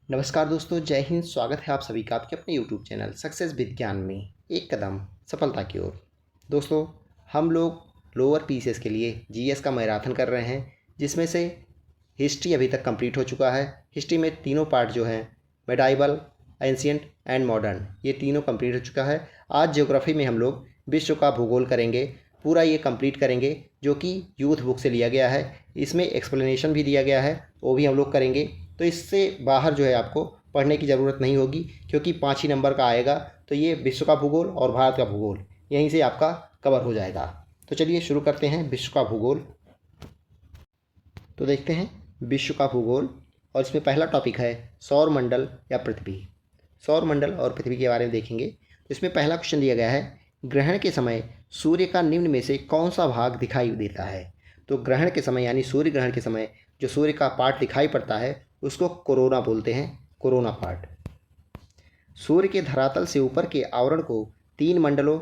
नमस्कार दोस्तों, जय हिंद। स्वागत है आप सभी का आपके अपने यूट्यूब चैनल सक्सेस विज्ञान में एक कदम सफलता की ओर। दोस्तों, हम लोग लोअर पीसीएस के लिए जीएस का मैराथन कर रहे हैं, जिसमें से हिस्ट्री अभी तक कंप्लीट हो चुका है। हिस्ट्री में तीनों पार्ट जो हैं, मेडाइवल, एंशियंट एंड मॉडर्न, ये तीनों कंप्लीट हो चुका है। आज ज्योग्राफी में हम लोग विश्व का भूगोल करेंगे, पूरा ये कंप्लीट करेंगे, जो कि यूथ बुक से लिया गया है। इसमें एक्सप्लेनेशन भी दिया गया है, वो भी हम लोग करेंगे। तो इससे बाहर जो है आपको पढ़ने की ज़रूरत नहीं होगी, क्योंकि 5 ही नंबर का आएगा। तो ये विश्व का भूगोल और भारत का भूगोल यहीं से आपका कवर हो जाएगा। तो चलिए शुरू करते हैं विश्व का भूगोल। तो देखते हैं विश्व का भूगोल, और इसमें पहला टॉपिक है सौर मंडल या पृथ्वी। सौर मंडल और पृथ्वी के बारे में देखेंगे। तो इसमें पहला क्वेश्चन दिया गया है, ग्रहण के समय सूर्य का निम्न में से कौन सा भाग दिखाई देता है। तो ग्रहण के समय यानी सूर्य ग्रहण के समय जो सूर्य का पार्ट दिखाई पड़ता है उसको कोरोना बोलते हैं, कोरोना पार्ट। सूर्य के धरातल से ऊपर के आवरण को 3 मंडलों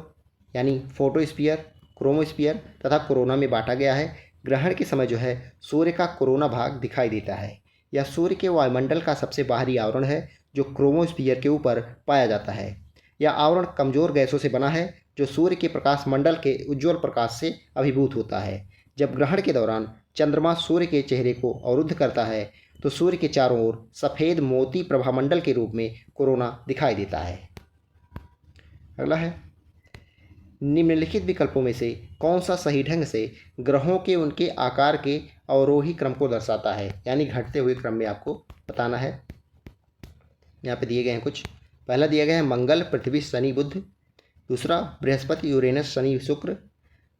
यानी फोटोस्फीयर, क्रोमोस्फीयर तथा कोरोना में बांटा गया है। ग्रहण के समय जो है सूर्य का कोरोना भाग दिखाई देता है। यह सूर्य के वायुमंडल का सबसे बाहरी आवरण है, जो क्रोमोस्फीयर के ऊपर पाया जाता है। यह आवरण कमजोर गैसों से बना है, जो सूर्य के प्रकाश मंडल के उज्ज्वल प्रकाश से अभिभूत होता है। जब ग्रहण के दौरान चंद्रमा सूर्य के चेहरे को अवरुद्ध करता है, तो सूर्य के चारों ओर सफ़ेद मोती प्रभामंडल के रूप में कोरोना दिखाई देता है। अगला है, निम्नलिखित विकल्पों में से कौन सा सही ढंग से ग्रहों के उनके आकार के अवरोही क्रम को दर्शाता है, यानी घटते हुए क्रम में आपको बताना है। यहाँ पे दिए गए हैं कुछ। पहला दिया गया है मंगल, पृथ्वी, शनि, बुध। दूसरा बृहस्पति, यूरेनस, शनि, शुक्र।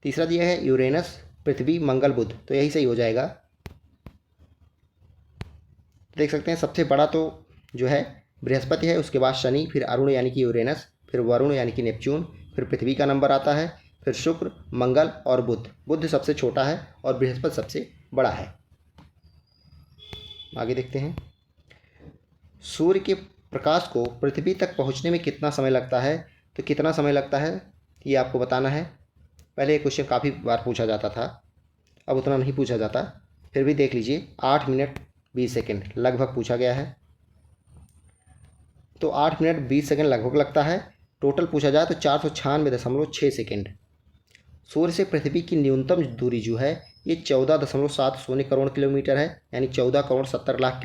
तीसरा दिया है यूरेनस, पृथ्वी, मंगल, बुध। तो यही सही हो जाएगा। देख सकते हैं सबसे बड़ा तो जो है बृहस्पति है, उसके बाद शनि, फिर अरुण यानी कि यूरेनस, फिर वरुण यानी कि नेपच्यून, फिर पृथ्वी का नंबर आता है, फिर शुक्र, मंगल और बुध। बुध सबसे छोटा है और बृहस्पति सबसे बड़ा है। आगे देखते हैं, सूर्य के प्रकाश को पृथ्वी तक पहुंचने में कितना समय लगता है। तो कितना समय लगता है ये आपको बताना है। पहले ये क्वेश्चन काफ़ी बार पूछा जाता था, अब उतना नहीं पूछा जाता, फिर भी देख लीजिए। 8 मिनट 20 सेकेंड लगभग पूछा गया है। तो 8 मिनट 20 सेकेंड लगभग लगता है। टोटल पूछा जाए तो 496.6 सेकेंड। सूर्य से पृथ्वी की न्यूनतम दूरी जो है ये 14.7 करोड़ किलोमीटर है, यानी 14 करोड़ 70 लाख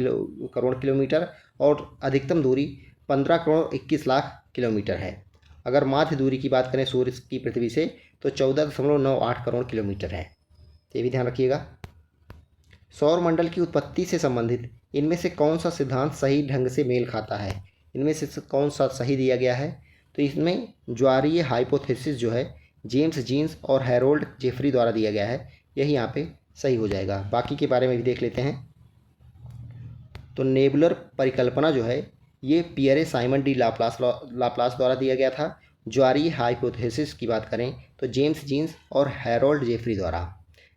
करोड़ किलोमीटर। और अधिकतम दूरी 15 करोड़ 21 लाख किलोमीटर है। अगर माध्य दूरी की बात करें सूर्य की पृथ्वी से, तो 14.98 करोड़ किलोमीटर है। तो ये भी ध्यान रखिएगा। सौर मंडल की उत्पत्ति से संबंधित इनमें से कौन सा सिद्धांत सही ढंग से मेल खाता है। इनमें से कौन सा सही दिया गया है। तो इसमें ज्वारीय हाइपोथेसिस जो है जेम्स जीन्स और हैरोल्ड जेफरी द्वारा दिया गया है, यही यहाँ पे सही हो जाएगा। बाकी के बारे में भी देख लेते हैं। तो नेबुलर परिकल्पना जो है ये पियरे साइमन डी लाप्लास द्वारा दिया गया था। ज्वारीय हाइपोथेसिस की बात करें तो जेम्स जीन्स और हैरोल्ड जेफरी द्वारा।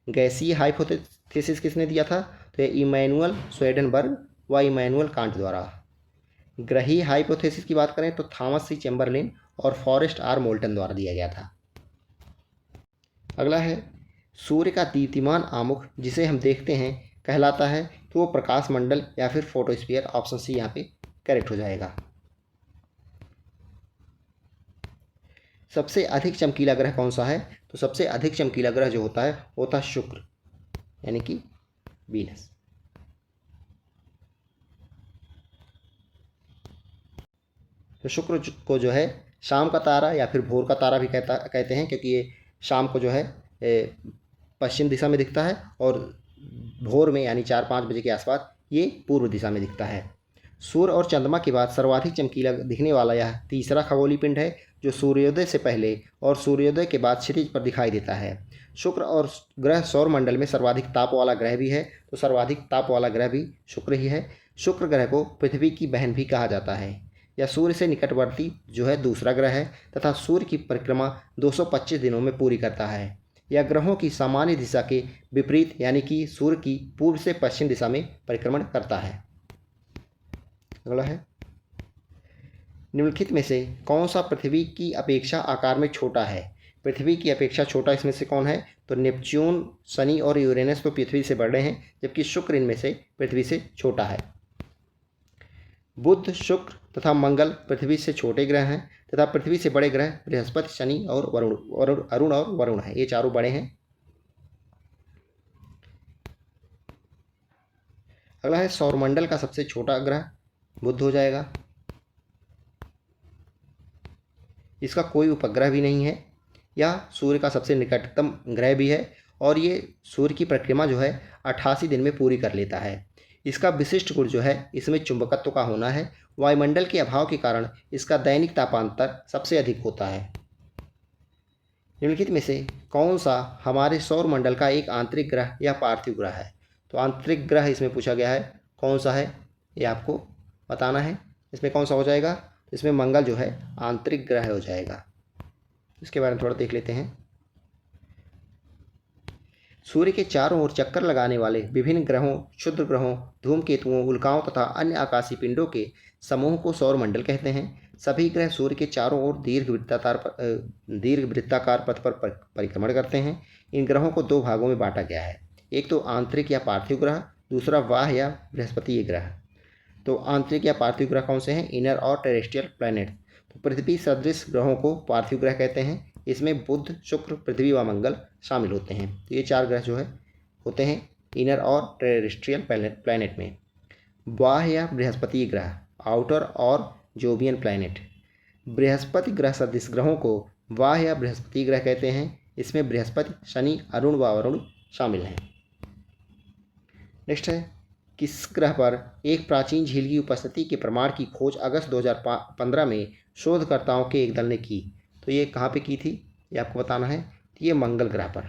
गैसीय हाइपोथेसिस किसने दिया था। तो ये इमैनुअल स्वेडेनबर्ग व इमैनुअल कांट द्वारा। ग्रहीय हाइपोथेसिस की बात करें तो थॉमस सी चैम्बरलिन और फॉरेस्ट आर मोल्टन द्वारा दिया गया था। अगला है, सूर्य का दीप्तिमान आमुख जिसे हम देखते हैं कहलाता है, तो वो प्रकाश मंडल या फिर फोटोस्फीयर। ऑप्शन सी यहाँ पे करेक्ट हो जाएगा। सबसे अधिक चमकीला ग्रह कौन सा है। तो सबसे अधिक चमकीला ग्रह जो होता है वो होता है शुक्र, यानी कि वीनस। तो शुक्र को जो है शाम का तारा या फिर भोर का तारा भी कहते हैं, क्योंकि ये शाम को जो है पश्चिम दिशा में दिखता है, और भोर में यानी 4-5 बजे के आसपास ये पूर्व दिशा में दिखता है। सूर्य और चंद्रमा के बाद सर्वाधिक चमकीला दिखने वाला यह तीसरा खगोलीय पिंड है, जो सूर्योदय से पहले और सूर्योदय के बाद क्षितिज पर दिखाई देता है। शुक्र और ग्रह सौर मंडल में सर्वाधिक ताप वाला ग्रह भी है, तो सर्वाधिक ताप वाला ग्रह भी शुक्र ही है। शुक्र ग्रह को पृथ्वी की बहन भी कहा जाता है। यह सूर्य से निकटवर्ती जो है दूसरा ग्रह है, तथा सूर्य की परिक्रमा 225 दिनों में पूरी करता है। यह ग्रहों की सामान्य दिशा के विपरीत यानी कि सूर्य की पूर्व से पश्चिम दिशा में परिक्रमण करता है। अगला है, निम्नलिखित में से कौन सा पृथ्वी की अपेक्षा आकार में छोटा है। पृथ्वी की अपेक्षा छोटा इसमें से कौन है। तो नेपच्यून, शनि और यूरेनस तो पृथ्वी से बड़े हैं, जबकि शुक्र इनमें से पृथ्वी से छोटा है। बुध, शुक्र तथा मंगल पृथ्वी से छोटे ग्रह हैं तथा पृथ्वी से बड़े ग्रह बृहस्पति, शनि और अरुण और वरुण हैं। ये चारों बड़े हैं। अगला है सौरमंडल का सबसे छोटा ग्रह बुध हो जाएगा। इसका कोई उपग्रह भी नहीं है। यह सूर्य का सबसे निकटतम ग्रह भी है और ये सूर्य की परिक्रमा जो है 88 दिन में पूरी कर लेता है। इसका विशिष्ट गुण जो है इसमें चुंबकत्व का होना है। वायुमंडल के अभाव के कारण इसका दैनिक तापांतर सबसे अधिक होता है। निम्नलिखित में से कौन सा हमारे सौरमंडल का एक आंतरिक ग्रह या पार्थिव ग्रह है? तो आंतरिक ग्रह इसमें पूछा गया है, कौन सा है ये आपको बताना है। इसमें कौन सा हो जाएगा? इसमें मंगल जो है आंतरिक ग्रह हो जाएगा। इसके बारे में थोड़ा देख लेते हैं। सूर्य के चारों ओर चक्कर लगाने वाले विभिन्न ग्रहों, क्षुद्र ग्रहों, धूमकेतुओं, उल्काओं तथा अन्य आकाशीय पिंडों के समूह को सौरमंडल कहते हैं। सभी ग्रह सूर्य के चारों ओर दीर्घ वृत्ताकार पथ पर परिक्रमण करते हैं। इन ग्रहों को दो भागों में बांटा गया है, एक तो आंतरिक या पार्थिव ग्रह, दूसरा बाह्य या बृहस्पतीय ग्रह। तो आंतरिक या पार्थिव ग्रह कौन से हैं? इनर और टेरेस्ट्रियल प्लैनेट। तो पृथ्वी सदृश ग्रहों को पार्थिव ग्रह कहते हैं। इसमें बुध, शुक्र, पृथ्वी व मंगल शामिल होते हैं। तो ये चार ग्रह जो है होते हैं इनर और टेरेस्ट्रियल प्लैनेट में। बाह्य या बृहस्पतीय ग्रह, आउटर और जोवियन प्लैनेट। बृहस्पति ग्रह सदृश ग्रहों को बाह्य या बृहस्पतीय ग्रह कहते हैं। इसमें बृहस्पति, शनि, अरुण व वरुण शामिल हैं। नेक्स्ट है, किस ग्रह पर एक प्राचीन झील की उपस्थिति के प्रमाण की खोज अगस्त 2015 में शोधकर्ताओं के एक दल ने की? तो ये कहाँ पे की थी ये आपको बताना है। तो ये मंगल ग्रह पर।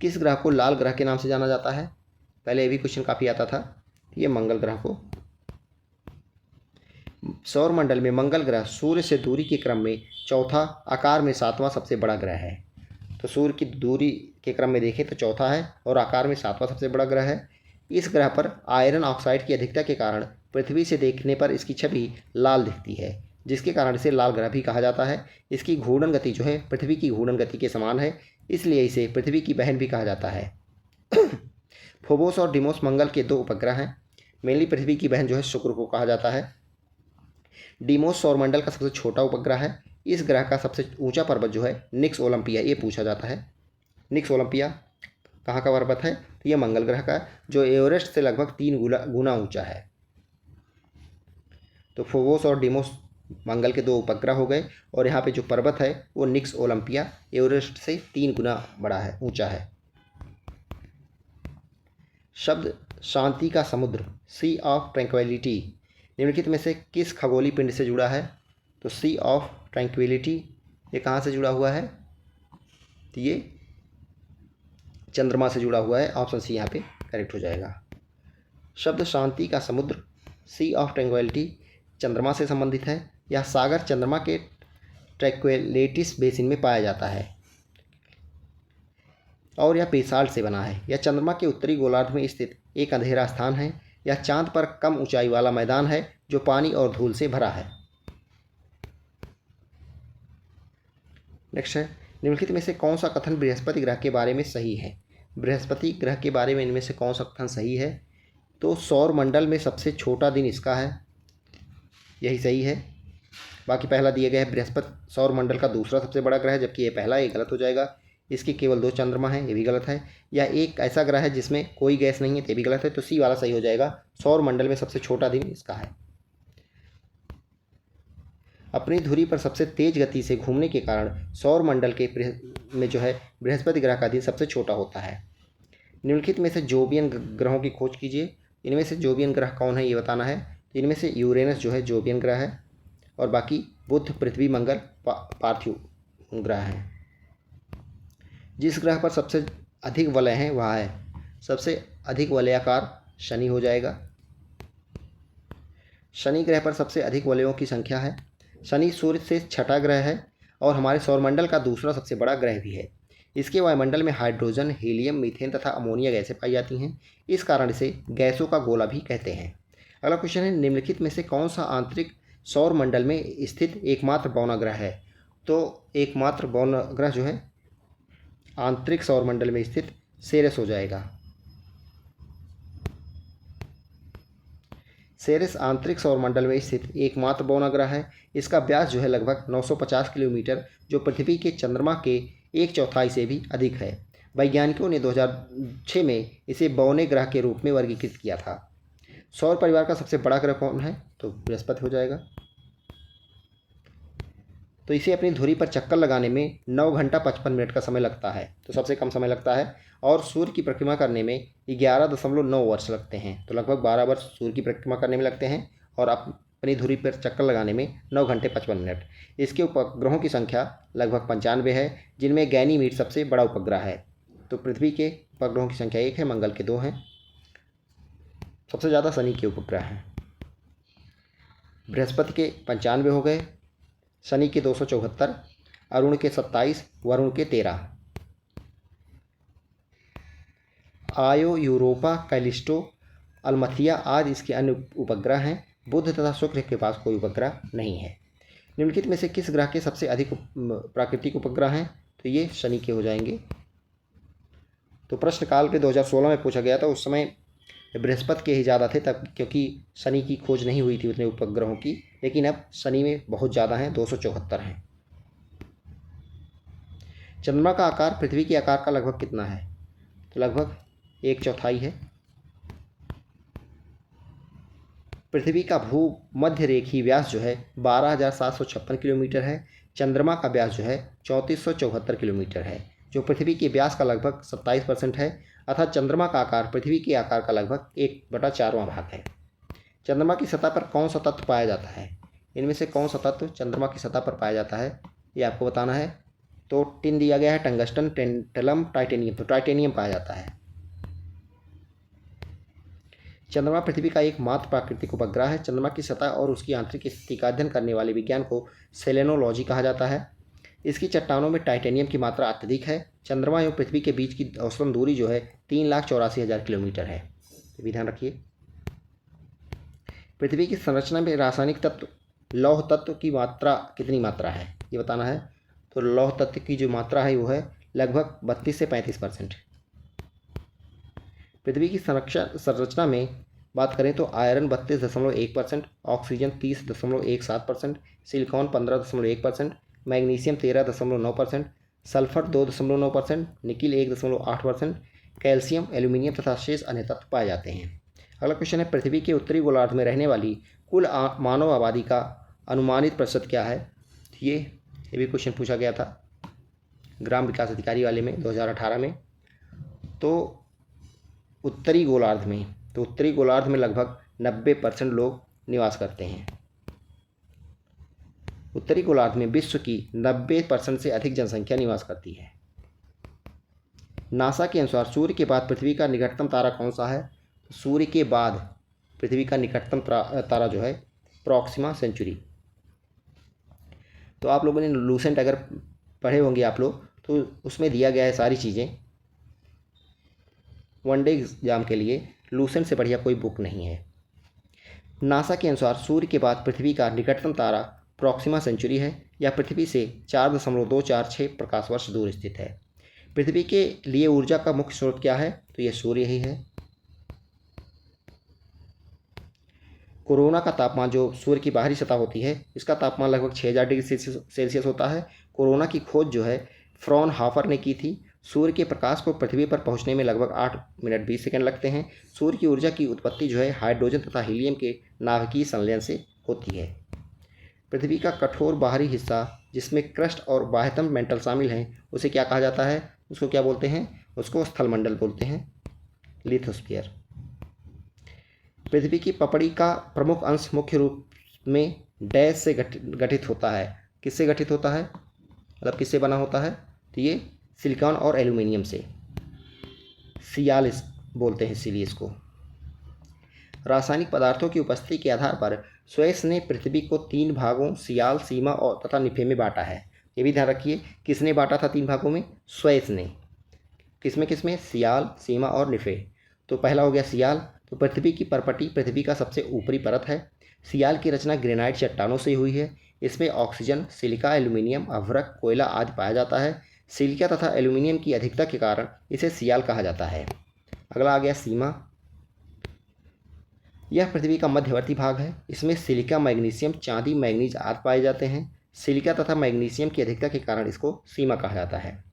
किस ग्रह को लाल ग्रह के नाम से जाना जाता है? पहले ये भी क्वेश्चन काफ़ी आता था। ये मंगल ग्रह को। सौरमंडल में मंगल ग्रह सूर्य से दूरी के क्रम में चौथा, आकार में सातवां सबसे बड़ा ग्रह है। तो सूर्य की दूरी के क्रम में देखें तो चौथा है और आकार में सातवां सबसे बड़ा ग्रह है। इस ग्रह पर आयरन ऑक्साइड की अधिकता के कारण पृथ्वी से देखने पर इसकी छवि लाल दिखती है, जिसके कारण इसे लाल ग्रह भी कहा जाता है। इसकी घूर्णन गति जो है पृथ्वी की घूर्णन गति के समान है, इसलिए इसे पृथ्वी की बहन भी कहा जाता है। फोबोस और डिमोस मंगल के दो उपग्रह हैं। मेनली पृथ्वी की बहन जो है शुक्र को कहा जाता है। डिमोस सौरमंडल का सबसे छोटा उपग्रह है। इस ग्रह का सबसे ऊंचा पर्वत जो है निक्स ओलंपिया, ये पूछा जाता है। निक्स ओलंपिया कहाँ का पर्वत है? तो ये मंगल ग्रह का, जो एवरेस्ट से लगभग 3 गुना ऊंचा है। तो फोबोस और डिमोस मंगल के दो उपग्रह हो गए और यहाँ पे जो पर्वत है वो निक्स ओलंपिया एवरेस्ट से 3 गुना बड़ा है, ऊंचा है। शब्द शांति का समुद्र, सी ऑफ ट्रैंक्विलिटी, निम्नलिखित में से किस खगोलीय पिंड से जुड़ा है? तो सी ऑफ ट्रैंक्विलिटी ये कहाँ से जुड़ा हुआ है? तो ये चंद्रमा से जुड़ा हुआ है। ऑप्शन सी यहाँ पे करेक्ट हो जाएगा। शब्द शांति का समुद्र, सी ऑफ ट्रैंक्विलिटी चंद्रमा से संबंधित है। यह सागर चंद्रमा के ट्रैंक्विलिटिस बेसिन में पाया जाता है और यह बेसाल्ट से बना है। यह चंद्रमा के उत्तरी गोलार्ध में स्थित एक अंधेरा स्थान है। यह चांद पर कम ऊंचाई वाला मैदान है जो पानी और धूल से भरा है। नेक्स्ट है, निम्नलिखित में से कौन सा कथन बृहस्पति ग्रह के बारे में सही है? बृहस्पति ग्रह के बारे में इनमें से कौन सा कथन सही है? तो सौरमंडल में सबसे छोटा दिन इसका है, यही सही है। बाकी पहला दिया गया है बृहस्पति सौरमंडल का दूसरा सबसे बड़ा ग्रह है, जबकि ये पहला, ये गलत हो जाएगा। इसकी केवल 2 चंद्रमा हैं, ये भी गलत है। यह एक ऐसा ग्रह है जिसमें कोई गैस नहीं है, ये भी गलत है। तो सी वाला सही हो जाएगा। सौरमंडल में सबसे छोटा दिन इसका है। अपनी धुरी पर सबसे तेज गति से घूमने के कारण सौरमंडल के में जो है बृहस्पति ग्रह का दिन सबसे छोटा होता है। निम्नलिखित में से जोवियन ग्रहों की खोज कीजिए। इनमें से जोवियन ग्रह कौन है ये बताना है। तो इनमें से यूरेनस जो है जोवियन ग्रह है और बाकी बुध, पृथ्वी, मंगल पार्थिव ग्रह हैं। जिस ग्रह पर सबसे अधिक वलय हैं वह है, सबसे अधिक वलयाकार शनि हो जाएगा। शनि ग्रह पर सबसे अधिक वलयों की संख्या है। शनि सूर्य से छठा ग्रह है और हमारे सौरमंडल का दूसरा सबसे बड़ा ग्रह भी है। इसके वायुमंडल में हाइड्रोजन, हीलियम, मीथेन तथा अमोनिया गैसें पाई जाती हैं। इस कारण इसे गैसों का गोला भी कहते हैं। अगला क्वेश्चन है, निम्नलिखित में से कौन सा आंतरिक सौरमंडल में स्थित एकमात्र बौना ग्रह है? तो एकमात्र बौना ग्रह जो है आंतरिक सौरमंडल में स्थित सेरेस हो जाएगा। सेरेस आंतरिक सौरमंडल में स्थित एकमात्र उपग्रह है। इसका व्यास जो है लगभग 950 किलोमीटर, जो पृथ्वी के चंद्रमा के 1/4 से भी अधिक है। वैज्ञानिकों ने 2006 में इसे बौने ग्रह के रूप में वर्गीकृत किया था। सौर परिवार का सबसे बड़ा ग्रह कौन है? तो बृहस्पति हो जाएगा। तो इसे अपनी धुरी पर चक्कर लगाने में 9 घंटा 55 मिनट का समय लगता है, तो सबसे कम समय लगता है। और सूर्य की परिक्रमा करने में 11.9 वर्ष लगते हैं, तो लगभग 12 वर्ष सूर्य की परिक्रमा करने में लगते हैं और अपनी धुरी पर चक्कर लगाने में 9 घंटे 55 मिनट। इसके उपग्रहों की संख्या लगभग 95 है, जिनमें गैनीमीड सबसे बड़ा उपग्रह है। तो पृथ्वी के उपग्रहों की संख्या 1 है, मंगल के 2 हैं, सबसे ज़्यादा शनि के उपग्रह हैं। बृहस्पति के 95 हो गए, शनि के 274, अरुण के 27, वरुण के 13। आयो, यूरोपा, कैलिस्टो, अल्मथिया आदि इसके अन्य उपग्रह हैं। बुध तथा शुक्र के पास कोई उपग्रह नहीं है। निम्नलिखित में से किस ग्रह के सबसे अधिक प्राकृतिक उपग्रह हैं? तो ये शनि के हो जाएंगे। तो प्रश्नकाल पे 2016 में पूछा गया था, उस समय बृहस्पति के ही ज़्यादा थे तब, क्योंकि शनि की खोज नहीं हुई थी उतने उपग्रहों की, लेकिन अब शनि में बहुत ज़्यादा हैं, 274 हैं। चंद्रमा का आकार पृथ्वी के आकार का लगभग कितना है? तो लगभग 1/4 है। पृथ्वी का भूमध्य रेखीय व्यास जो है 12,756 किलोमीटर है। चंद्रमा का व्यास जो है 3474 किलोमीटर है, जो पृथ्वी के व्यास का लगभग 27% है। अर्थात चंद्रमा का आकार पृथ्वी के आकार का लगभग 1/4वां भाग है। चंद्रमा की सतह पर कौन सा तत्व पाया जाता है? इनमें से कौन सा तत्व चंद्रमा की सतह पर पाया जाता है, ये आपको बताना है। तो टिन दिया गया है, टंगस्टन, टेंटलम, टाइटेनियम। तो टाइटेनियम पाया जाता है। चंद्रमा पृथ्वी का एकमात्र प्राकृतिक उपग्रह है। चंद्रमा की सतह और उसकी आंतरिक स्थिति का अध्ययन करने वाले विज्ञान को सेलेनोलॉजी कहा जाता है। इसकी चट्टानों में टाइटेनियम की मात्रा अत्यधिक है। चंद्रमा एवं पृथ्वी के बीच की औसतन दूरी जो है 3,84,000 किलोमीटर है। ये भी ध्यान रखिए। पृथ्वी की संरचना में रासायनिक तत्व लौह तत्व की मात्रा कितनी मात्रा है, ये बताना है। तो लौह तत्व की जो मात्रा है वो है लगभग 32 से 35%। पृथ्वी की संरचना में बात करें तो iron 32.1%, oxygen 30.17%, silicon 15.1%, magnesium 13.9%, sulphur 2.9%, nickel 1.8%, calcium, aluminium तथा शेष अन्य तत्व पाए जाते हैं। अगला क्वेश्चन है, पृथ्वी के उत्तरी गोलार्ध में रहने वाली कुल मानव आबादी का अनुमानित प्रतिशत क्या है? ये भी क्वेश्चन पूछा गया था ग्राम विकास अधिकारी वाले में 2018 में। तो उत्तरी गोलार्ध में लगभग 90% लोग निवास करते हैं। उत्तरी गोलार्ध में विश्व की 90% से अधिक जनसंख्या निवास करती है। नासा के अनुसार सूर्य के बाद पृथ्वी का निकटतम तारा कौन सा है? सूर्य के बाद पृथ्वी का निकटतम तारा जो है प्रॉक्सिमा सेंचुरी। तो आप लोगों ने लूसेंट अगर पढ़े होंगे आप लोग, तो उसमें दिया गया है सारी चीज़ें। वनडे एग्जाम के लिए लूसेंट से बढ़िया कोई बुक नहीं है। नासा के अनुसार सूर्य के बाद पृथ्वी का निकटतम तारा प्रॉक्सिमा सेंचुरी है। यह पृथ्वी से 4.246 प्रकाश वर्ष दूर स्थित है। पृथ्वी के लिए ऊर्जा का मुख्य स्रोत क्या है? तो यह सूर्य ही है। कोरोना का तापमान, जो सूर्य की बाहरी सतह होती है, इसका तापमान लगभग 6000 डिग्री सेल्सियस होता है। कोरोना की खोज जो है फ्रॉनहाफर ने की थी। सूर्य के प्रकाश को पृथ्वी पर पहुंचने में लगभग 8 मिनट 20 सेकंड लगते हैं। सूर्य की ऊर्जा की उत्पत्ति जो है हाइड्रोजन तथा हीलियम के नाभिकीय संलयन से होती है। पृथ्वी का कठोर बाहरी हिस्सा, जिसमें क्रस्ट और बाह्यतम मेंटल शामिल हैं, उसे क्या कहा जाता है? उसको क्या बोलते हैं? उसको स्थलमंडल बोलते हैं, लिथोस्फीयर। पृथ्वी की पपड़ी का प्रमुख अंश मुख्य रूप में डैश से गठित होता है। किससे गठित होता है, मतलब किससे बना होता है? तो ये सिलिकॉन और एल्यूमिनियम से। सियाल बोलते हैं इसीलिए इसको। रासायनिक पदार्थों की उपस्थिति के आधार पर स्वेस ने पृथ्वी को 3 भागों सियाल, सीमा और तथा निफे में बांटा है। ये भी ध्यान रखिए, किसने बांटा था 3 भागों में? स्वेस ने। किसमें? सियाल, सीमा और निफे। तो पहला हो गया सियाल। तो पृथ्वी की परपटी पृथ्वी का सबसे ऊपरी परत है। सियाल की रचना ग्रेनाइट चट्टानों से हुई है। इसमें ऑक्सीजन, सिलिका, एल्यूमिनियम, अभ्रक, कोयला आदि पाया जाता है। सिलिका तथा एल्यूमिनियम की अधिकता के कारण इसे सियाल कहा जाता है। अगला आ गया सीमा। यह पृथ्वी का मध्यवर्ती भाग है। इसमें सिलिका, मैग्नीशियम, चांदी, मैंगनीज आदि पाए जाते हैं। सिलिका तथा मैग्नीशियम की अधिकता के कारण इसको सीमा कहा जाता है।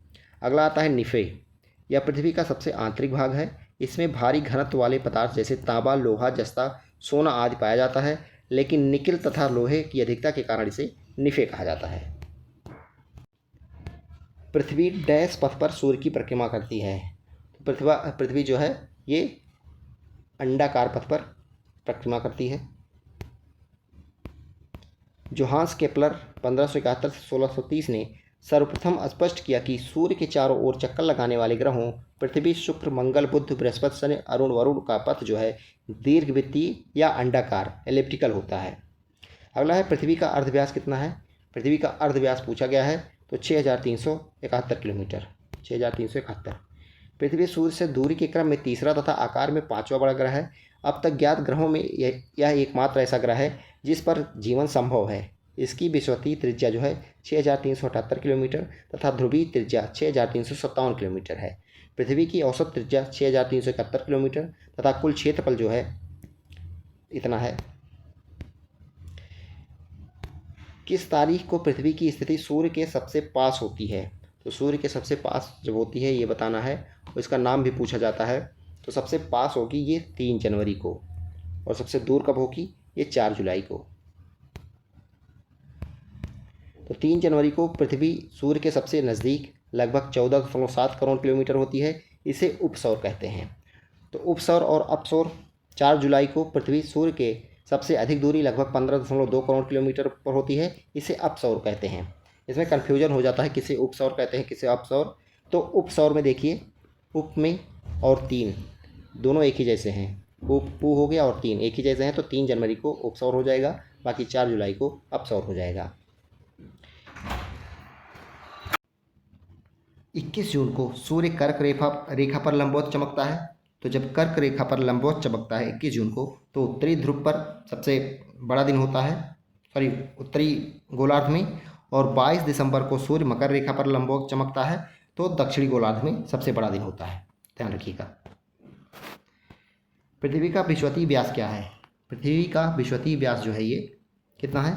अगला आता है निफे। यह पृथ्वी का सबसे आंतरिक भाग है। इसमें भारी घनत्व वाले पदार्थ जैसे तांबा, लोहा, जस्ता, सोना आदि पाया जाता है, लेकिन निकिल तथा लोहे की अधिकता के कारण इसे निफे कहा जाता है। पृथ्वी डैश पथ पर सूर्य की परिक्रमा करती है। पृथ्वी जो है ये अंडाकार पथ पर परिक्रमा करती है। जोहान्स केपलर 1571 से 1630 ने सर्वप्रथम स्पष्ट किया कि सूर्य के चारों ओर चक्कर लगाने वाले ग्रहों पृथ्वी, शुक्र, मंगल, बुध, बृहस्पति, शनि, अरुण, वरुण का पथ जो है दीर्घवृत्तीय या अंडाकार एलिप्टिकल होता है। अगला है पृथ्वी का अर्धव्यास कितना है। पृथ्वी का अर्धव्यास पूछा गया है तो 6371 किलोमीटर, 6371। पृथ्वी सूर्य से दूरी के क्रम में तीसरा तथा आकार में पांचवा बड़ा ग्रह है। अब तक ज्ञात ग्रहों में यह एकमात्र ऐसा ग्रह है जिस पर जीवन संभव है। इसकी विषुवतीय त्रिज्या जो है 6378 किलोमीटर तथा ध्रुवीय त्रिज्या 6357 किलोमीटर है। पृथ्वी की औसत त्रिज्या 6371 किलोमीटर तथा कुल क्षेत्रफल जो है इतना है। किस तारीख को पृथ्वी की स्थिति सूर्य के सबसे पास होती है। तो सूर्य के सबसे पास जब होती है ये बताना है, और इसका नाम भी पूछा जाता है। तो सबसे पास होगी ये 3 जनवरी को, और सबसे दूर कब होगी ये 4 जुलाई को। तो 3 जनवरी को पृथ्वी सूर्य के सबसे नज़दीक लगभग 14.7 करोड़ किलोमीटर होती है। इसे उपसौर कहते हैं। तो उपसौर और अपसौर 4 जुलाई को पृथ्वी सूर्य के सबसे अधिक दूरी लगभग 15.2 करोड़ किलोमीटर पर होती है। इसे अपसौर कहते हैं। इसमें कन्फ्यूजन हो जाता है किसे उपसौर कहते हैं किसे अपसौर। तो उपसौर में देखिए उप में और 3 दोनों एक ही जैसे हैं। पू हो गया और 3 एक ही जैसे हैं, तो 3 जनवरी को उपसौर हो जाएगा, बाकी 4 जुलाई को अपसौर हो जाएगा। 21 जून को सूर्य कर्क रेखा पर लंबवत चमकता है। तो जब कर्क रेखा पर लंबवत चमकता है 21 जून को, तो उत्तरी ध्रुव पर सबसे बड़ा दिन होता है, उत्तरी गोलार्ध में। और 22 दिसंबर को सूर्य मकर रेखा पर लंबवत चमकता है, तो दक्षिणी गोलार्ध में सबसे बड़ा दिन होता है। ध्यान रखिएगा। पृथ्वी का विषुवतीय व्यास क्या है। पृथ्वी का विषुवतीय व्यास जो है ये कितना है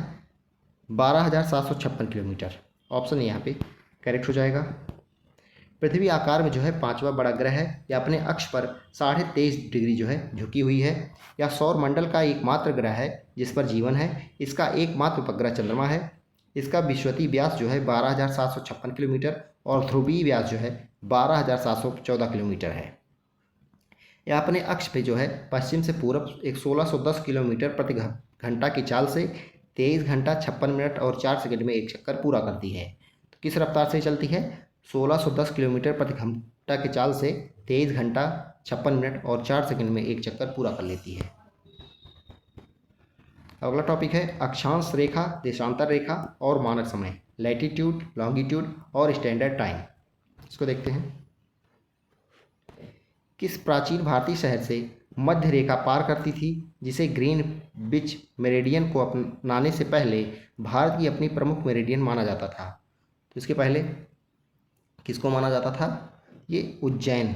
12,756 किलोमीटर। ऑप्शन यहाँ पे करेक्ट हो जाएगा। पृथ्वी आकार में जो है 5वां बड़ा ग्रह है। यह अपने अक्ष पर 23.5 डिग्री जो है झुकी हुई है। यह सौर मंडल का एकमात्र ग्रह है जिस पर जीवन है। इसका एकमात्र उपग्रह चंद्रमा है। इसका विषुवतीय व्यास जो है 12,756 किलोमीटर और ध्रुवीय व्यास जो है 12,714 किलोमीटर है। यह अपने अक्ष पे जो है पश्चिम से पूर्व 1610 किलोमीटर प्रति घंटा की चाल से 23 घंटा 56 मिनट और 4 सेकंड में एक चक्कर पूरा करती है। तो किस रफ्तार से चलती है 1610 किलोमीटर प्रति घंटा की चाल से 23 घंटा 56 मिनट और 4 सेकंड में एक चक्कर पूरा कर लेती है। अगला टॉपिक है अक्षांश रेखा, देशांतर रेखा और मानक समय, लैटिट्यूड, लॉन्गिट्यूड और स्टैंडर्ड टाइम। इसको देखते हैं। किस प्राचीन भारतीय शहर से मध्य रेखा पार करती थी जिसे ग्रीनविच मेरिडियन को अपनाने से पहले भारत की अपनी प्रमुख मेरिडियन माना जाता था। तो इसके पहले किसको माना जाता था ये उज्जैन।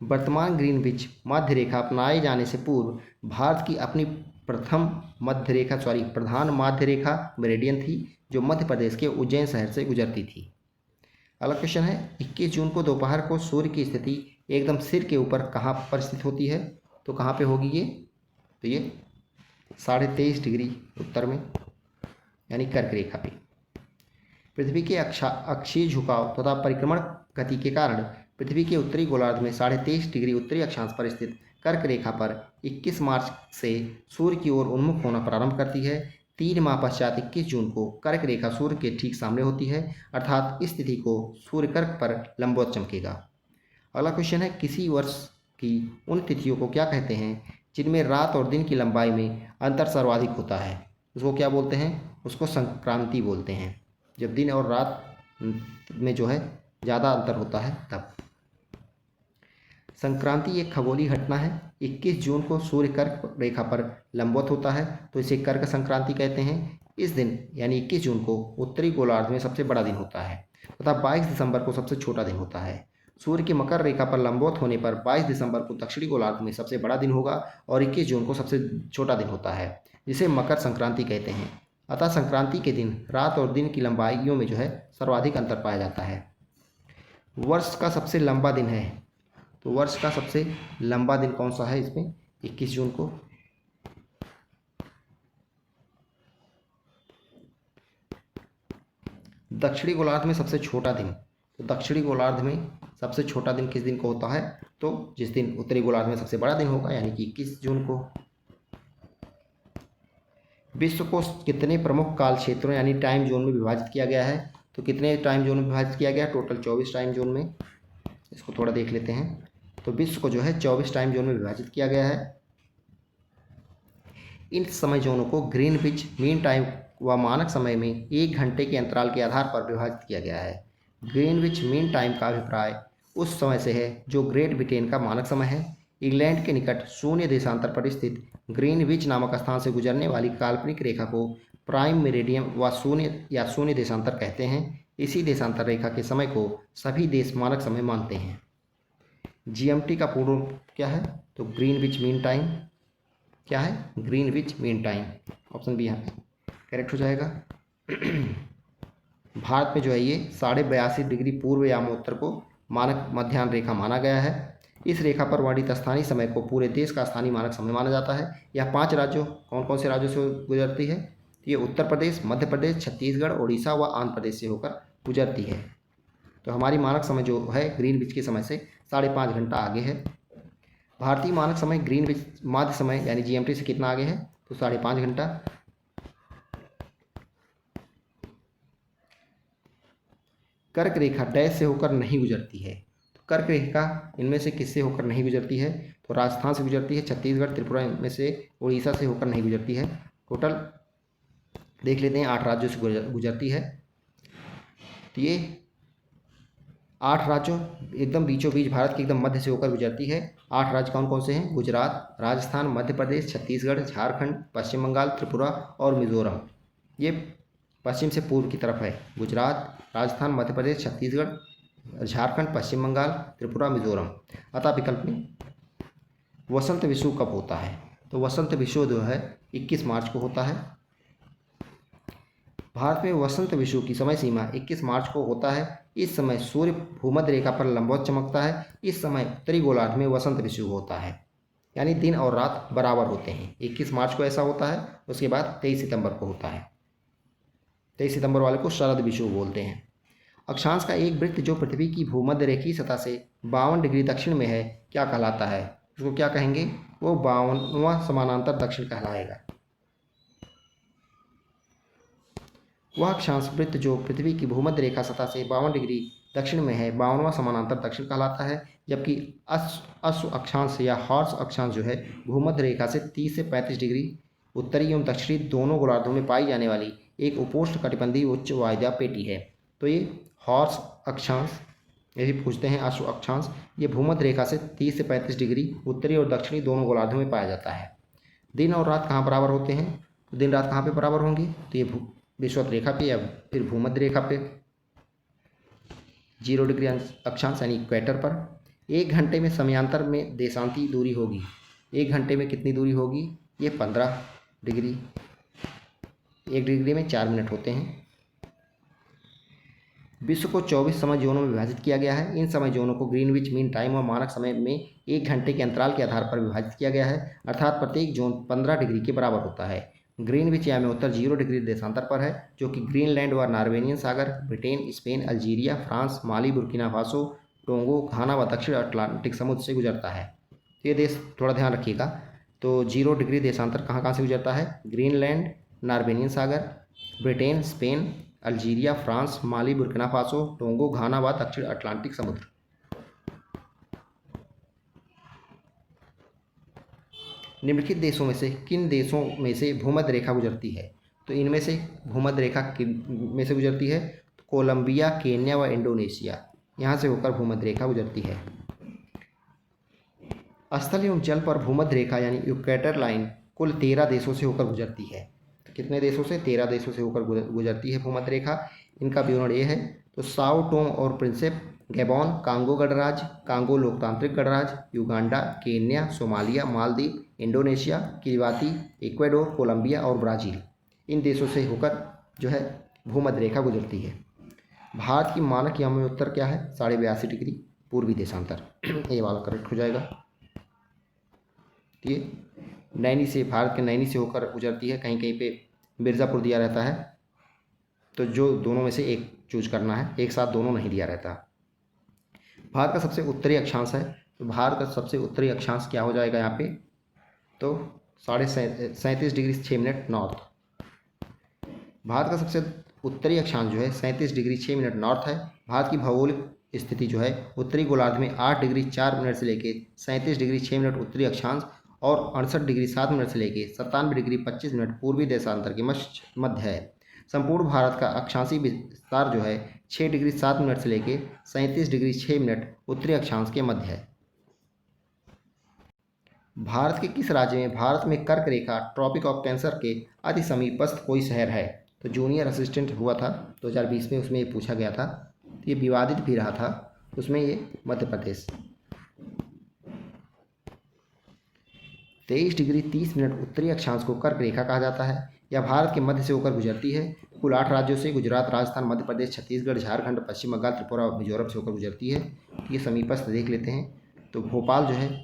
वर्तमान ग्रीनविच मध्य रेखा अपनाए जाने से पूर्व भारत की अपनी प्रधान मध्य रेखा मेरिडियन थी जो मध्य प्रदेश के उज्जैन शहर से गुजरती थी। अगला क्वेश्चन है 21 जून को दोपहर को सूर्य की स्थिति एकदम सिर के ऊपर कहाँ पर स्थित होती है। तो कहाँ पे होगी ये, तो ये 23.5 डिग्री उत्तर में यानी कर्क रेखा पे। पृथ्वी के अक्षीय झुकाव तथा परिक्रमण गति के कारण पृथ्वी के उत्तरी गोलार्ध में 23.5 डिग्री उत्तरी अक्षांश पर स्थित कर्क रेखा पर 21 मार्च से सूर्य की ओर उन्मुख होना प्रारंभ करती है। 3 माह पश्चात 21 जून को कर्क रेखा सूर्य के ठीक सामने होती है, अर्थात इस तिथि को सूर्य कर्क पर लंबवत चमकेगा। अगला क्वेश्चन है किसी वर्ष की उन तिथियों को क्या कहते हैं जिनमें रात और दिन की लंबाई में अंतर सर्वाधिक होता है। उसको क्या बोलते हैं, उसको संक्रांति बोलते हैं। जब दिन और रात में जो है ज़्यादा अंतर होता है तब। संक्रांति एक खगोलीय घटना है। 21 जून को सूर्य कर्क रेखा पर लंबवत होता है तो इसे कर्क संक्रांति कहते हैं। इस दिन यानी 21 जून को उत्तरी गोलार्ध में सबसे बड़ा दिन होता है तथा 22 दिसंबर को सबसे छोटा दिन होता है। सूर्य की मकर रेखा पर लंबवत होने पर 22 दिसंबर को दक्षिणी गोलार्ध में सबसे बड़ा दिन होगा और 21 जून को सबसे छोटा दिन होता है, जिसे मकर संक्रांति कहते हैं। अतः संक्रांति के दिन रात और दिन की लंबाइयों में जो है सर्वाधिक अंतर पाया जाता है। वर्ष का सबसे लंबा दिन है, तो वर्ष का सबसे लंबा दिन कौन सा है इसमें? 21 जून को। दक्षिणी गोलार्ध में सबसे छोटा दिन, तो दक्षिणी गोलार्ध में सबसे छोटा दिन किस दिन को होता है? तो जिस दिन उत्तरी गोलार्ध में सबसे बड़ा दिन होगा, यानी कि 21 जून को। विश्व को कितने प्रमुख काल क्षेत्रों यानी टाइम जोन में विभाजित किया गया है? तो कितने टाइम जोन में विभाजित किया गया? टोटल 24 टाइम जोन में। इसको थोड़ा देख लेते हैं। तो विश्व को जो है 24 टाइम जोन में विभाजित किया गया है। इन समय जोनों को ग्रीनविच मीन टाइम व मानक समय में 1 घंटे के अंतराल के आधार पर विभाजित किया गया है। ग्रीनविच मीन टाइम का अभिप्राय उस समय से है जो ग्रेट ब्रिटेन का मानक समय है। इंग्लैंड के निकट शून्य देशांतर पर स्थित ग्रीनविच नामक स्थान से गुजरने वाली काल्पनिक रेखा को प्राइम मेरिडियम व शून्य या शून्य देशांतर कहते हैं। इसी देशांतर रेखा के समय को सभी देश मानक समय मानते हैं। जीएमटी का पूर्ण क्या है? तो ग्रीनविच मीन टाइम क्या है? Greenwich mean time. Option B यहाँ पे करेक्ट हो जाएगा। भारत में जो है ये 82.5 डिग्री पूर्व या उत्तर को मानक मध्याह्न रेखा माना गया है। इस रेखा पर वर्णित स्थानीय समय को पूरे देश का स्थानीय मानक समय माना जाता है। यह 5 राज्यों, कौन कौन से राज्यों से गुजरती है? तो ये उत्तर प्रदेश, मध्य प्रदेश, छत्तीसगढ़, उड़ीसा व आंध्र प्रदेश से होकर गुजरती है। तो हमारी मानक समय जो है ग्रीनविच के समय से 5.5 घंटा आगे है। भारतीय मानक समय ग्रीनविच माध्य समय यानी जीएमटी से कितना आगे है? तो 5.5 घंटा। कर्क रेखा डैश से होकर नहीं गुजरती है। तो कर्क रेखा इनमें से किससे होकर नहीं गुजरती है? तो राजस्थान से गुजरती है, छत्तीसगढ़, त्रिपुरा में से उड़ीसा से होकर नहीं गुजरती है। टोटल देख लेते हैं 8 राज्यों से गुजरती है। तो ये 8 राज्यों एकदम बीचों बीच भारत के एकदम मध्य से होकर गुजरती है। 8 राज्य कौन कौन से हैं? गुजरात, राजस्थान, मध्य प्रदेश, छत्तीसगढ़, झारखंड, पश्चिम बंगाल, त्रिपुरा और मिजोरम। ये पश्चिम से पूर्व की तरफ है। गुजरात, राजस्थान, मध्य प्रदेश, छत्तीसगढ़, झारखंड, पश्चिम बंगाल, त्रिपुरा, मिजोरम। अतः विकल्प में वसंत विषुव कब होता है? तो वसंत विषुव जो है 21 मार्च को होता है। भारत में वसंत विषुव की समय सीमा 21 मार्च को होता है। इस समय सूर्य भूमध्य रेखा पर लंबवत चमकता है। इस समय उत्तरी गोलार्ध में वसंत विषुव होता है, यानी दिन और रात बराबर होते हैं। 21 मार्च को ऐसा होता है, उसके बाद 23 सितंबर को होता है। 23 सितंबर वाले को शरद विषुव बोलते हैं। अक्षांश का एक वृत्त जो पृथ्वी की भूमध्य रेखीय सतह से 52 डिग्री दक्षिण में है क्या कहलाता है? उसको क्या कहेंगे? वो 52वां समानांतर दक्षिण कहलाएगा। वह अक्षांश वृत्त जो पृथ्वी की भूमध्य रेखा सतह से 52 डिग्री दक्षिण में है 52वां समानांतर दक्षिण कहलाता है। जबकि अश्व अक्षांश या हॉर्स अक्षांश जो है भूमध्य रेखा से 30 से 35 डिग्री उत्तरी एवं दक्षिणी दोनों गोलार्धों में पाई जाने वाली एक उपोष्ण कटिबंधीय उच्च वायदा पेटी है। तो ये हॉर्स अक्षांश, यही पूछते हैं अश्व अक्षांश, ये भूमध्य रेखा से 30 से 35 डिग्री उत्तरी और दक्षिणी दोनों गोलार्धों में पाया जाता है। दिन और रात कहाँ बराबर होते हैं? तो दिन रात कहाँ पे बराबर होंगे? तो ये विषुवत रेखा पे या फिर भूमध्य रेखा पे 0 डिग्री अक्षांश यानी इक्वेटर पर। 1 घंटे में समयांतर में देशांती दूरी होगी। 1 घंटे में कितनी दूरी होगी? ये 15 डिग्री। 1 डिग्री में 4 मिनट होते हैं। विश्व को 24 समय जोनों में विभाजित किया गया है। इन समय जोनों को ग्रीनविच मीन टाइम और मानक समय में 1 घंटे के अंतराल के आधार पर विभाजित किया गया है, अर्थात प्रत्येक जोन 15 डिग्री के बराबर होता है। ग्रीनविच या में उत्तर 0 डिग्री देशांतर पर है, जो कि ग्रीनलैंड व नॉर्वेनियन सागर, ब्रिटेन, स्पेन, अल्जीरिया, फ्रांस, माली, बुर्किना फासो, टोंगो, घाना व दक्षिण अटलांटिक समुद्र से गुजरता है। ये देश थोड़ा ध्यान रखिएगा। तो 0 डिग्री देशांतर कहाँ कहाँ से गुजरता है? ग्रीनलैंड, नॉर्वेनियन सागर, ब्रिटेन, स्पेन, अल्जीरिया, फ्रांस, माली, बुर्किना फासो, टोंगो, घाना व दक्षिण अटलांटिक समुद्र। निम्नलिखित देशों में से किन देशों में से भूमध्य रेखा गुजरती है? तो इनमें से भूमध्य रेखा किन में से गुजरती है? तो कोलंबिया, केन्या व इंडोनेशिया, यहाँ से होकर भूमध्य रेखा गुजरती है। स्थल एवं जल पर भूमध्य रेखा यानी इक्वेटर लाइन कुल 13 देशों से होकर गुजरती है। कितने देशों से? 13 देशों से होकर गुजरती है भूमध्य रेखा। इनका विवरण ये है। तो साओ टोम और प्रिंसिप, गैबोन, कांगो गणराज्य, कांगो लोकतांत्रिक गणराज्य, Uganda, Kenya, Somalia, Maldives, Indonesia, Kiribati, Ecuador, Colombia और ब्राज़ील। इन देशों से होकर जो है भूमध्य रेखा गुजरती है। भारत की मानक यामी उत्तर क्या है? 82.5 डिग्री पूर्वी देशांतर। ये वाला करेक्ट हो जाएगा। ये नैनी से, भारत के नैनी से होकर गुजरती है। कहीं कहीं पे मिर्ज़ापुर दिया रहता है, तो जो दोनों में से एक चूज करना है, एक साथ दोनों नहीं दिया रहता। भारत का सबसे उत्तरी अक्षांश है, तो भारत का सबसे उत्तरी अक्षांश क्या हो जाएगा यहाँ पे? तो 37.5 डिग्री 6 मिनट नॉर्थ। भारत का सबसे उत्तरी अक्षांश जो है 37 डिग्री 6 मिनट नॉर्थ है। भारत की भौगोलिक स्थिति जो है उत्तरी गोलार्ध में 8 डिग्री 4 मिनट से लेके 37 डिग्री 6 मिनट उत्तरी अक्षांश और 68 डिग्री 7 मिनट से लेके 97 डिग्री 25 मिनट पूर्वी देशांतर के मध्य है। संपूर्ण भारत का अक्षांशीय विस्तार जो है 6 डिग्री 7 मिनट से लेके 37 डिग्री 6 मिनट उत्तरी अक्षांश के मध्य है। भारत के किस राज्य में भारत में कर्क रेखा ट्रॉपिक ऑफ कैंसर के अति समीपस्थ कोई शहर है? तो जूनियर असिस्टेंट हुआ था 2020 में, उसमें ये पूछा गया था, तो ये विवादित भी रहा था, उसमें ये मध्य प्रदेश। 23 डिग्री 30 मिनट उत्तरी अक्षांश को कर्क रेखा कहा जाता है। यह भारत के मध्य से होकर गुजरती है। कुल 8 राज्यों से गुजरात, राजस्थान, मध्य प्रदेश, छत्तीसगढ़, झारखंड, पश्चिम बंगाल, त्रिपुरा और मिजोरम से होकर गुजरती है। ये समीपस्थ देख लेते हैं। तो भोपाल जो है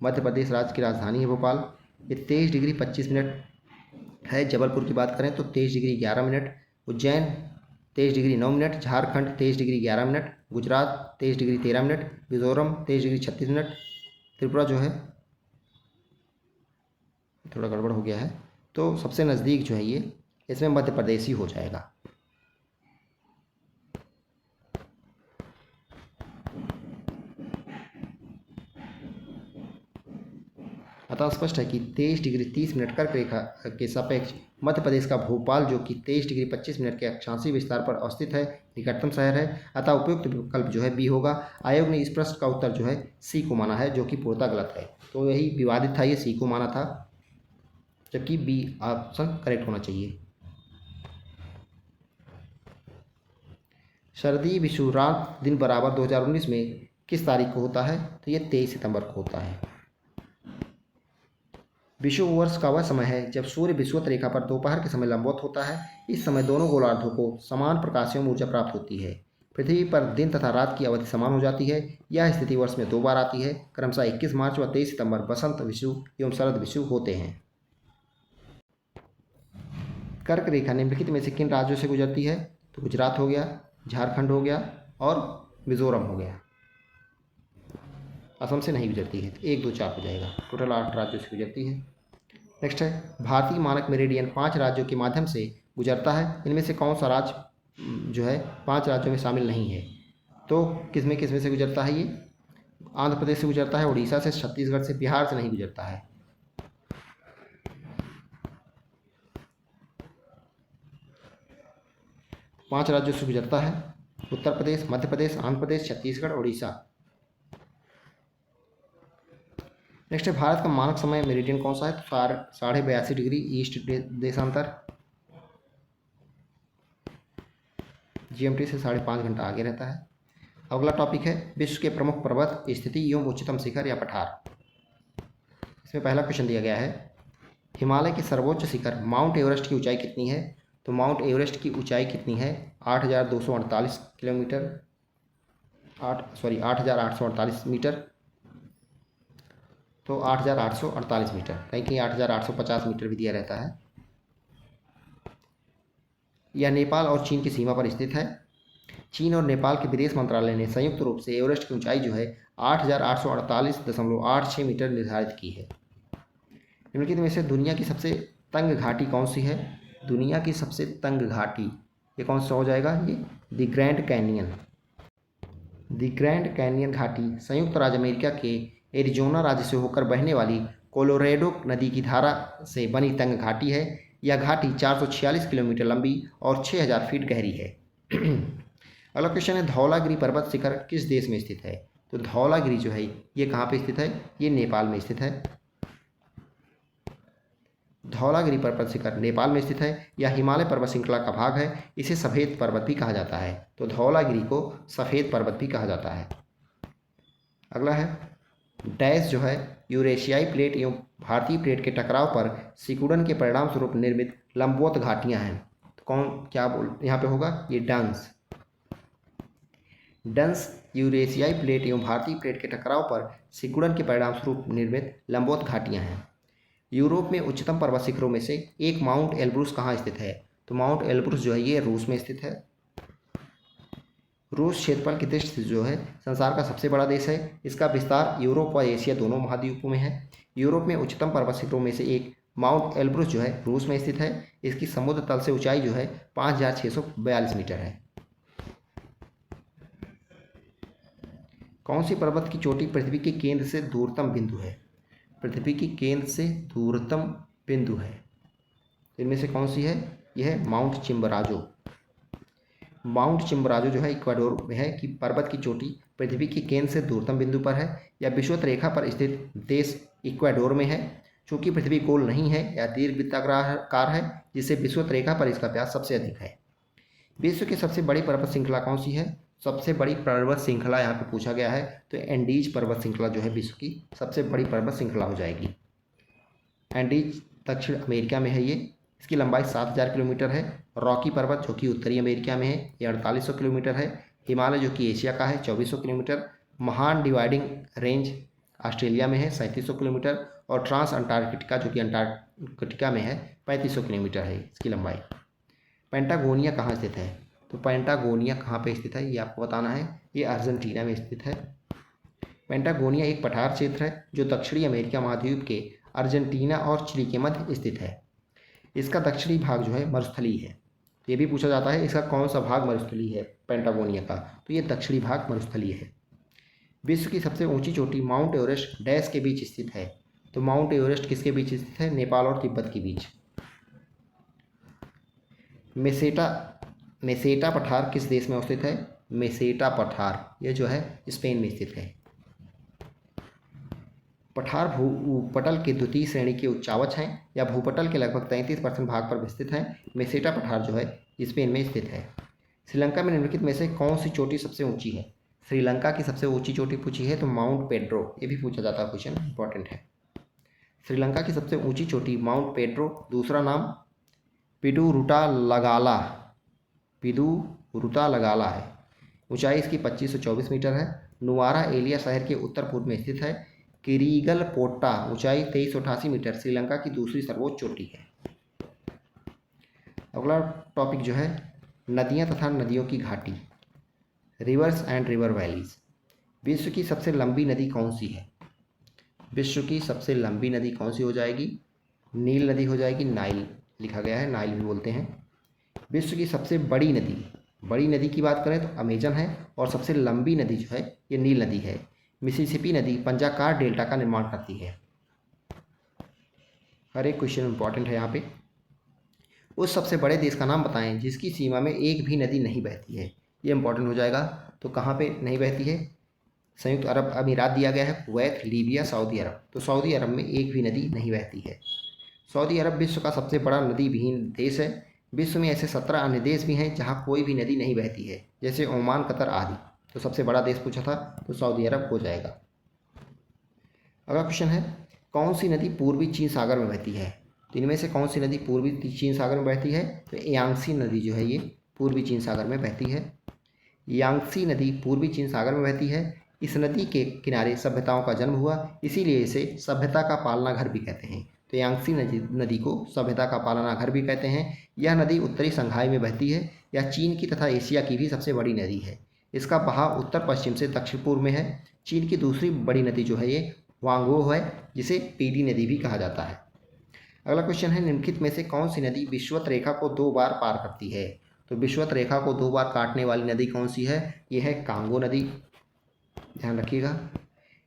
मध्य प्रदेश राज्य की राजधानी है भोपाल। ये 23 डिग्री 25 मिनट है। जबलपुर की बात करें तो 23 degree 11 minute, Ujjain 23 degree 9 minute, Jharkhand 23 degree 11 minute, Gujarat 23 degree 13 minute, Mizoram 23 degree 36 minute, Tripura जो है थोड़ा गड़बड़ हो गया है। तो सबसे नज़दीक जो है ये, इसमें मध्य प्रदेश ही हो जाएगा। अतः स्पष्ट है कि 23 डिग्री 30 मिनट कर्क रेखा के सापेक्ष मध्य प्रदेश का भोपाल, जो कि 23 डिग्री 25 मिनट के अक्षांशीय विस्तार पर अवस्थित है, निकटतम शहर है। अतः उपयुक्त विकल्प जो है बी होगा। आयोग ने इस प्रश्न का उत्तर जो है सी को माना है, जो कि पूर्णतः गलत है। तो यही विवादित था, ये सी को माना था, जबकि बी ऑप्शन करेक्ट होना चाहिए। शरदीय विषुवरात दिन बराबर 2019 में किस तारीख को होता है? तो ये 23 सितंबर को होता है। विषुव वर्ष का वह समय है जब सूर्य विषुवत रेखा पर दोपहर के समय लंबवत होता है। इस समय दोनों गोलार्धों को समान प्रकाशीय ऊर्जा प्राप्त होती है। पृथ्वी पर दिन तथा रात की अवधि समान हो जाती है। यह स्थिति वर्ष में 2 बार आती है, क्रमशः 21 मार्च व 23 सितंबर बसंत विषुव एवं शरद विषुव होते हैं। कर्क रेखा निम्नलिखित में से किन राज्यों से गुजरती है? तो गुजरात हो गया, झारखंड हो गया और मिजोरम हो गया। असम से नहीं गुजरती है, 1 2 4 हो जाएगा। टोटल 8 राज्यों से गुजरती है। नेक्स्ट है, भारतीय मानक मेरिडियन 5 राज्यों के माध्यम से गुजरता है। इनमें से कौन सा राज्य जो है 5 राज्यों में शामिल नहीं है? तो किसमें से गुजरता है ये? आंध्र प्रदेश से गुजरता है, उड़ीसा से, छत्तीसगढ़ से, बिहार से नहीं गुजरता है। पांच राज्यों से गुजरता है, उत्तर प्रदेश, मध्य प्रदेश, आंध्र प्रदेश, छत्तीसगढ़, उड़ीसा। नेक्स्ट है, भारत का मानक समय मेरिडियन कौन सा है? 82.5 डिग्री ईस्ट देशांतर। जीएमटी से 5.5 घंटा आगे रहता है। अगला टॉपिक है, विश्व के प्रमुख पर्वत, स्थिति एवं उच्चतम शिखर या पठार। इसमें पहला क्वेश्चन दिया गया है, हिमालय के सर्वोच्च शिखर माउंट एवरेस्ट की ऊंचाई कितनी है? तो माउंट एवरेस्ट की ऊंचाई कितनी है? 8,248 किलोमीटर, 8,848 मीटर। तो 8,848 मीटर, कहीं कहीं 8,850 मीटर भी दिया रहता है। यह नेपाल और चीन की सीमा पर स्थित है। चीन और नेपाल के विदेश मंत्रालय ने संयुक्त रूप से एवरेस्ट की ऊंचाई जो है 8,848.86 मीटर निर्धारित की है। निम्नलिखित में से दुनिया की सबसे तंग घाटी कौन सी है? दुनिया की सबसे तंग घाटी ये कौन सा हो जाएगा? ये the grand canyon. The grand canyon घाटी संयुक्त राज्य अमेरिका के एरिजोना राज्य से होकर बहने वाली कोलोरेडो नदी की धारा से बनी तंग घाटी है। यह घाटी 446 किलोमीटर लंबी और 6,000 फीट गहरी है। अगला क्वेश्चन है, धौलागिरी पर्वत शिखर किस देश में स्थित है? तो धौलागिरी जो है ये कहाँ पे स्थित है? ये नेपाल में स्थित है। धौलागिरी पर्वत शिखर नेपाल में स्थित है या हिमालय पर्वत श्रृंखला का भाग है, इसे सफ़ेद पर्वत भी कहा जाता है। तो धौलागिरी को सफ़ेद पर्वत भी कहा जाता है। अगला है डैश जो है यूरेशियाई प्लेट एवं भारतीय प्लेट के टकराव पर सिकुड़न के परिणाम स्वरूप निर्मित लंबवत घाटियां हैं। तो कौन क्या बोल यहाँ पे होगा, ये डंस। डंस यूरेशियाई प्लेट एवं भारतीय प्लेट के टकराव पर सिकुड़न के परिणाम स्वरूप निर्मित लंबवत घाटियां हैं। यूरोप में उच्चतम पर्वत शिखरों में से एक माउंट एल्ब्रूस कहाँ स्थित है? तो माउंट एल्ब्रूस जो है ये रूस में स्थित है। रूस क्षेत्रफल की दृष्टि से जो है संसार का सबसे बड़ा देश है। इसका विस्तार यूरोप व एशिया दोनों महाद्वीपों में है। यूरोप में उच्चतम पर्वत शिखरों में से एक माउंट एल्ब्रूस जो है रूस में स्थित है। इसकी समुद्र तल से ऊंचाई जो है 5642 मीटर है। कौन सी पर्वत की चोटी पृथ्वी के केंद्र से दूरतम बिंदु है? पृथ्वी के केंद्र से दूरतम बिंदु है, इनमें से कौन सी है? यह है माउंट चिम्बराजो। माउंट चिम्बराजो जो है इक्वाडोर में है कि पर्वत की चोटी पृथ्वी के केंद्र से दूरतम बिंदु पर है या विषुवत रेखा पर स्थित देश इक्वाडोर में है। चूंकि पृथ्वी गोल नहीं है या दीर्घवृत्ताकार है, जिससे विषुवत रेखा पर इसका व्यास सबसे अधिक है। विश्व की सबसे बड़ी पर्वत श्रृंखला कौन सी है? सबसे बड़ी पर्वत श्रृंखला यहाँ पे पूछा गया है तो एंडीज पर्वत श्रृंखला जो है विश्व की सबसे बड़ी पर्वत श्रृंखला हो जाएगी। एंडीज दक्षिण अमेरिका में है ये। इसकी लंबाई 7000 किलोमीटर है। रॉकी पर्वत जो कि उत्तरी अमेरिका में है ये 4800 किलोमीटर है। हिमालय जो कि एशिया का है 2400 किलोमीटर। महान डिवाइडिंग रेंज ऑस्ट्रेलिया में है 3700 किलोमीटर। और ट्रांस अंटार्कटिका जो कि अंटार्कटिका में है 3500 किलोमीटर है इसकी लंबाई। पेंटागोनिया कहाँ स्थित है? तो पेंटागोनिया कहाँ पे स्थित है ये आपको बताना है। ये अर्जेंटीना में स्थित है। पेंटागोनिया एक पठार क्षेत्र है जो दक्षिणी अमेरिका महाद्वीप के अर्जेंटीना और चिली के मध्य स्थित है। इसका दक्षिणी भाग जो है मरुस्थलीय है। ये भी पूछा जाता है इसका कौन सा भाग मरुस्थलीय है पेंटागोनिया का, तो ये दक्षिणी भाग मरुस्थलीय है। विश्व की सबसे ऊंची चोटी माउंट एवरेस्ट डैश के बीच स्थित है? तो माउंट एवरेस्ट किसके बीच स्थित है? नेपाल और तिब्बत के बीच। मेसेटा पठार किस देश में स्थित है? मेसेटा पठार ये जो है स्पेन में स्थित है। पठार भूपटल के द्वितीय श्रेणी के उच्चावच हैं या भूपटल के लगभग 33% भाग पर विस्तृत हैं। मेसेटा पठार जो है स्पेन में स्थित है। श्रीलंका में निम्नलिखित में से कौन सी चोटी सबसे ऊंची है? श्रीलंका की सबसे ऊंची चोटी पूछी है तो माउंट पेड्रो, ये भी पूछा जाता है, क्वेश्चन इंपॉर्टेंट है। श्रीलंका की सबसे ऊंची चोटी माउंट पेड्रो, दूसरा नाम पिडुरुता लगाला है। ऊंचाई इसकी 2524 मीटर है। नुआरा एलिया शहर के उत्तर पूर्व में स्थित है। किरीगल पोट्टा ऊंचाई 2388 मीटर श्रीलंका की दूसरी सर्वोच्च चोटी है। अगला टॉपिक जो है नदियां तथा नदियों की घाटी, रिवर्स एंड रिवर वैलीज। विश्व की सबसे लंबी नदी कौन सी है? विश्व की सबसे लंबी नदी कौन सी हो जाएगी? नील नदी हो जाएगी। नाइल लिखा गया है, नाइल भी बोलते हैं। विश्व की सबसे बड़ी नदी की बात करें तो अमेजन है और सबसे लंबी नदी जो है ये नील नदी है। मिसिसिपी नदी पंजाकार डेल्टा का निर्माण करती है। हर एक क्वेश्चन इंपॉर्टेंट है यहाँ पे। उस सबसे बड़े देश का नाम बताएं जिसकी सीमा में एक भी नदी नहीं बहती है। ये इंपॉर्टेंट हो जाएगा। तो कहाँ पे नहीं बहती है? संयुक्त अरब अमीरात दिया गया है, कुवैत, लीबिया, सऊदी अरब। तो सऊदी अरब में एक भी नदी नहीं बहती है। सऊदी अरब विश्व का सबसे बड़ा नदी विहीन देश है। विश्व में ऐसे 17 अन्य देश भी हैं जहाँ कोई भी नदी नहीं बहती है, जैसे ओमान, कतर आदि। तो सबसे बड़ा देश पूछा था तो सऊदी अरब हो जाएगा। अगला क्वेश्चन है कौन सी नदी पूर्वी चीन सागर में बहती है? तो इनमें से कौन सी नदी पूर्वी चीन सागर में बहती है? तो यांगसी नदी जो है ये पूर्वी चीन सागर में बहती है। यांगसी नदी पूर्वी चीन सागर में बहती है। इस नदी के किनारे सभ्यताओं का जन्म हुआ, इसीलिए इसे सभ्यता का पालना घर भी कहते हैं। तो यांगसी नदी को सभ्यता का पालना घर भी कहते हैं। यह नदी उत्तरी संघाई में बहती है। यह चीन की तथा एशिया की भी सबसे बड़ी नदी है। इसका बहाव उत्तर पश्चिम से दक्षिण पूर्व में है। चीन की दूसरी बड़ी नदी जो है ये वांगो है, जिसे पीली नदी भी कहा जाता है। अगला क्वेश्चन है निम्नलिखित में से कौन सी नदी विषुवत रेखा को 2 बार पार करती है? तो विषुवत रेखा को 2 बार काटने वाली नदी कौन सी है? यह है कांगो नदी। ध्यान रखिएगा,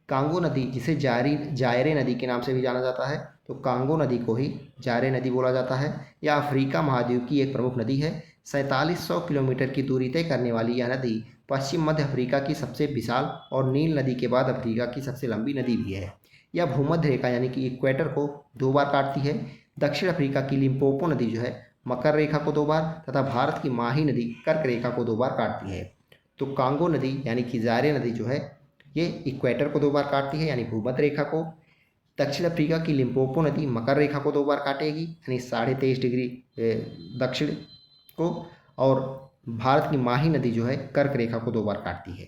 कांगो नदी जिसे जायरे नदी के नाम से भी जाना जाता है, तो कांगो नदी को ही जायरे नदी बोला जाता है। यह अफ्रीका महाद्वीप की एक प्रमुख नदी है। 4700 किलोमीटर की दूरी तय करने वाली यह नदी पश्चिम मध्य अफ्रीका की सबसे विशाल और नील नदी के बाद अफ्रीका की सबसे लंबी नदी भी है। यह भूमध्य रेखा यानी कि इक्वेटर को 2 बार काटती है। दक्षिण अफ्रीका की लिम्पोपो नदी जो है मकर रेखा को 2 बार तथा भारत की माही नदी कर्क रेखा को 2 बार काटती है। तो कांगो नदी यानी कि ज़ायरे नदी जो है ये इक्वेटर को 2 बार काटती है यानी भूमध्य रेखा को। दक्षिण अफ्रीका की लिम्पोपो नदी मकर रेखा को 2 बार काटेगी यानी 23.5 डिग्री दक्षिण को, और भारत की माही नदी जो है कर्क रेखा को 2 बार काटती है।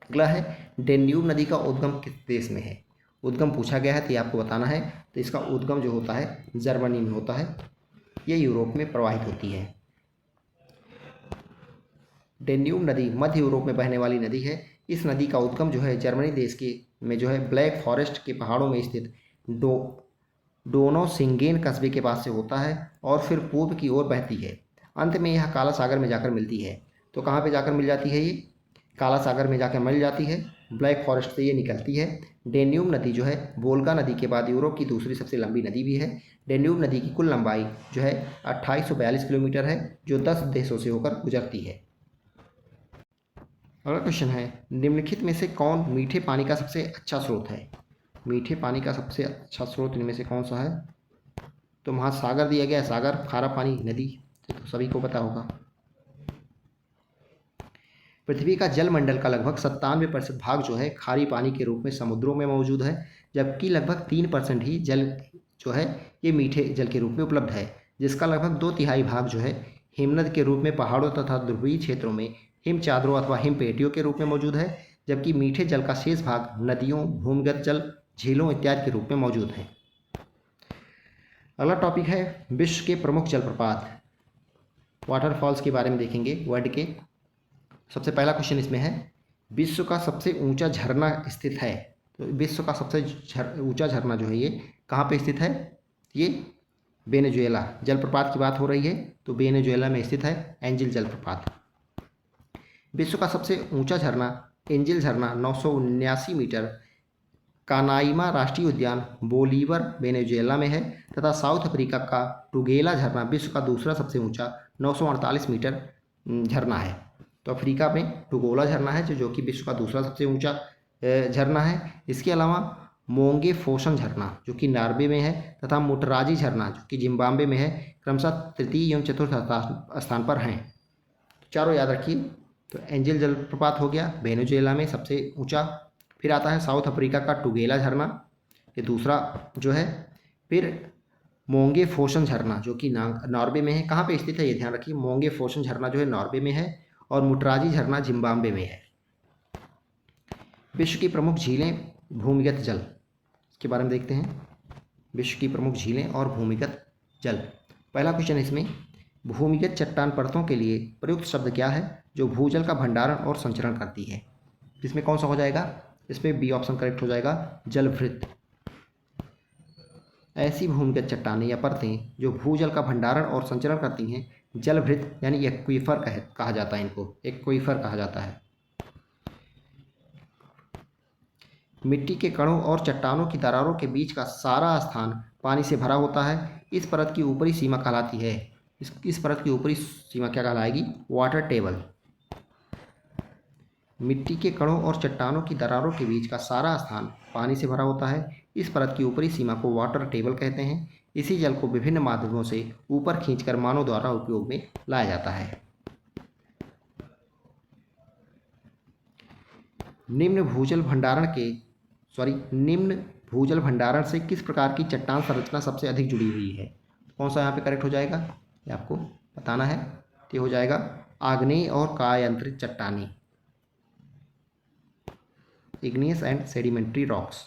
अगला है डेन्यूब नदी का उद्गम किस देश में है। उद्गम पूछा गया है तो ये आपको बताना है। तो इसका उद्गम जो होता है जर्मनी में होता है, ये यूरोप में प्रवाहित होती है। डेन्यूब नदी मध्य यूरोप में बहने वाली नदी है। इस नदी का उद्गम जो है जर्मनी देश के में जो है ब्लैक फॉरेस्ट के पहाड़ों में स्थित डोनोसिंगेन कस्बे के पास से होता है और फिर पूर्व की ओर बहती है। अंत में यह काला सागर में जाकर मिलती है। तो कहाँ पे जाकर मिल जाती है? ये काला सागर में जाकर मिल जाती है। ब्लैक फॉरेस्ट से ये निकलती है। डेन्यूब नदी जो है वोल्गा नदी के बाद यूरोप की दूसरी सबसे लंबी नदी भी है। डेन्यूब नदी की कुल लंबाई जो है 2842 किलोमीटर है, जो 10 देशों से होकर गुजरती है। अगला क्वेश्चन है, निम्नलिखित में से कौन मीठे पानी का सबसे अच्छा स्रोत है? मीठे पानी का सबसे अच्छा स्रोत इनमें से कौन सा है? तो महासागर दिया गया है, सागर, खारा पानी, नदी, तो सभी को पता होगा। पृथ्वी का जलमंडल का लगभग 97% भाग जो है खारी पानी के रूप में समुद्रों में मौजूद है, जबकि लगभग 3% ही जल जो है ये मीठे जल के रूप में उपलब्ध है, जिसका लगभग 2/3 भाग जो है हिमनद के रूप में पहाड़ों तथा ध्रुवीय क्षेत्रों में हिम चादरों अथवा हिम पेटियों के रूप में मौजूद है, जबकि मीठे जल का शेष भाग नदियों, भूमिगत जल, झीलों इत्यादि के रूप में मौजूद है। अगला टॉपिक है विश्व के प्रमुख जलप्रपात, वाटरफॉल्स के बारे में देखेंगे वर्ल्ड के। सबसे पहला क्वेश्चन इसमें है, विश्व का सबसे ऊंचा झरना स्थित है। तो विश्व का सबसे ऊंचा झरना जो है ये कहाँ पे स्थित है? ये वेनेजुएला, जलप्रपात की बात हो रही है तो वेनेजुएला में स्थित है एंजिल जलप्रपात। विश्व का सबसे ऊंचा झरना एंजिल झरना 979 मीटर कानाइमा राष्ट्रीय उद्यान बोलीवर वेनेजुएला में है, तथा साउथ अफ्रीका का टुगेला झरना विश्व का दूसरा सबसे ऊंचा 948 मीटर झरना है। तो अफ्रीका में टुगोला झरना है जो कि विश्व का दूसरा सबसे ऊंचा झरना है। इसके अलावा मोंगे फोसन झरना जो कि नॉर्वे में है, तथा मुटराजी झरना जो कि जिम्बाब्वे में है, क्रमशः तृतीय एवं चतुर्थ स्थान पर हैं। चारों याद रखिए। तो एंजिल जलप्रपात हो गया वेनेजुएला में सबसे ऊंचा, फिर आता है साउथ अफ्रीका का टुगेला झरना, ये दूसरा जो है, फिर मोंगे फोसन झरना जो कि नॉर्वे में है। कहाँ पे स्थित है ये ध्यान रखिए, मोंगे फोसन झरना जो है नॉर्वे में है, और मुटराजी झरना जिम्बाब्वे में है। विश्व की प्रमुख झीलें, भूमिगत जल, इसके बारे में देखते हैं। विश्व की प्रमुख झीलें और भूमिगत जल। पहला क्वेश्चन इसमें, भूमिगत चट्टान परतों के लिए प्रयुक्त शब्द क्या है जो भूजल का भंडारण और संचरण करती है? इसमें कौन सा हो जाएगा? इसमें बी ऑप्शन करेक्ट हो जाएगा, जलभृत। ऐसी भूमिगत चट्टानें या परतें जो भूजल का भंडारण और संचरण करती हैं जलभृत यानी एक्वीफर कहा जाता है, इनको एक्वीफर कहा जाता है। मिट्टी के कणों और चट्टानों की दरारों के बीच का सारा स्थान पानी से भरा होता है। इस परत की ऊपरी सीमा कहलाती है, इस परत की ऊपरी सीमा क्या कहलाएगी? Water table. मिट्टी के कणों और चट्टानों की दरारों के बीच का सारा स्थान पानी से भरा होता है। इस परत की ऊपरी सीमा को वाटर टेबल कहते हैं। इसी जल को विभिन्न माध्यमों से ऊपर खींचकर मानव द्वारा उपयोग में लाया जाता है। निम्न भूजल भंडारण से किस प्रकार की चट्टान संरचना सबसे अधिक जुड़ी हुई है? कौन सा यहाँ पे करेक्ट हो जाएगा, ये आपको बताना है। तो हो जाएगा आग्नेय और कायांतरित चट्टानें, इग्नियस एंड सेडिमेंट्री रॉक्स।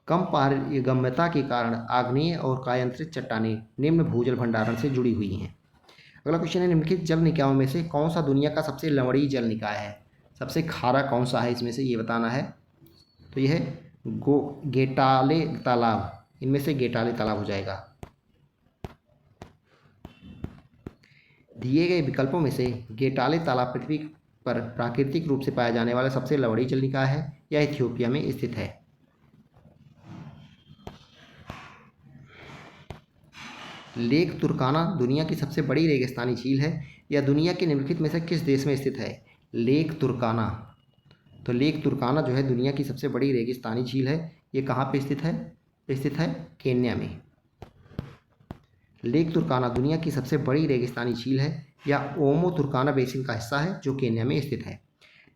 कम पारगम्यता के कारण आग्नेय और कायांतरित चट्टानें निम्न भूजल भंडारण से जुड़ी हुई हैं। अगला क्वेश्चन है, निम्नलिखित जल निकायों में से कौन सा दुनिया का सबसे लवणीय जल निकाय है? सबसे खारा कौन सा है इसमें से, ये बताना है। तो यह है गेटाले तालाब, इनमें से गेटाले तालाब हो जाएगा। दिए गए विकल्पों में से गेटाले तालाब पृथ्वी पर प्राकृतिक रूप से पाया जाने वाला सबसे लवणीय जल निकाय है या इथियोपिया में स्थित है? लेक तुर्काना दुनिया की सबसे बड़ी रेगिस्तानी झील है या दुनिया के निम्नलिखित में से किस देश में स्थित है? लेक तुर्काना। तो लेक तुर्काना जो है दुनिया की सबसे बड़ी रेगिस्तानी झील है। ये कहाँ पे स्थित है? स्थित है केन्या में। लेक तुर्काना दुनिया की सबसे बड़ी रेगिस्तानी झील है या ओमो तुर्काना बेसिन का हिस्सा है जो केन्या में स्थित है।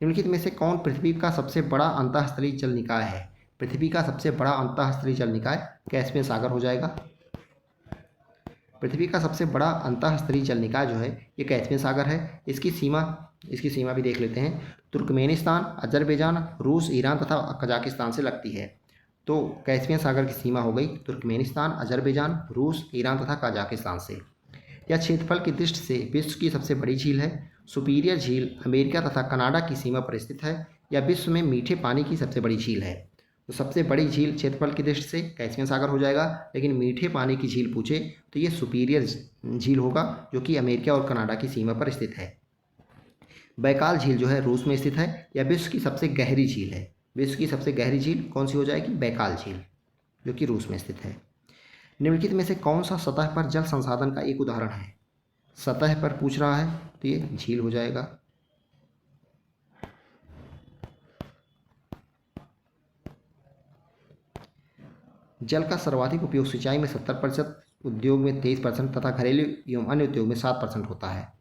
निम्नलिखित में से कौन पृथ्वी का सबसे बड़ा अंतःस्थलीय जल निकाय है? पृथ्वी का सबसे बड़ा अंतःस्थलीय जल निकाय कैस्पियन सागर हो जाएगा। पृथ्वी का सबसे बड़ा अंतःस्थलीय जल निकाय जो है ये कैस्पियन सागर है। इसकी सीमा भी देख लेते हैं। तुर्कमेनिस्तान, अजरबैजान, रूस, ईरान तथा कजाकिस्तान से लगती है। तो कैस्पियन सागर की सीमा हो गई तुर्कमेनिस्तान, अजरबैजान, रूस, ईरान तथा कजाकिस्तान से। यह क्षेत्रफल की दृष्टि से विश्व की सबसे बड़ी झील है। सुपीरियर झील अमेरिका तथा कनाडा की सीमा पर स्थित है। यह विश्व में मीठे पानी की सबसे बड़ी झील है। तो सबसे बड़ी झील क्षेत्रफल की दृष्टि से कैस्पियन सागर हो जाएगा, लेकिन मीठे पानी की झील पूछे तो ये सुपीरियर झील होगा जो कि अमेरिका और कनाडा की सीमा पर स्थित है। बैकाल झील जो है रूस में स्थित है। यह विश्व की सबसे गहरी झील है। विश्व की सबसे गहरी झील कौन सी हो जाएगी? बैकाल झील, जो कि रूस में स्थित है। निम्नलिखित में से कौन सा सतह पर जल संसाधन का एक उदाहरण है? सतह पर पूछ रहा है तो ये झील हो जाएगा। जल का सर्वाधिक उपयोग सिंचाई में 70%, उद्योग में 23% तथा घरेलू एवं अन्य उद्योग में 7% होता है।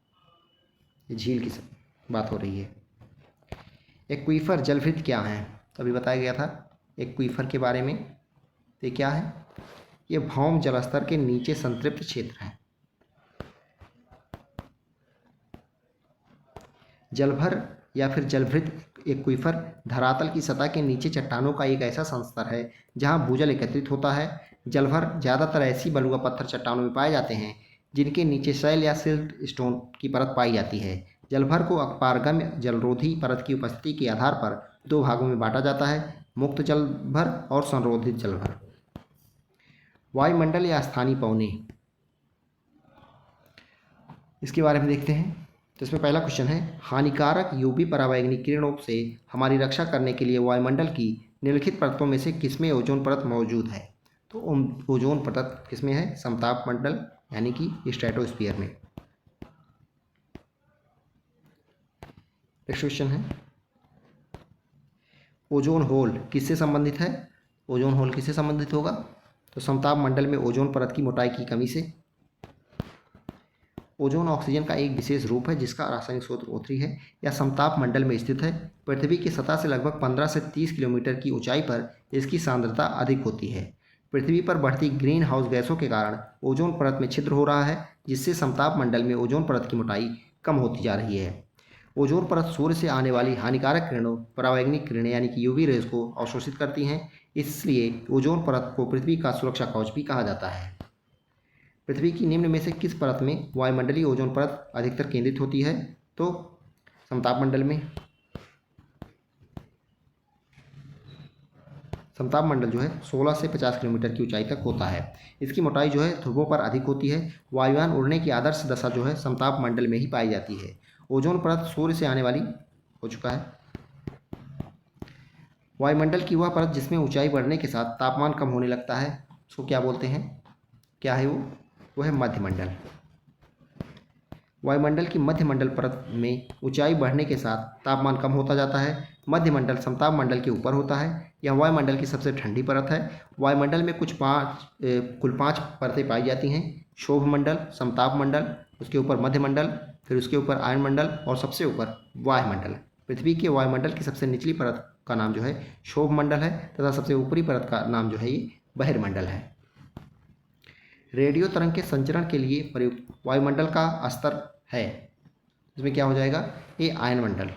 ये झील की बात हो रही है। एक्वीफर जलभृत क्या है? अभी बताया गया था एक्वीफर के बारे में। ये क्या है? ये भौम जलस्तर के नीचे संतृप्त क्षेत्र है। जलभर या फिर जलभृत एक्वीफर धरातल की सतह के नीचे चट्टानों का एक ऐसा संस्तर है जहां भूजल एकत्रित होता है। जलभर ज़्यादातर ऐसी बलुआ पत्थर चट्टानों में पाए जाते हैं जिनके नीचे शैल या सिल्ट स्टोन की परत पाई जाती है। जलभर को अपारगम्य जलरोधी परत की उपस्थिति के आधार पर दो भागों में बांटा जाता है, मुक्त जलभर और संरोधित जलभर। वायुमंडल या स्थानीय पौने, इसके बारे में देखते हैं। तो इसमें पहला क्वेश्चन है, हानिकारक यूवी पराबैंगनी किरणों से हमारी रक्षा करने के लिए वायुमंडल की निम्नलिखित परतों में से किसमें ओजोन परत मौजूद है? तो ओजोन परत किसमें है? समताप मंडल यानी कि स्ट्रेटोस्फीयर में। नेक्स्ट क्वेश्चन है, ओजोन होल किससे संबंधित है? ओजोन होल किससे संबंधित होगा? तो समताप मंडल में ओजोन परत की मोटाई की कमी से। ओजोन ऑक्सीजन का एक विशेष रूप है जिसका रासायनिक स्रोत O3 है। यह समताप मंडल में स्थित है। पृथ्वी की सतह से लगभग 15 से 30 किलोमीटर की ऊंचाई पर इसकी सांद्रता अधिक होती है। पृथ्वी पर बढ़ती ग्रीन हाउस गैसों के कारण ओजोन परत में छिद्र हो रहा है, जिससे समताप मंडल में ओजोन परत की मोटाई कम होती जा रही है। ओजोन परत सूर्य से आने वाली हानिकारक किरणों, परावैंगनिक किरणें यानी कि यूवी रेज को अवशोषित करती हैं। इसलिए ओजोन परत को पृथ्वी का सुरक्षा कवच भी कहा जाता है। पृथ्वी की निम्न में से किस परत में वायुमंडलीय ओजोन परत अधिकतर केंद्रित होती है? तो समताप मंडल में। समताप मंडल जो है 16 से 50 किलोमीटर की ऊंचाई तक होता है। इसकी मोटाई जो है ध्रुवों पर अधिक होती है। वायुयान उड़ने की आदर्श दशा जो है समताप मंडल में ही पाई जाती है। ओजोन परत सूर्य से आने वाली हो चुका है। वायुमंडल की वह परत जिसमें ऊंचाई बढ़ने के साथ तापमान कम होने लगता है उसको क्या बोलते हैं? क्या है वो है मध्यमंडल। वायुमंडल की मध्यमंडल परत में ऊंचाई बढ़ने के साथ तापमान कम होता जाता है। मध्यमंडल समताप मंडल के ऊपर होता है। यह वायुमंडल की सबसे ठंडी परत है। वायुमंडल में कुल पाँच परतें पाई जाती हैं। क्षोभ मंडल, समताप मंडल, उसके ऊपर मध्यमंडल, फिर उसके ऊपर आयनमंडल और सबसे ऊपर वायुमंडल। पृथ्वी के वायुमंडल की सबसे निचली परत का नाम जो है क्षोभ मंडल है तथा सबसे ऊपरी परत का नाम जो है ये बहिर्मंडल है। रेडियो तरंग के संचरण के लिए प्रयुक्त वायुमंडल का स्तर है, इसमें क्या हो जाएगा? ये आयनमंडल।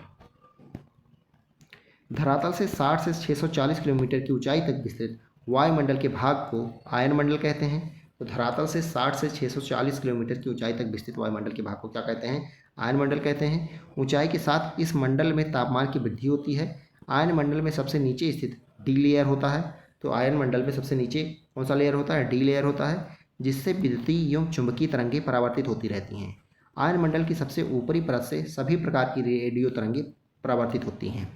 धरातल से 60 से 640 किलोमीटर की ऊंचाई तक विस्तृत वायुमंडल के भाग को आयनमंडल कहते हैं। तो धरातल से 60 से 640 किलोमीटर की ऊंचाई तक विस्तृत वायुमंडल के भाग को क्या कहते हैं? आयनमंडल कहते हैं। ऊंचाई के साथ इस मंडल में तापमान की वृद्धि होती है। आयनमंडल में सबसे नीचे स्थित डी लेयर होता है। तो आयनमंडल में सबसे नीचे कौन सा लेयर होता है? डी लेयर होता है, जिससे विद्युतीय एवं चुंबकीय तरंगें परावर्तित होती रहती हैं। आयनमंडल की सबसे ऊपरी परत से सभी प्रकार की रेडियो तरंगें परावर्तित होती हैं।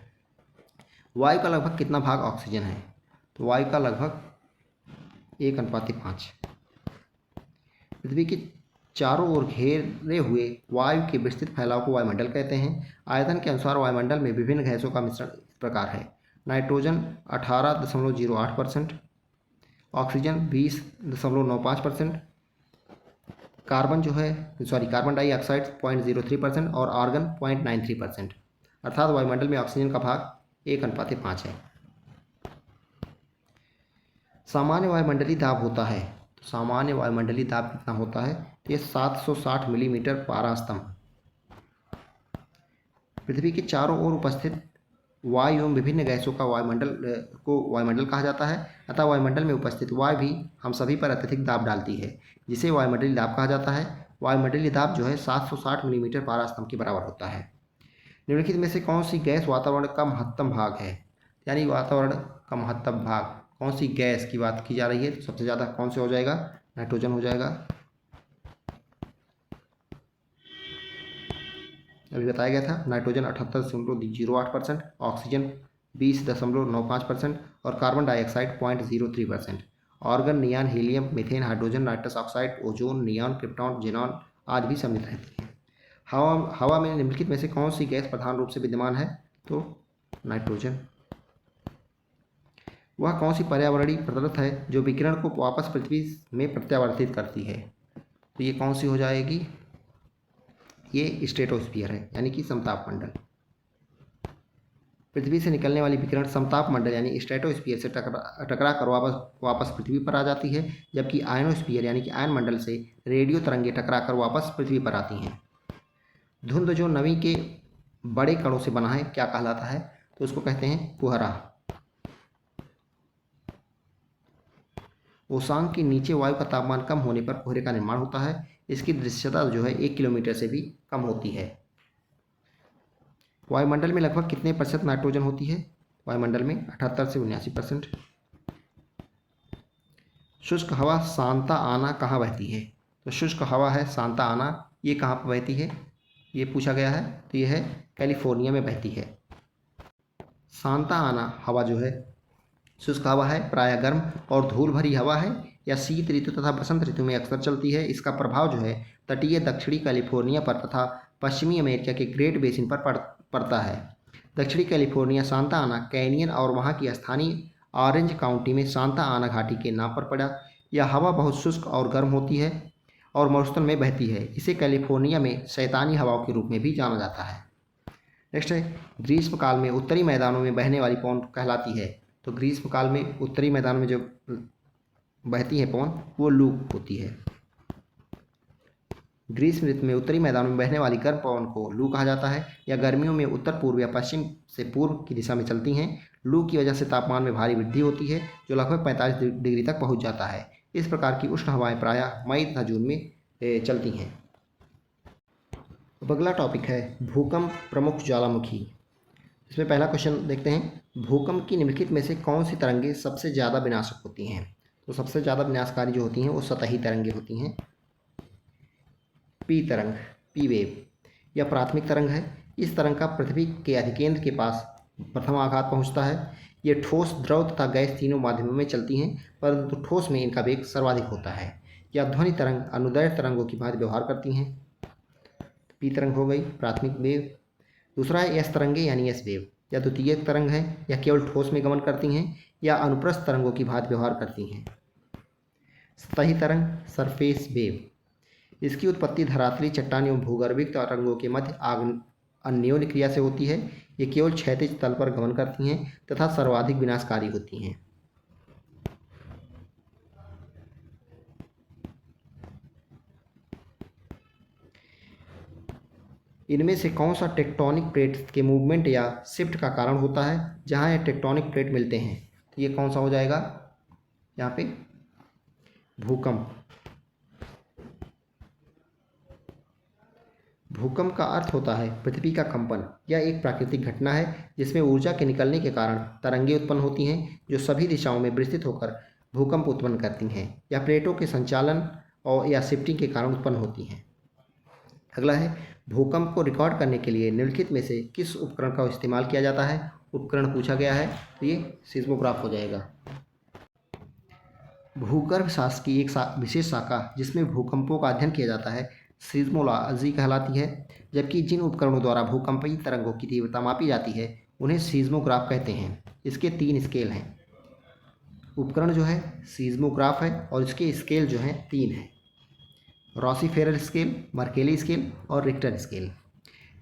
वायु का लगभग कितना भाग ऑक्सीजन है? तो वायु का लगभग 1:5। पृथ्वी के चारों ओर घेरे हुए वायु के विस्तृत फैलाव को वायुमंडल कहते हैं। आयतन के अनुसार वायुमंडल में विभिन्न गैसों का मिश्रण इस प्रकार है। नाइट्रोजन 18.08%, ऑक्सीजन 20.95%, कार्बन जो है कार्बन डाइऑक्साइड 0.03% और आर्गन 0.93%, अर्थात वायुमंडल में ऑक्सीजन का भाग 1:5 है। सामान्य वायुमंडलीय दाब होता है, तो सामान्य वायुमंडलीय दाब कितना होता है, तो ये 760 मिलीमीटर पारा स्तंभ। पृथ्वी के चारों ओर उपस्थित वायु एवं विभिन्न गैसों का वायुमंडल कहा जाता है, अतः वायुमंडल में उपस्थित वायु भी हम सभी पर अत्यधिक दाब डालती है, जिसे वायुमंडलीय दाब कहा जाता है। वायुमंडलीय दाब जो है 760 मिलीमीटर पारा स्तंभ के बराबर होता है। निम्नलिखित में से कौन सी गैस वातावरण का महत्तम भाग है, यानी वातावरण का महत्तम भाग कौन सी गैस की बात की जा रही है, तो सबसे ज़्यादा कौन से हो जाएगा, नाइट्रोजन हो जाएगा। अभी बताया गया था, नाइट्रोजन 78.08%, ऑक्सीजन 20.95% और carbon dioxide 0.03%। Argon, neon, helium, methane, hydrogen, nitrous oxide, ozone, neon, krypton, xenon आदि भी सम्मिलित रहती है। हवा में निम्नलिखित में से कौन सी गैस प्रधान रूप से विद्यमान है, तो नाइट्रोजन। वह कौन सी पर्यावरणीय पदार्थ है जो विकिरण को वापस पृथ्वी में प्रत्यावर्तित करती है, तो ये कौन सी हो जाएगी, ये स्ट्रेटोस्फीयर है, यानी कि समताप मंडल। पृथ्वी से निकलने वाली विकिरण समताप मंडल यानी स्ट्रेटोस्फीयर से टकरा कर वापस पृथ्वी पर आ जाती है, जबकि आयनोस्फीयर यानी कि आयन मंडल से रेडियो तरंगे टकरा कर वापस पृथ्वी पर आती हैं। धुंध जो नमी के बड़े कणों से बना है क्या कहलाता है, तो उसको कहते हैं कुहरा। ओशांक के नीचे वायु का तापमान कम होने पर कोहरे का निर्माण होता है। इसकी दृश्यता जो है 1 किलोमीटर से भी कम होती है। वायुमंडल में लगभग कितने प्रतिशत नाइट्रोजन होती है, वायुमंडल में 78 से 79%। शुष्क हवा सांता आना कहाँ बहती है, तो शुष्क हवा है सांता आना, ये कहाँ पर बहती है, ये पूछा गया है, तो ये है कैलिफोर्निया में बहती है। सांता आना हवा जो है शुष्क हवा है, प्रायः गर्म और धूल भरी हवा है, या शीत ऋतु तथा बसंत ऋतु में अक्सर चलती है। इसका प्रभाव जो है तटीय दक्षिणी कैलिफोर्निया पर तथा पश्चिमी अमेरिका के ग्रेट बेसिन पर पड़ता है। दक्षिणी कैलिफोर्निया सांता आना कैनियन और वहाँ की स्थानीय ऑरेंज काउंटी में सांता आना घाटी के नाम पर पड़ा। यह हवा बहुत शुष्क और गर्म होती है और मरुस्थल में बहती है। इसे कैलिफोर्निया में शैतानी हवाओं के रूप में भी जाना जाता है। नेक्स्ट है, ग्रीष्मकाल में उत्तरी मैदानों में बहने वाली पवन कहलाती है, तो ग्रीष्मकाल में उत्तरी मैदानों में जो बहती है पवन वो लू होती है। ग्रीष्म ऋतु में उत्तरी मैदानों में बहने वाली गर्म पवन को लू कहा जाता है। या गर्मियों में उत्तर पूर्व या पश्चिम से पूर्व की दिशा में चलती हैं। लू की वजह से तापमान में भारी वृद्धि होती है, जो लगभग 45 डिग्री तक पहुंच जाता है। इस प्रकार की उष्ण हवाएं प्रायः मई तथा जून में चलती हैं। अब अगला टॉपिक है भूकंप प्रमुख ज्वालामुखी। इसमें पहला क्वेश्चन देखते हैं, भूकंप की निम्नलिखित में से कौन सी तरंगें सबसे ज़्यादा विनाशक होती हैं, तो सबसे ज़्यादा विनाशकारी जो होती हैं वो सतही तरंगें होती हैं। पी तरंग, पी वेव, यह प्राथमिक तरंग है। इस तरंग का पृथ्वी के अधिकेंद्र के पास प्रथम आघात पहुंचता है। ये ठोस, द्रव तथा गैस तीनों माध्यमों में चलती हैं, परंतु ठोस में इनका वेग सर्वाधिक होता है। यह ध्वनि तरंग अनुदैर्ध्य तरंगों की भांति व्यवहार करती हैं। पी तरंग हो गई प्राथमिक वेव। दूसरा है एस तरंगे यानी एस वेव, या द्वितीयक तरंग है। यह केवल ठोस में गमन करती हैं या अनुप्रस्थ तरंगों की भांति व्यवहार करती हैं। सतही तरंग सरफेस वेव, इसकी उत्पत्ति धरातली, चट्टान एवं भूगर्भिक तरंगों के मध्य अन्योन्य क्रिया से होती है। ये केवल क्षैतिज तल पर गमन करती हैं तथा सर्वाधिक विनाशकारी होती हैं। इनमें से कौन सा टेक्टोनिक प्लेट के मूवमेंट या शिफ्ट का कारण होता है। जहाँ ये टेक्टोनिक प्लेट मिलते हैं तो ये कौन सा हो जाएगा, यहाँ पे भूकंप। भूकंप का अर्थ होता है पृथ्वी का कंपन। यह एक प्राकृतिक घटना है जिसमें ऊर्जा के निकलने के कारण तरंगें उत्पन्न होती हैं, जो सभी दिशाओं में विस्तृत होकर भूकंप उत्पन्न करती हैं। यह प्लेटों के संचालन और या शिफ्टिंग के कारण उत्पन्न होती हैं। अगला है, भूकंप को रिकॉर्ड करने के लिए निम्नलिखित में से किस उपकरण का इस्तेमाल किया जाता है। उपकरण पूछा गया है तो ये सीस्मोग्राफ हो जाएगा। भूगर्भ शास्त्र की एक विशेष शाखा जिसमें भूकंपों का अध्ययन किया जाता है सीस्मोलॉजी कहलाती है। जबकि जिन उपकरणों द्वारा भूकंपीय तरंगों की तीव्रता मापी जाती है उन्हें सीस्मोग्राफ कहते हैं। इसके 3 स्केल हैं। उपकरण जो है सीस्मोग्राफ है और इसके स्केल जो हैं 3 हैं। रॉसी-फेरर स्केल, मर्केली स्केल और रिक्टर स्केल।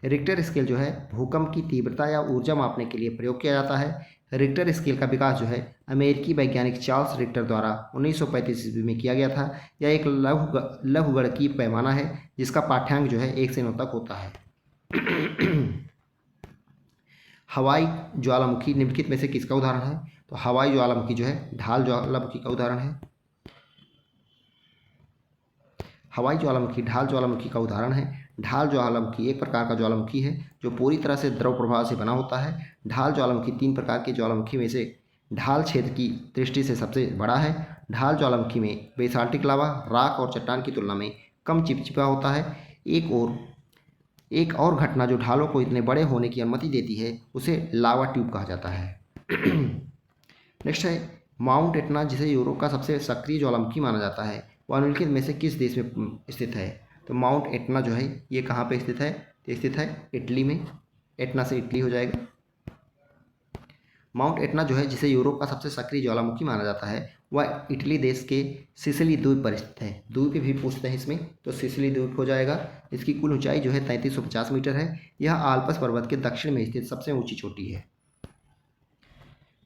रिक्टर स्केल जो है भूकंप की तीव्रता या ऊर्जा मापने के लिए प्रयोग किया जाता है। रिक्टर स्केल का विकास जो है अमेरिकी वैज्ञानिक चार्ल्स रिक्टर द्वारा 1935 ईस्वी में किया गया था। यह एक लघुगणकीय पैमाना है जिसका पाठ्यांक जो है 1 से 9 तक होता है। हवाई ज्वालामुखी निम्नलिखित में से किसका उदाहरण है? तो हवाई ज्वालामुखी जो है ढाल ज्वालामुखी का उदाहरण है। हवाई ज्वालामुखी ढाल ज्वालामुखी का उदाहरण है। ढाल ज्वालामुखी एक प्रकार का ज्वालामुखी है जो पूरी तरह से द्रव प्रभाव से बना होता है। ढाल ज्वालामुखी 3 प्रकार के ज्वालामुखी में से ढाल क्षेत्र की दृष्टि से सबसे बड़ा है। ढाल ज्वालामुखी में बेसाल्टिक लावा राख और चट्टान की तुलना में कम चिपचिपा होता है। एक और घटना जो ढालों को इतने बड़े होने की अनुमति देती है उसे लावा ट्यूब कहा जाता है। नेक्स्ट है माउंट एटना, जिसे यूरोप का सबसे सक्रिय ज्वालामुखी माना जाता है, वह निम्नलिखित में से किस देश में स्थित है? तो माउंट एटना जो है ये कहाँ पे स्थित है? तो स्थित है इटली में। एटना से इटली हो जाएगा। माउंट एटना जो है जिसे यूरोप का सबसे सक्रिय ज्वालामुखी माना जाता है वह इटली देश के सिसिली द्वीप पर स्थित है। द्वीप भी पूछते हैं इसमें, तो सिसिली द्वीप हो जाएगा। इसकी कुल ऊंचाई जो है 3350 मीटर है। यह आल्प्स पर्वत के दक्षिण में स्थित सबसे ऊंची चोटी है।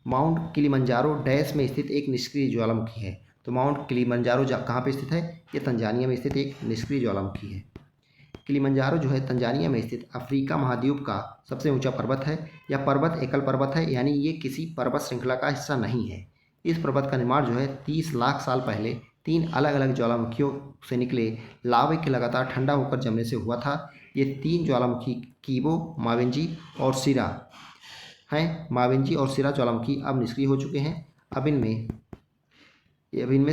माउंट किलिमंजारो डैश में स्थित एक निष्क्रिय ज्वालामुखी है। तो माउंट किलिमंजारो कहाँ पे स्थित है? ये तंजानिया में स्थित एक निष्क्रिय ज्वालामुखी है। किलिमंजारो जो है तंजानिया में स्थित अफ्रीका महाद्वीप का सबसे ऊंचा पर्वत है। यह पर्वत एकल पर्वत है, यानी ये किसी पर्वत श्रृंखला का हिस्सा नहीं है। इस पर्वत का निर्माण जो है 30 लाख साल पहले 3 अलग अलग ज्वालामुखियों से निकले लावे के लगातार ठंडा होकर जमने से हुआ था। ये 3 ज्वालामुखी कीबो, मावेंजी और सिरा हैं। मावेंजी और सिरा ज्वालामुखी अब निष्क्रिय हो चुके हैं। अब इनमें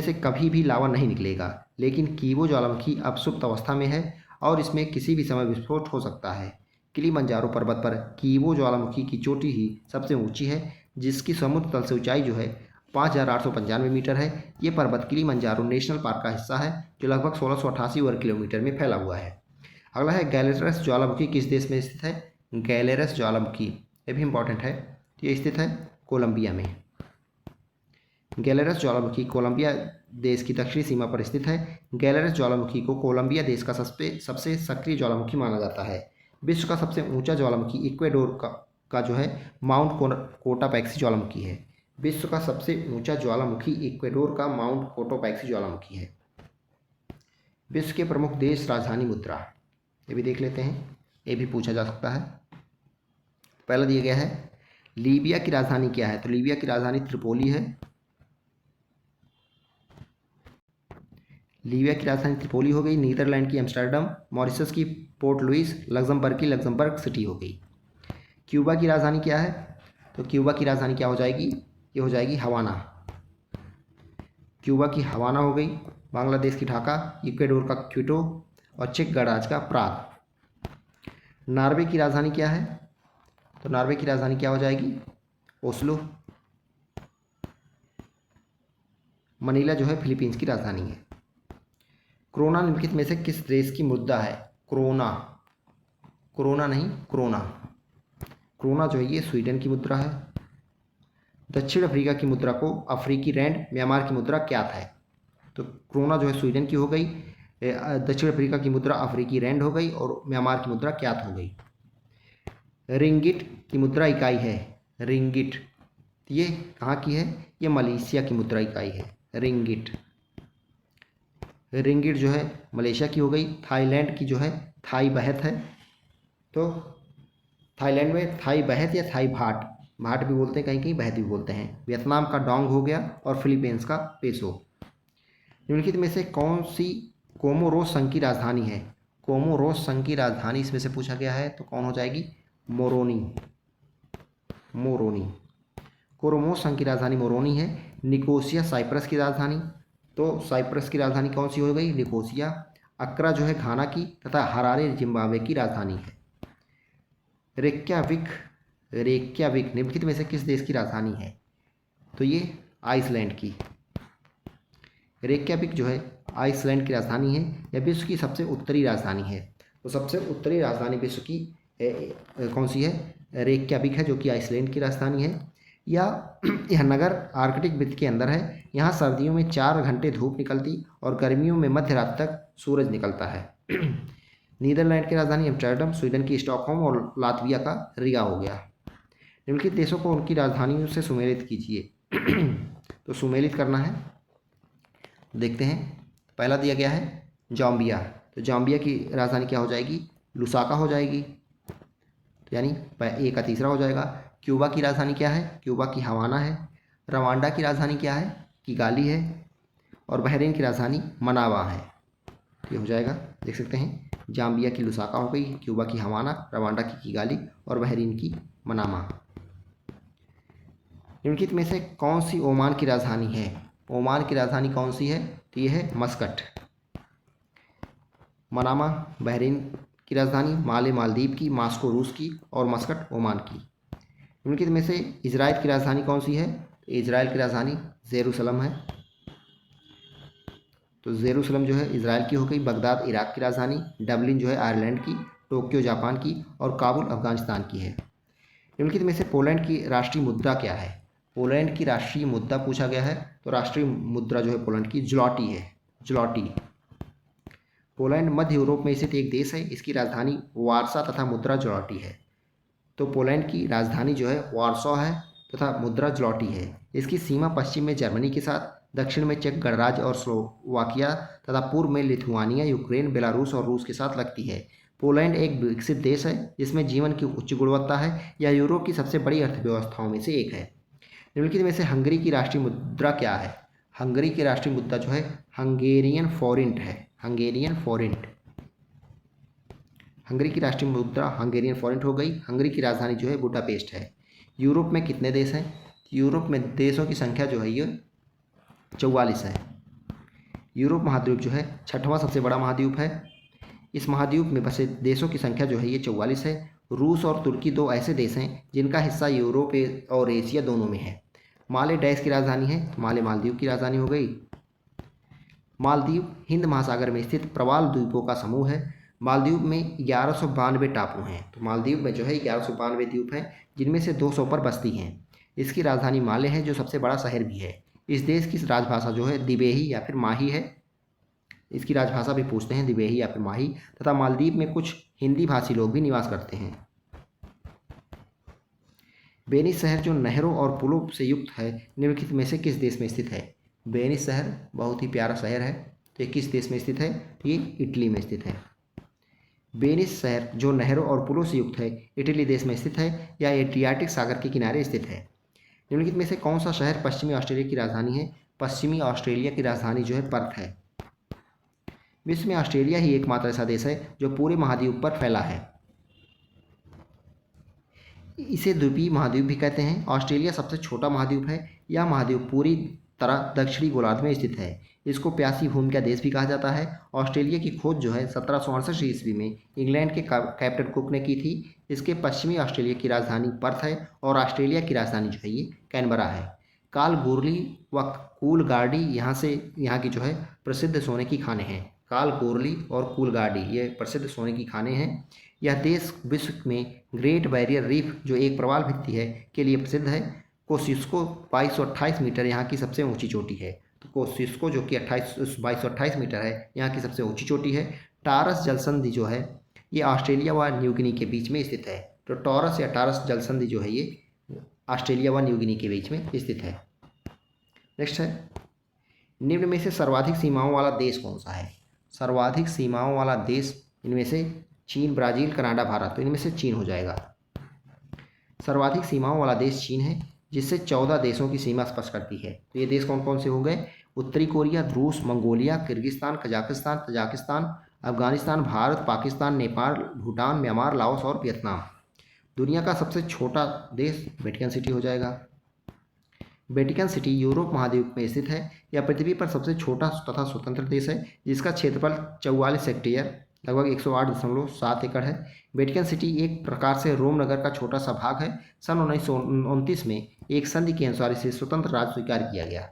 से कभी भी लावा नहीं निकलेगा, लेकिन कीबो ज्वालामुखी अब सुप्त अवस्था में है और इसमें किसी भी समय विस्फोट हो सकता है। किलिमंजारो पर्वत पर कीबो ज्वालामुखी की चोटी ही सबसे ऊंची है, जिसकी समुद्र तल से ऊंचाई जो है 5895 मीटर है। ये पर्वत किलिमंजारो नेशनल पार्क का हिस्सा है जो लगभग 1688 वर्ग किलोमीटर में फैला हुआ है। अगला है गैलेरस ज्वालामुखी किस देश में स्थित है? गैलेरस ज्वालामुखी ये भी इंपॉर्टेंट है। ये स्थित है कोलंबिया में। गैलेरस ज्वालामुखी कोलंबिया देश की दक्षिणी सीमा पर स्थित है। गैलेरस ज्वालामुखी को कोलंबिया देश का सबसे सक्रिय ज्वालामुखी माना जाता है। विश्व का सबसे ऊंचा ज्वालामुखी इक्वेडोर का जो है माउंट कोटापैक्सी ज्वालामुखी है। विश्व का सबसे ऊंचा ज्वालामुखी इक्वेडोर का माउंट कोटापैक्सी ज्वालामुखी है। विश्व के प्रमुख देश राजधानी मुद्रा, ये भी देख लेते हैं, ये भी पूछा जा सकता है। पहला दिया गया है लीबिया की राजधानी क्या है? तो लीबिया की राजधानी त्रिपोली है। लीबिया की राजधानी त्रिपोली हो गई। नीदरलैंड की एम्स्टर्डम, मॉरिशस की पोर्ट लुइस, लग्जमबर्ग की लग्जमबर्ग सिटी हो गई। क्यूबा की राजधानी क्या है? तो क्यूबा की राजधानी क्या हो जाएगी? ये हो जाएगी हवाना। क्यूबा की हवाना हो गई। बांग्लादेश की ढाका, इक्वेडोर का क्विटो और चेक गणराज्य का प्राग। नॉर्वे की राजधानी क्या है? तो नॉर्वे की राजधानी क्या हो जाएगी? ओस्लो। मनीला जो है फिलीपींस की राजधानी है। क्रोना निम्नलिखित में से किस देश की मुद्रा है? क्रोना नहीं, क्रोना जो है ये स्वीडन की मुद्रा है। दक्षिण अफ्रीका की मुद्रा को अफ्रीकी रैंड, म्यांमार की मुद्रा क्यात है। तो क्रोना जो है स्वीडन की हो गई, दक्षिण अफ्रीका की मुद्रा अफ्रीकी रैंड हो गई और म्यांमार की मुद्रा क्यात हो गई। रिंगिट की मुद्रा इकाई है रिंगिट, ये कहाँ की है? ये मलेशिया की मुद्रा इकाई है रिंगिट। रिंगिट जो है मलेशिया की हो गई। थाईलैंड की जो है थाई बहत है। तो थाईलैंड में थाई बहत या थाई भाट, भाट भी बोलते हैं, कहीं कहीं बहत भी बोलते हैं। वियतनाम का डोंग हो गया और फिलीपींस का पेसो। निम्नलिखित में से कौन सी कोमोरोस संघ की राजधानी है? कोमोरोस संघ की राजधानी इसमें से पूछा गया है, तो कौन हो जाएगी? मोरोनी। कोमोरोस संघ की राजधानी मोरोनी है। निकोसिया साइप्रस की राजधानी, तो साइप्रस की राजधानी कौन सी हो गई? निकोसिया। अक्रा जो है घाना की तथा हरारे जिम्बाब्वे की राजधानी है। रेक्याविक निम्नलिखित में से किस देश की राजधानी है? तो ये आइसलैंड की। रेक्याविक जो है आइसलैंड की राजधानी है। यह विश्व की सबसे उत्तरी राजधानी है। तो सबसे उत्तरी राजधानी विश्व की कौन सी है? रेक्याविक है, जो कि आइसलैंड की राजधानी है। या यह नगर आर्कटिक वृत्त के अंदर है। यहाँ सर्दियों में 4 घंटे धूप निकलती और गर्मियों में मध्य रात तक सूरज निकलता है। नीदरलैंड की राजधानी एम्स्टर्डम, स्वीडन की स्टॉकहोम और लातविया का रिगा हो गया। निम्नलिखित देशों को उनकी राजधानियों से सुमेलित कीजिए। तो सुमेलित करना है, देखते हैं। पहला दिया गया है जाम्बिया, तो जाम्बिया की राजधानी क्या हो जाएगी? लुसाका हो जाएगी, तो यानी ए का तीसरा हो जाएगा। क्यूबा की राजधानी क्या है? क्यूबा की हवाना है। रवांडा की राजधानी क्या है? किगाली है। और बहरीन की राजधानी मनावा है। ये हो जाएगा, देख सकते हैं, जाम्बिया की लुसाका हो गई, क्यूबा की हवाना, रवांडा की किगाली और बहरीन की मनामा। निम्नलिखित में से कौन सी ओमान की राजधानी है? ओमान की राजधानी कौन सी है? तो ये है मस्कट। मनामा बहरीन की राजधानी, माले मालदीव की, मास्को रूस की और मस्कट ओमान की। निम्नलिखित में से इजराइल की राजधानी कौन सी है? तो इजराइल की राजधानी जेरूसलम है। तो जेरूसलम जो है इजराइल की हो गई। बगदाद इराक की राजधानी, डबलिन जो है आयरलैंड की, टोक्यो जापान की और काबुल अफगानिस्तान की है। निम्नलिखित में से पोलैंड की राष्ट्रीय मुद्रा क्या है? पोलैंड की राष्ट्रीय मुद्रा पूछा गया है, तो राष्ट्रीय मुद्रा जो है पोलैंड की ज़्लॉटी है, ज़्लॉटी। पोलैंड मध्य यूरोप में स्थित एक देश है। इसकी राजधानी वारसा तथा मुद्रा ज़्लॉटी है। तो पोलैंड की राजधानी जो है वारसो है तथा मुद्रा ज़्लॉटी है। इसकी सीमा पश्चिम में जर्मनी के साथ, दक्षिण में चेक गणराज्य और स्लोवाकिया तथा पूर्व में लिथुआनिया, यूक्रेन, बेलारूस और रूस के साथ लगती है। पोलैंड एक विकसित देश है जिसमें जीवन की उच्च गुणवत्ता है। यह यूरोप की सबसे बड़ी अर्थव्यवस्थाओं में से एक है। निम्नलिखित में से हंगरी की राष्ट्रीय मुद्रा क्या है? हंगरी की राष्ट्रीय मुद्रा जो है हंगेरियन फॉरेंट है, हंगेरियन फॉरेंट। हंगरी की राष्ट्रीय मुद्रा हंगेरियन फॉरेंट हो गई। हंगरी की राजधानी जो है बुडापेस्ट है। यूरोप में कितने देश हैं? यूरोप में देशों की संख्या जो है ये 44 है। यूरोप महाद्वीप जो है 6वां सबसे बड़ा महाद्वीप है। इस महाद्वीप में बसे देशों की संख्या जो है ये 44 है। रूस और तुर्की दो ऐसे देश हैं जिनका हिस्सा यूरोप और एशिया दोनों में है। माले डैश की राजधानी है, माले मालदीव की राजधानी हो गई। मालदीव हिंद महासागर में स्थित प्रवाल द्वीपों का समूह है। मालदीव में 1192 टापू हैं। तो मालदीव में जो है 1192 द्वीप हैं, जिनमें से 200 पर बस्ती हैं। इसकी राजधानी माले है, जो सबसे बड़ा शहर भी है। इस देश की राजभाषा जो है दिवेही या फिर माही है। इसकी राजभाषा भी पूछते हैं, दिवेही या फिर माही। तथा मालदीव में कुछ हिंदी भाषी लोग भी निवास करते हैं। वेनिस शहर जो नहरों और पुलों से युक्त है, निम्नलिखित में से किस देश में स्थित है? वेनिस शहर बहुत ही प्यारा शहर है। तो ये किस देश में स्थित है? ये इटली में स्थित है। वेनिस शहर जो नहरों और पुलों से युक्त है, इटली देश में स्थित है या एड्रियाटिक सागर के किनारे स्थित है। निम्नलिखित में से कौन सा शहर पश्चिमी ऑस्ट्रेलिया की राजधानी है? पश्चिमी ऑस्ट्रेलिया की राजधानी जो है पर्थ है। विश्व में ऑस्ट्रेलिया ही एकमात्र ऐसा देश है जो पूरे महाद्वीप पर फैला है। इसे द्वीपीय महाद्वीप भी कहते हैं। ऑस्ट्रेलिया सबसे छोटा महाद्वीप है। यह महाद्वीप पूरी तरह दक्षिणी गोलार्ध में स्थित है। इसको प्यासी भूमि का देश भी कहा जाता है। ऑस्ट्रेलिया की खोज जो है 1768 ईस्वी में इंग्लैंड के कैप्टन कुक ने की थी। इसके पश्चिमी ऑस्ट्रेलिया की राजधानी पर्थ है और ऑस्ट्रेलिया की राजधानी जो है ये कैनबरा है। कालगोरली व कूलगार्डी यहाँ की जो है प्रसिद्ध सोने की खानें हैं। कालगोरली और कूलगार्डी ये प्रसिद्ध सोने की खानें हैं। यह देश विश्व में ग्रेट बैरियर रीफ जो एक प्रवाल भित्ति है के लिए प्रसिद्ध है। कोसिस्को 2228 मीटर यहाँ की सबसे ऊंची चोटी है। तो कोसिस्को जो कि 2228 मीटर है यहाँ की सबसे ऊंची चोटी है। टारस जलसंधि जो है ये ऑस्ट्रेलिया व न्यूगिनी के बीच में स्थित है। तो टॉरस या टारस जलसंधि जो है ये ऑस्ट्रेलिया व न्यूगिनी के बीच में स्थित है। नेक्स्ट है, निम्न में से सर्वाधिक सीमाओं वाला देश कौन सा है? सर्वाधिक सीमाओं वाला देश इनमें से चीन, ब्राज़ील, कनाडा, भारत। तो इनमें से चीन हो जाएगा। सर्वाधिक सीमाओं वाला देश चीन है, जिससे 14 देशों की सीमा स्पर्श करती है। तो ये देश कौन कौन से हो गए? उत्तरी कोरिया, रूस, Mongolia, Kyrgyzstan, Kazakhstan, Tajikistan, Afghanistan, Bharat, Pakistan, Nepal, Bhutan, Myanmar, Laos और वियतनाम। दुनिया का सबसे छोटा देश वेटिकन सिटी हो जाएगा। वेटिकन सिटी यूरोप महाद्वीप में स्थित है। यह पृथ्वी पर सबसे छोटा तथा स्वतंत्र देश है, जिसका क्षेत्रफल 44 हेक्टेयर लगभग 108.7 एकड़ है। वेटिकन सिटी एक प्रकार से रोम नगर का छोटा सा भाग है। सन 1929 में एक संधि के अनुसार इसे स्वतंत्र राज्य स्वीकार किया गया।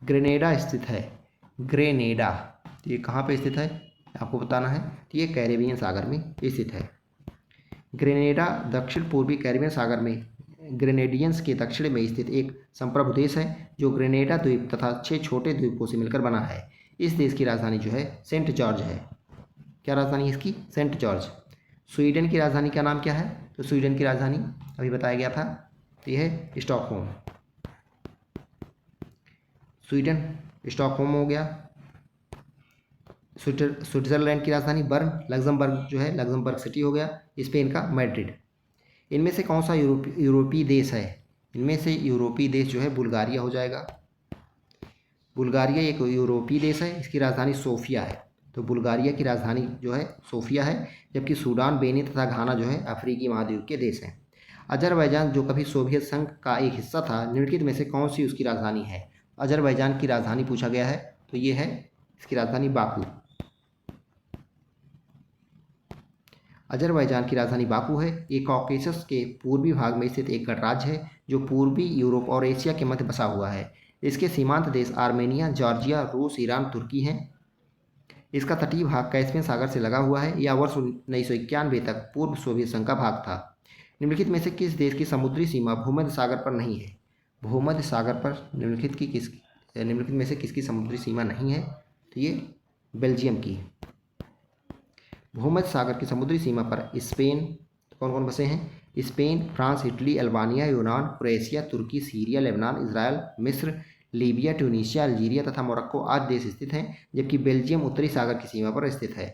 ग्रेनेडा स्थित है। ग्रेनेडा ये कहाँ पे स्थित है आपको बताना है। तो ये कैरेबियन सागर में स्थित है। ग्रेनेडा दक्षिण पूर्वी कैरेबियन सागर में ग्रेनेडियंस के दक्षिण में स्थित एक संप्रभु देश है जो ग्रेनेडा द्वीप तथा 6 छोटे द्वीपों से मिलकर बना है। इस देश की राजधानी जो है सेंट जॉर्ज है। क्या राजधानी इसकी? Saint George. स्वीडन की राजधानी का नाम क्या है? तो स्वीडन की राजधानी अभी बताया गया था, तो यह है स्टॉकहोम। स्वीडन स्टॉकहोम हो गया। स्विट्जरलैंड की राजधानी बर्न। लग्जमबर्ग जो है लग्जमबर्ग सिटी हो गया। स्पेन का मैड्रिड। इनमें से कौन सा यूरोपीय देश है? इनमें से यूरोपीय देश जो है बुल्गारिया हो जाएगा। बुल्गारिया एक यूरोपीय देश है, इसकी राजधानी सोफिया है। तो बुल्गारिया की राजधानी जो है सोफिया है, जबकि सूडान, बेनिन तथा घाना जो है अफ्रीकी महाद्वीप के देश हैं। अजरबैजान जो कभी सोवियत संघ का एक हिस्सा था, निम्नलिखित में से कौन सी उसकी राजधानी है? अजरबैजान की राजधानी पूछा गया है, तो ये है इसकी राजधानी बाकू। अजरबैजान की राजधानी बाकू है। ये कॉकेसस के पूर्वी भाग में स्थित एक गणराज्य है जो पूर्वी यूरोप और एशिया के मध्य बसा हुआ है। इसके सीमांत देश आर्मेनिया, जॉर्जिया, रूस, ईरान, तुर्की हैं। इसका तटीय भाग कैस्पियन सागर से लगा हुआ है। यह वर्ष 1991 तक पूर्व सोवियत संघ का भाग था। निम्नलिखित में से किस देश की समुद्री सीमा भूमध्य सागर पर नहीं है? भूमध्य सागर पर निम्नलिखित में से किसकी समुद्री सीमा नहीं है? तो ये बेल्जियम की। भूमध्य सागर की समुद्री सीमा पर स्पेन कौन कौन बसे हैं? स्पेन, फ्रांस, इटली, अल्बानिया, यूनान, क्रोएशिया, तुर्की, सीरिया, लेबनान, इजराइल, मिस्र, लीबिया, ट्यूनीशिया, अल्जीरिया तथा मोरक्को आदि देश स्थित हैं, जबकि बेल्जियम उत्तरी सागर की सीमा पर स्थित है।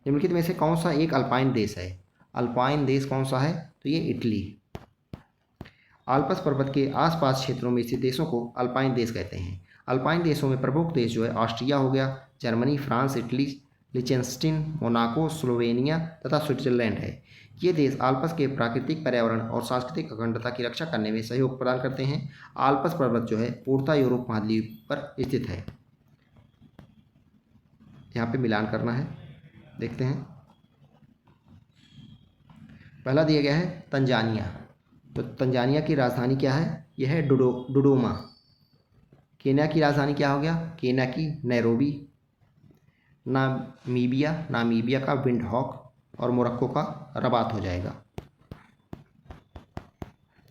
निम्नलिखित में से कौन सा एक अल्पाइन देश है? अल्पाइन देश कौन सा है? तो ये इटली। आल्प्स पर्वत के आसपास क्षेत्रों में स्थित देशों को अल्पाइन देश कहते हैं। अल्पाइन देशों में प्रमुख देश जो है ऑस्ट्रिया हो गया, Germany, France, Italy, लिचेंस्टीन, Monaco, Slovenia तथा स्विट्जरलैंड है। ये देश आल्प्स के प्राकृतिक पर्यावरण और सांस्कृतिक अखंडता की रक्षा करने में सहयोग प्रदान करते हैं। आल्प्स पर्वत जो है पूर्णतः यूरोप महाद्वीप पर स्थित है। यहाँ पे मिलान करना है, देखते हैं। पहला दिया गया है तंजानिया। तो तंजानिया की राजधानी क्या है? यह है डोडोमा। केन्या की राजधानी क्या हो गया? केन्या की नैरोबी। नामीबिया का विंडहॉक और मोरक्को का रबात हो जाएगा।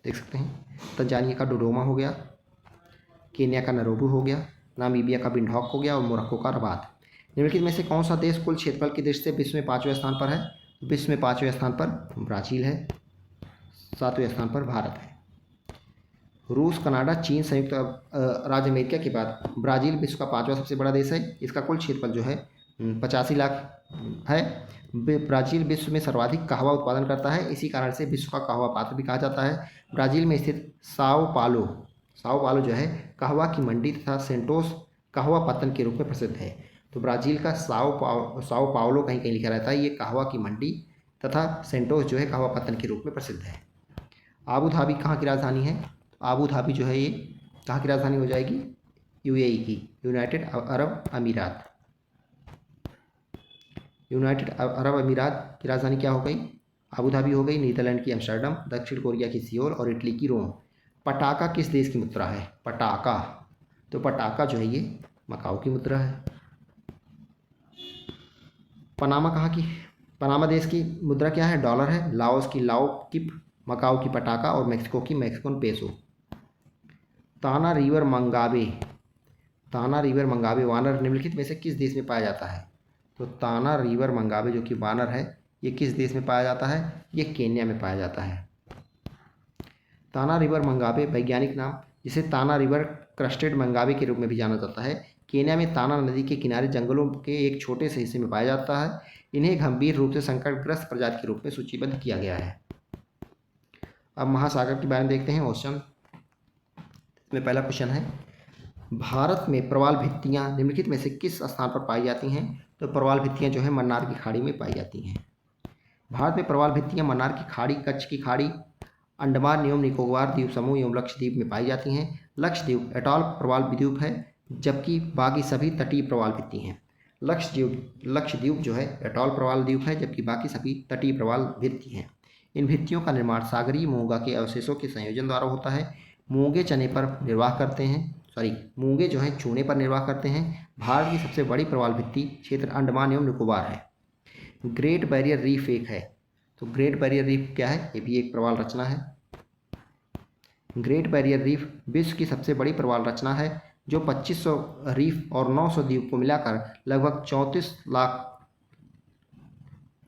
देख सकते हैं, तंजानिया का डोडोमा हो गया, केन्या का नैरोबी हो गया, नामीबिया का विंडहॉक हो गया और मोरक्को का रबात। निम्नलिखित में से कौन सा देश कुल क्षेत्रफल की दृष्टि से विश्व में 5वें स्थान पर है? विश्व में 5वें स्थान पर ब्राज़ील है, 7वें स्थान पर भारत है। रूस, कनाडा, चीन, संयुक्त राज्य अमेरिका के बाद ब्राज़ील विश्व का 5वां सबसे बड़ा देश है। इसका कुल क्षेत्रफल जो है 85 लाख है। ब्राज़ील विश्व में सर्वाधिक कहवा उत्पादन करता है, इसी कारण से विश्व का कहवा पात्र भी कहा जाता है। ब्राज़ील में स्थित साओ पालो जो है कहवा की मंडी तथा सेंटोस कहवा पत्तन के रूप में प्रसिद्ध है। तो ब्राज़ील का साओ पाउलो कहीं कहीं लिखा रहता है, ये कहवा की मंडी तथा सेंटोस जो है कहवा पत्तन के रूप में प्रसिद्ध है। आबू धाबी कहाँ की राजधानी है? आबू धाबी जो है ये कहाँ की राजधानी हो जाएगी? यूएई की, यूनाइटेड अरब अमीरात। यूनाइटेड अरब अमीरात की राजधानी क्या हो गई? आबू धाबी हो गई। नीदरलैंड की एम्स्टर्डम, दक्षिण कोरिया की सियोल और इटली की रोम। पटाका किस देश की मुद्रा है? पटाका, तो पटाका जो है ये मकाओ की मुद्रा है। पनामा कहाँ की? पनामा देश की मुद्रा क्या है? डॉलर है। लाओस की लाओ किप, मकाओ की पटाका और मेक्सिको की मेक्सिकन पेसो। ताना रिवर मंगावे वानर निम्नलिखित में से किस देश में पाया जाता है? तो ताना रिवर मंगावे जो कि वानर है, ये किस देश में पाया जाता है? ये केन्या में पाया जाता है। ताना रिवर मंगावे वैज्ञानिक नाम, जिसे ताना रिवर क्रस्टेड मंगावे के रूप में भी जाना जाता है, केन्या में ताना नदी के किनारे जंगलों के एक छोटे से हिस्से में पाया जाता है। इन्हें गंभीर रूप से संकटग्रस्त प्रजाति के रूप में सूचीबद्ध किया गया है। अब महासागर के बारे में देखते हैं। ओशन में पहला क्वेश्चन है, भारत में प्रवाल भित्तियाँ निम्नलिखित में से किस स्थान पर पाई जाती हैं? तो प्रवाल भित्तियाँ जो है मन्नार की खाड़ी में पाई जाती हैं। भारत में प्रवाल भित्तियाँ मन्नार की खाड़ी, कच्छ की खाड़ी, अंडमान एवं निकोबार द्वीप समूह एवं लक्षद्वीप में पाई जाती हैं। लक्षद्वीप एटॉल प्रवाल द्वीप है, जबकि बाकी सभी तटीय प्रवाल भित्ति हैं। लक्षद्वीप जो है एटॉल प्रवाल द्वीप है, जबकि बाकी सभी तटीय प्रवाल भित्ति हैं। इन भित्तियों का निर्माण सागरीय मूंगा के अवशेषों के संयोजन द्वारा होता है। मूंगे जो हैं चूने पर निर्वाह करते हैं। भारत की सबसे बड़ी प्रवाल भित्ति क्षेत्र अंडमान एवं निकोबार है। ग्रेट बैरियर रीफ एक है। तो ग्रेट बैरियर रीफ क्या है? ये भी एक प्रवाल रचना है। ग्रेट बैरियर रीफ विश्व की सबसे बड़ी प्रवाल रचना है जो 2500 रीफ और 900 द्वीप को मिलाकर लगभग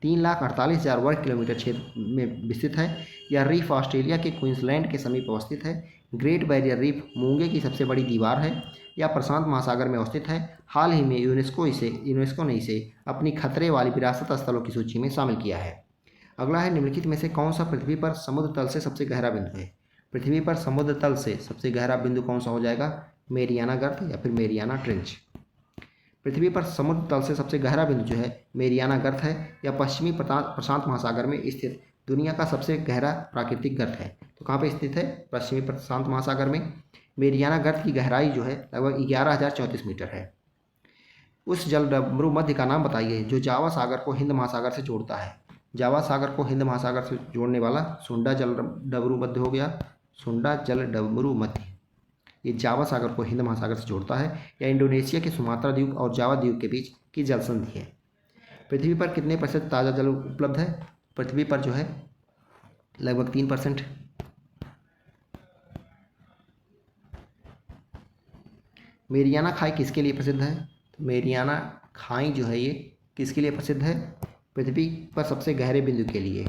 3,48,000 वर्ग किलोमीटर क्षेत्र में विस्तृत है। यह रीफ ऑस्ट्रेलिया के क्वींसलैंड के समीप अवस्थित है। ग्रेट बैरियर रीफ मूंगे की सबसे बड़ी दीवार है। यह प्रशांत महासागर में अवस्थित है। हाल ही में यूनेस्को ने इसे अपनी खतरे वाली विरासत स्थलों की सूची में शामिल किया है। अगला है, निम्नलिखित में से कौन सा पृथ्वी पर समुद्र तल से सबसे गहरा बिंदु है? पृथ्वी पर समुद्र तल से सबसे गहरा बिंदु कौन सा हो जाएगा? मेरियाना गर्त या फिर मेरियाना ट्रेंच। पृथ्वी पर समुद्र तल से सबसे गहरा बिंदु जो है मेरियाना गर्त है। यह पश्चिमी प्रशांत महासागर में स्थित दुनिया का सबसे गहरा प्राकृतिक गर्त है। तो कहाँ पे स्थित है? पश्चिमी प्रशांत महासागर में। मेरियाना गर्त की गहराई जो है लगभग 11,034 मीटर है। उस जल डमरू मध्य का नाम बताइए जो जावा सागर को हिंद महासागर से जोड़ता है। जावा सागर को हिंद महासागर से जोड़ने वाला सुंडा जल डमरू मध्य हो गया। सुंडा जल डमरू मध्य ये जावा सागर को हिंद महासागर से जोड़ता है। यह इंडोनेशिया के सुमात्रा द्वीप और जावा द्वीप के बीच की जल संधि है। पृथ्वी पर कितने प्रतिशत ताज़ा जल उपलब्ध है? पृथ्वी पर जो है लगभग 3%। मेरियाना खाई किसके लिए प्रसिद्ध है? तो मेरियाना खाई जो है ये किसके लिए प्रसिद्ध है? पृथ्वी पर सबसे गहरे बिंदु के लिए।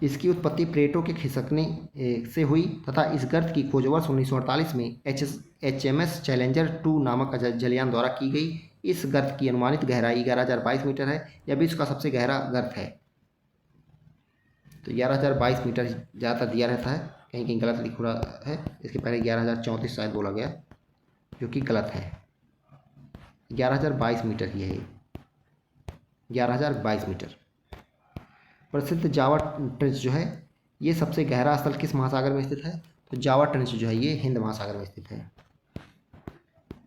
इसकी उत्पत्ति प्लेटों के खिसकने से हुई तथा इस गर्त की खोज वर्ष 1948 में HMS चैलेंजर 2 नामक जलयान द्वारा की गई। इस गर्त की अनुमानित गहराई 11,022 मीटर है। यह विश्व का सबसे गहरा गर्त है। तो 11,022 मीटर ज़्यादातर दिया रहता है, कहीं कहीं गलत लिखा हुआ है। इसके पहले 11,034 शायद बोला गया, जो कि गलत है। 11,022 मीटर ही है, 11,022 मीटर। प्रसिद्ध जावा ट्रेंच जो है ये सबसे गहरा स्थल किस महासागर में स्थित है? तो जावा ट्रेंच जो है ये हिंद महासागर में स्थित है।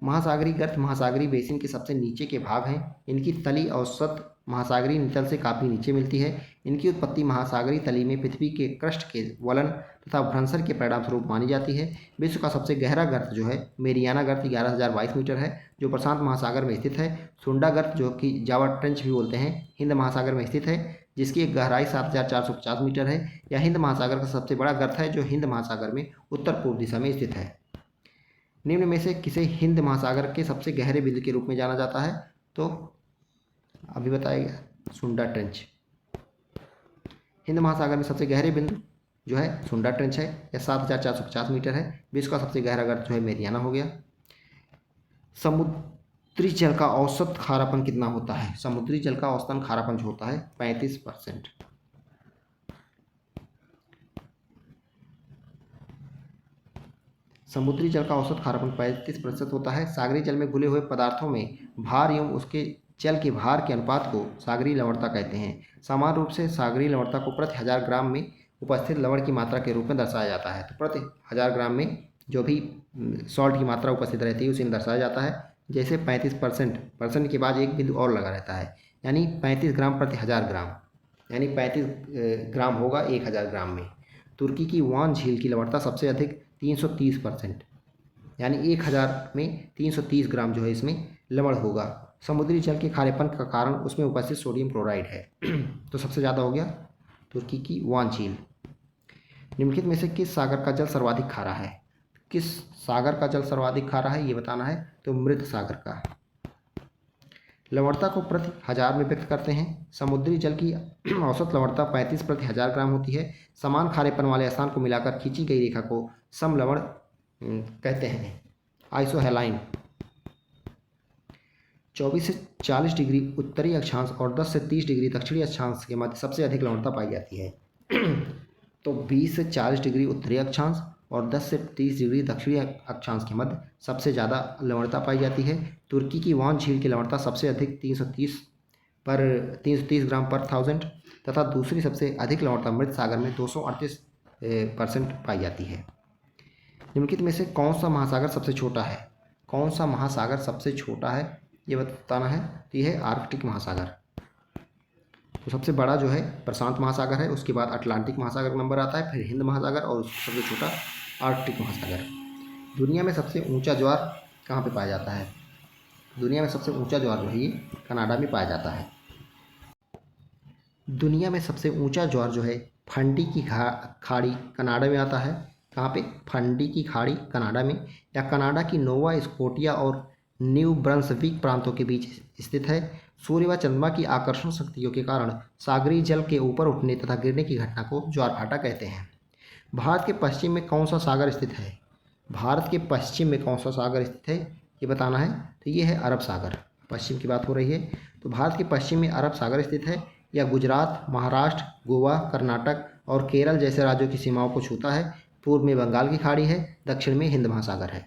महासागरीय गर्त महासागरीय बेसिन के सबसे नीचे के भाग हैं। इनकी तली औसत महासागरीय नितल से काफ़ी नीचे मिलती है। इनकी उत्पत्ति महासागरीय तली में पृथ्वी के क्रस्ट के वलन तथा भ्रंशर के परिणाम स्वरूप मानी जाती है। विश्व का सबसे गहरा गर्त जो है मेरियाना गर्त 11,022 मीटर है, जो प्रशांत महासागर में स्थित है। सुंडा गर्त जो कि जावा ट्रेंच भी बोलते हैं, हिंद महासागर में स्थित है, जिसकी गहराई 7,450 मीटर है। यह हिंद महासागर का सबसे बड़ा गर्त है जो हिंद महासागर में उत्तर पूर्व दिशा में स्थित है। निम्न में से किसे हिंद महासागर के सबसे गहरे बिंदु के रूप में जाना जाता है? तो अभी बताया गया सुंडा ट्रेंच। हिंद महासागर में सबसे गहरे बिंदु जो है सुंडा ट्रेंच है। यह 7,450 मीटर है। विश्व का सबसे गहरा गर्त जो है मेरियाना हो गया। समुद्री जल का औसत खारापन कितना होता है? समुद्री जल का औसतन खारापन जो होता है 35%। समुद्री जल का औसत खारापन 35% होता है। सागरी जल में घुले हुए पदार्थों में भार एवं उसके जल के भार के अनुपात को सागरीय लवणता कहते हैं। सामान्य रूप से सागरीय लवणता को प्रति 1000 ग्राम में उपस्थित लवण की मात्रा के रूप में दर्शाया जाता है। तो प्रति 1000 ग्राम में जो भी सॉल्ट की मात्रा उपस्थित रहती है उसे दर्शाया जाता है। जैसे 35% परसेंट के बाद एक बिंदु और लगा रहता है, यानी 35 ग्राम प्रति 1000 ग्राम, यानी 35 ग्राम होगा 1000 ग्राम में। तुर्की की वान झील की लवणता सबसे अधिक 330%, यानी 1000 में 330 ग्राम जो है इसमें लवण होगा। समुद्री जल के खारेपन का कारण उसमें उपस्थित सोडियम क्लोराइड है। तो सबसे ज़्यादा हो गया तुर्की की वान झील। निम्नलिखित में से किस सागर का जल सर्वाधिक खारा है? किस सागर का जल सर्वाधिक खारा है ये बताना है। तो मृत सागर का। लवणता को प्रति 1000 में व्यक्त करते हैं। समुद्री जल की औसत लवणता 35 प्रति 1000 ग्राम होती है। समान खारेपन वाले स्थान को मिलाकर खींची गई रेखा को समलवण कहते हैं, आइसोहेलाइन। 24 से 40 डिग्री उत्तरी अक्षांश और 10 से 30 डिग्री दक्षिणी अक्षांश के मध्य सबसे अधिक लवणता पाई जाती है। तो 20 से 40 डिग्री उत्तरी अक्षांश और 10 से 30 डिग्री दक्षिणी अक्षांश के मध्य सबसे ज़्यादा लवणता पाई जाती है। तुर्की की वान झील की लवणता सबसे अधिक 330 ग्राम पर 1000 तथा दूसरी सबसे अधिक लवणता मृत सागर में 238% पाई जाती है। निम्नलिखित में से कौन सा महासागर सबसे छोटा है? कौन सा महासागर सबसे छोटा है ये बताना है। तो यह है आर्कटिक महासागर। तो सबसे बड़ा जो है प्रशांत महासागर है, उसके बाद अटलांटिक महासागर नंबर आता है, फिर हिंद महासागर और सबसे छोटा आर्कटिक महासागर। दुनिया में सबसे ऊंचा ज्वार कहाँ पे पाया जाता है? दुनिया में सबसे ऊंचा ज्वार जो है ये कनाडा में पाया जाता है। दुनिया में सबसे ऊंचा ज्वार जो है फंडी की खाड़ी कनाडा में आता है। कहाँ पे? फंडी की खाड़ी कनाडा में, या कनाडा की नोवा स्कोटिया और न्यू ब्रंसविक प्रांतों के बीच स्थित है। सूर्य व चंद्रमा की आकर्षण शक्तियों के कारण सागरीय जल के ऊपर उठने तथा गिरने की घटना को ज्वार-भाटा कहते हैं। भारत के पश्चिम में कौन सा सागर स्थित है? भारत के पश्चिम में कौन सा सागर स्थित है, ये बताना है। तो ये है अरब सागर। पश्चिम की बात हो रही है तो भारत के पश्चिम में अरब सागर स्थित है। यह गुजरात, महाराष्ट्र, गोवा, कर्नाटक और केरल जैसे राज्यों की सीमाओं को छूता है। पूर्व में बंगाल की खाड़ी है, दक्षिण में हिंद महासागर है।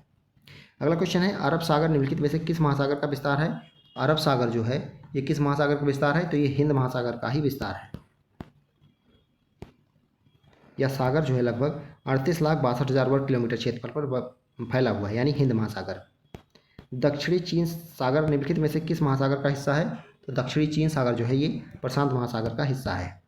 अगला क्वेश्चन है, अरब सागर निम्नलिखित में से किस महासागर का विस्तार है? अरब सागर जो है ये किस महासागर का विस्तार है? तो ये हिंद महासागर का ही विस्तार है। यह सागर जो है लगभग 38,62,000 वर्ग किलोमीटर क्षेत्रफल पर फैला हुआ है, यानी हिंद महासागर। दक्षिणी चीन सागर निम्नलिखित में से किस महासागर का हिस्सा है? तो दक्षिणी चीन सागर जो है ये प्रशांत महासागर का हिस्सा है।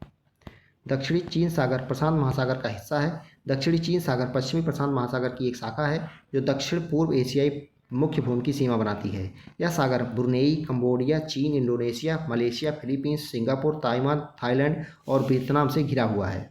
दक्षिणी चीन सागर प्रशांत महासागर का हिस्सा है। दक्षिणी चीन सागर पश्चिमी प्रशांत महासागर की एक शाखा है जो दक्षिण पूर्व एशियाई मुख्य भूमि की सीमा बनाती है। यह सागर ब्रुनेई, कंबोडिया, चीन, Indonesia, Malaysia, Philippines, Singapore, Taiwan, Thailand और वियतनाम से घिरा हुआ है।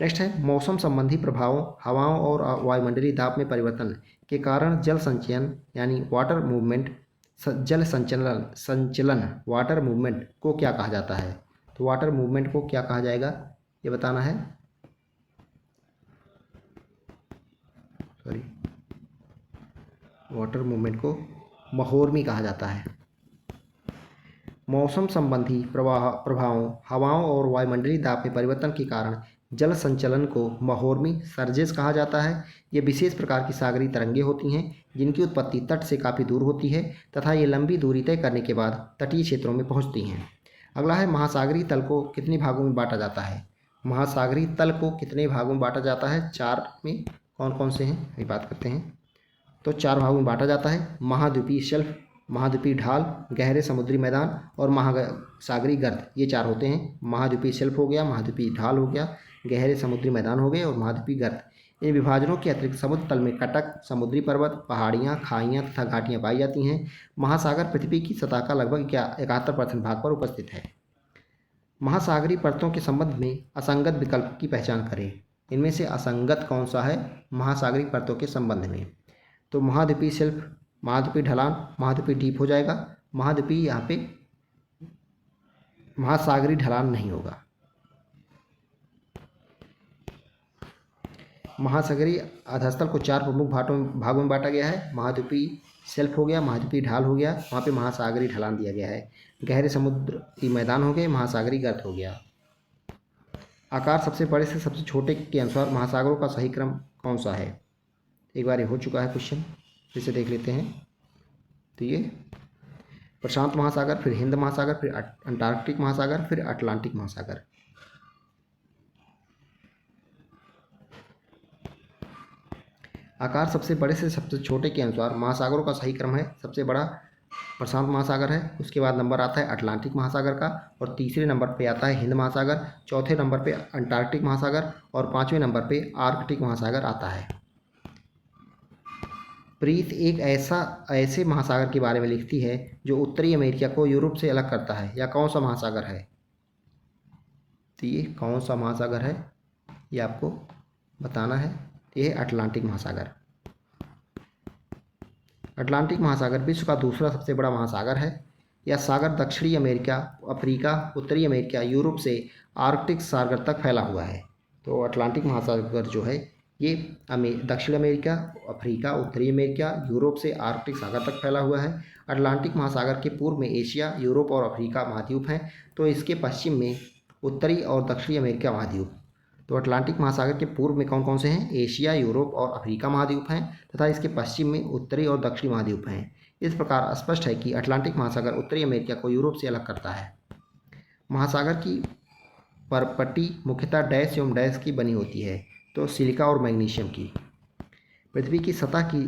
नेक्स्ट है, मौसम संबंधी प्रभावों, हवाओं और वायुमंडलीय दाब में परिवर्तन के कारण जल संचयन यानी वाटर मूवमेंट, जल संचलन वाटर मूवमेंट को क्या कहा जाता है? तो वाटर मूवमेंट को क्या कहा जाएगा, ये बताना है। वाटर मूवमेंट को महोर्मी कहा जाता है। मौसम संबंधी प्रभावों, हवाओं और वायुमंडलीय दाब में परिवर्तन के कारण जल संचलन को महोर्मी सर्जेस कहा जाता है। ये विशेष प्रकार की सागरीय तरंगें होती हैं जिनकी उत्पत्ति तट से काफ़ी दूर होती है तथा ये लंबी दूरी तय करने के बाद तटीय क्षेत्रों में पहुंचती हैं। अगला है, महासागरीय तल को कितने भागों में बांटा जाता है? महासागरीय तल को कितने भागों में बांटा जाता है? 4 में। कौन कौन से हैं ये बात करते हैं। तो 4 भागों में बांटा जाता है। महाद्वीपीय शेल्फ, महाद्वीपीय ढाल, गहरे समुद्री मैदान और महासागरीय गर्त, ये 4 होते हैं। महाद्वीपीय शेल्फ हो गया, महाद्वीपीय ढाल हो गया, गहरे समुद्री मैदान हो गए और महाद्वीपीय गर्त। इन विभाजनों के अतिरिक्त समुद्र तल में कटक, समुद्री पर्वत, पहाड़ियाँ, खाइयाँ तथा घाटियाँ पाई जाती हैं। महासागर पृथ्वी की सतह का लगभग 71% भाग पर उपस्थित है। महासागरीय परतों के संबंध में असंगत विकल्प की पहचान करें। इनमें से असंगत कौन सा है महासागरीय परतों के संबंध में? तो महाद्वीपीय शेल्फ, महाद्वीपीय ढलान, महाद्वीपीय डीप हो जाएगा। महाद्वीपीय यहाँ पे महासागरीय ढलान नहीं होगा। महासागरीय आधास्थल को 4 प्रमुख भागों में बांटा गया है। महाद्वीपीय शेल्फ हो गया, महाद्वीपीय ढाल हो गया, वहाँ पे महासागरीय ढलान दिया गया है। गहरे समुद्री मैदान हो गए, महासागरीय गर्त हो गया। आकार सबसे बड़े से सबसे छोटे के अनुसार महासागरों का सही क्रम कौन सा है? एक बार ये हो चुका है क्वेश्चन, फिर से देख लेते हैं। तो ये प्रशांत महासागर, फिर हिंद महासागर, फिर अंटार्कटिक महासागर, फिर अटलांटिक महासागर। आकार सबसे बड़े से सबसे छोटे के अनुसार महासागरों का सही क्रम है, सबसे बड़ा प्रशांत महासागर है, उसके बाद नंबर आता है अटलांटिक महासागर का, और तीसरे नंबर पे आता है हिंद महासागर, चौथे नंबर पे अंटार्कटिक महासागर और 5वें नंबर पे आर्कटिक महासागर आता है। प्रीत एक ऐसे महासागर के बारे में लिखती है जो उत्तरी अमेरिका को यूरोप से अलग करता है। यह कौन सा महासागर है? तो ये कौन सा महासागर है ये आपको बताना है। ये है अटलांटिक महासागर। अटलांटिक महासागर विश्व का दूसरा सबसे बड़ा महासागर है। यह सागर दक्षिणी अमेरिका, अफ्रीका, उत्तरी अमेरिका, यूरोप से आर्कटिक सागर तक फैला हुआ है। तो अटलांटिक महासागर जो है ये दक्षिण अमेरिका, अफ्रीका, उत्तरी अमेरिका, यूरोप से आर्कटिक सागर तक फैला हुआ है। अटलांटिक महासागर के पूर्व में एशिया, यूरोप और अफ्रीका महाद्वीप हैं, तो इसके पश्चिम में उत्तरी और दक्षिणी अमेरिका महाद्वीप। तो अटलांटिक महासागर के पूर्व में कौन कौन से हैं? एशिया, यूरोप और अफ्रीका महाद्वीप हैं तथा इसके पश्चिम में उत्तरी और दक्षिणी महाद्वीप हैं। इस प्रकार स्पष्ट है कि अटलांटिक महासागर उत्तरी अमेरिका को यूरोप से अलग करता है। महासागर की परपटी मुख्यतः डैश एवं डैश की बनी होती है, तो सिलिका और मैग्नीशियम की। पृथ्वी की सतह की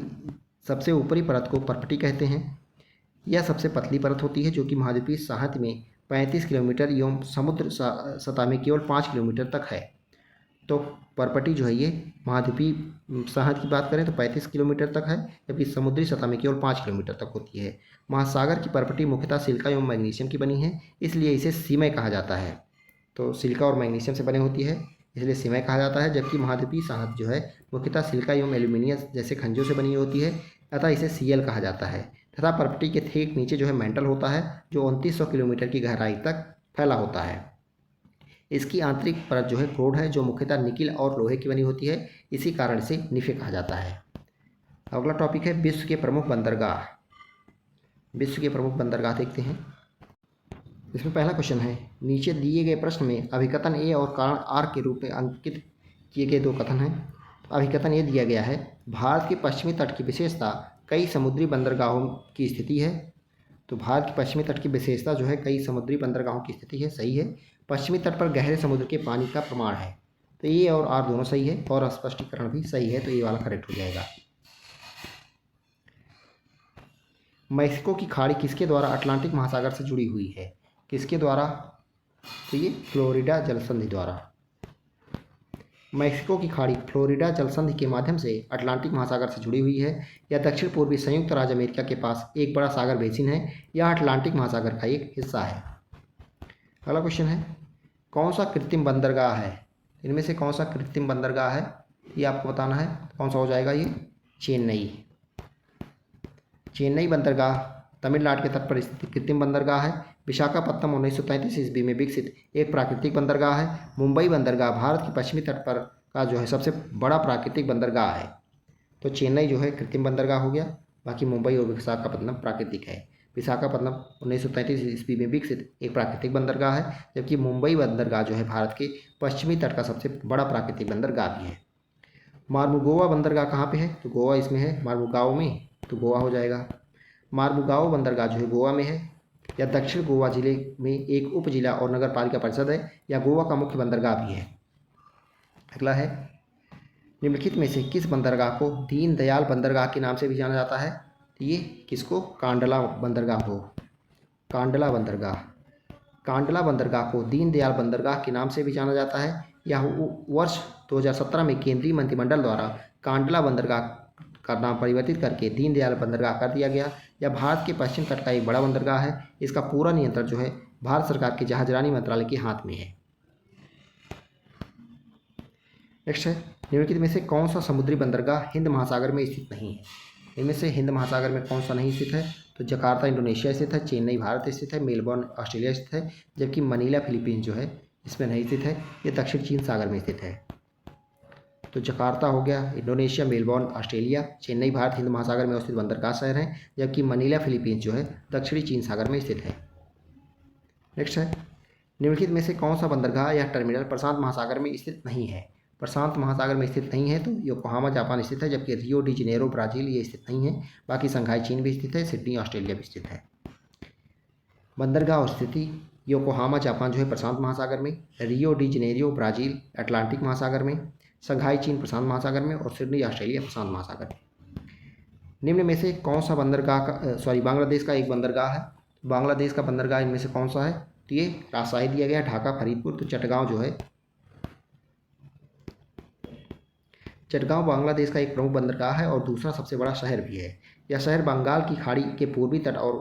सबसे ऊपरी परत को परपटी कहते हैं। यह सबसे पतली परत होती है जो कि महाद्वीपीय साहित्य में 35 किलोमीटर एवं समुद्र सतह में केवल 5 किलोमीटर तक है। तो परपटी जो है ये महाद्वीपीय साहित्य की बात करें तो 35 किलोमीटर तक है, जबकि समुद्री सतह में केवल 5 किलोमीटर तक होती है। महासागर की परपटी मुख्यतः सिलिका एवं मैग्नीशियम की बनी है, इसलिए इसे सीमय कहा जाता है। तो सिलिका और मैग्नीशियम से बनी होती है, इसलिए सिमय कहा जाता है। जबकि महाद्वीपीय साहत जो है मुख्यतः सिलिका एवं एल्यूमिनियम जैसे खनिजों से बनी होती है, अतः इसे सीएल कहा जाता है। तथा पर्वती के ठीक नीचे जो है मेंटल होता है, जो 2900 किलोमीटर की गहराई तक फैला होता है। इसकी आंतरिक परत जो है क्रोड है, जो मुख्यतः निकिल और लोहे की बनी होती है, इसी कारण इसे निफे कहा जाता है। अगला टॉपिक है विश्व के प्रमुख बंदरगाह। विश्व के प्रमुख बंदरगाह देखते हैं। इसमें पहला क्वेश्चन है, नीचे दिए गए प्रश्न में अभिकथन ए और कारण आर के रूप में अंकित किए गए दो कथन हैं। तो अभिकथन ये दिया गया है, भारत के पश्चिमी तट की विशेषता कई समुद्री बंदरगाहों की स्थिति है। तो भारत के पश्चिमी तट की विशेषता जो है कई समुद्री बंदरगाहों की स्थिति है, सही है। पश्चिमी तट पर गहरे समुद्र के पानी का प्रमाण है। तो ए और आर दोनों सही है और स्पष्टीकरण भी सही है, तो ये वाला करेक्ट हो जाएगा। मैक्सिको की खाड़ी किसके द्वारा अटलांटिक महासागर से जुड़ी हुई है? किसके द्वारा? तो ये फ्लोरिडा जलसंधि द्वारा। मैक्सिको की खाड़ी फ्लोरिडा जलसंधि के माध्यम से अटलांटिक महासागर से जुड़ी हुई है। यह दक्षिण पूर्वी संयुक्त राज्य अमेरिका के पास एक बड़ा सागर बेसिन है। यह अटलांटिक महासागर का एक हिस्सा है। अगला क्वेश्चन है, कौन सा कृत्रिम बंदरगाह है? इनमें से कौन सा कृत्रिम बंदरगाह है, ये आपको बताना है। कौन सा हो जाएगा? ये चेन्नई। चेन्नई बंदरगाह तमिलनाडु के तट पर स्थित कृत्रिम बंदरगाह है। विशाखापत्तनम 1933 ईस्वी में विकसित एक प्राकृतिक बंदरगाह है। मुंबई बंदरगाह भारत के पश्चिमी तट पर का जो है सबसे बड़ा प्राकृतिक बंदरगाह है। तो चेन्नई जो है कृत्रिम बंदरगाह हो गया, बाकी मुंबई और विशाखापत्तनम प्राकृतिक है। विशाखापत्तनम 1933 ईस्वी में विकसित एक प्राकृतिक बंदरगाह है, जबकि मुंबई बंदरगाह जो है भारत के पश्चिमी तट का सबसे बड़ा प्राकृतिक बंदरगाह भी है। मार्मुगोवा बंदरगाह कहाँ पे है? तो गोवा इसमें है, मार्मुगाओ में, तो गोवा हो जाएगा। मार्मुगाओ बंदरगाह जो है गोवा में है। यह दक्षिण गोवा जिले में एक उप जिला और नगर पालिका परिषद है। यह गोवा का मुख्य बंदरगाह भी है। अगला है, निम्नलिखित में से किस बंदरगाह को दीनदयाल बंदरगाह के नाम से भी जाना जाता है? ये किसको? कांडला बंदरगाह को। कांडला बंदरगाह। कांडला बंदरगाह को दीनदयाल बंदरगाह के नाम से भी जाना जाता है। यह वर्ष 2017 में केंद्रीय मंत्रिमंडल द्वारा कांडला बंदरगाह का नाम परिवर्तित करके दीनदयाल बंदरगाह कर दिया गया। यह भारत के पश्चिम तट का एक बड़ा बंदरगाह है। इसका पूरा नियंत्रण जो है भारत सरकार के जहाजरानी मंत्रालय के हाथ में है। नेक्स्ट है, निम्नलिखित में से कौन सा समुद्री बंदरगाह हिंद महासागर में स्थित नहीं है? इनमें से हिंद महासागर में कौन सा नहीं स्थित है? तो जकार्ता इंडोनेशिया स्थित है, चेन्नई भारत स्थित है, मेलबोर्न ऑस्ट्रेलिया स्थित है, जबकि मनीला फिलीपींस जो है इसमें नहीं स्थित है। ये दक्षिण चीन सागर में स्थित है। तो जकार्ता हो गया Indonesia, Melbourne Australia, Chennai Bharat Hind महासागर में स्थित बंदरगाह शहर है, जबकि मनीला फिलीपींस जो है दक्षिणी चीन सागर में स्थित है। नेक्स्ट है, निम्नलिखित में से कौन सा बंदरगाह या टर्मिनल प्रशांत महासागर में स्थित नहीं है? प्रशांत महासागर में स्थित नहीं है तो योकोहामा जापान स्थित है, जबकि रियो डी जेनेरो ब्राज़ील ये स्थित नहीं है। बाकी शंघाई चीन भी स्थित है, सिडनी ऑस्ट्रेलिया भी स्थित है। बंदरगाह और स्थिति, योकोहामा जापान जो है प्रशांत महासागर में, Rio de Janeiro Brazil Atlantic महासागर में, शंघाई चीन प्रशांत महासागर में और सिडनी ऑस्ट्रेलिया प्रशांत महासागर में। निम्न में से कौन सा बंदरगाह का बांग्लादेश का एक बंदरगाह है? बांग्लादेश का बंदरगाह इनमें से कौन सा है? तो ये राजशाही दिया गया ढाका, फरीदपुर। तो चटगांव जो है, चटगांव बांग्लादेश का एक प्रमुख बंदरगाह है और दूसरा सबसे बड़ा शहर भी है। यह शहर बंगाल की खाड़ी के पूर्वी तट और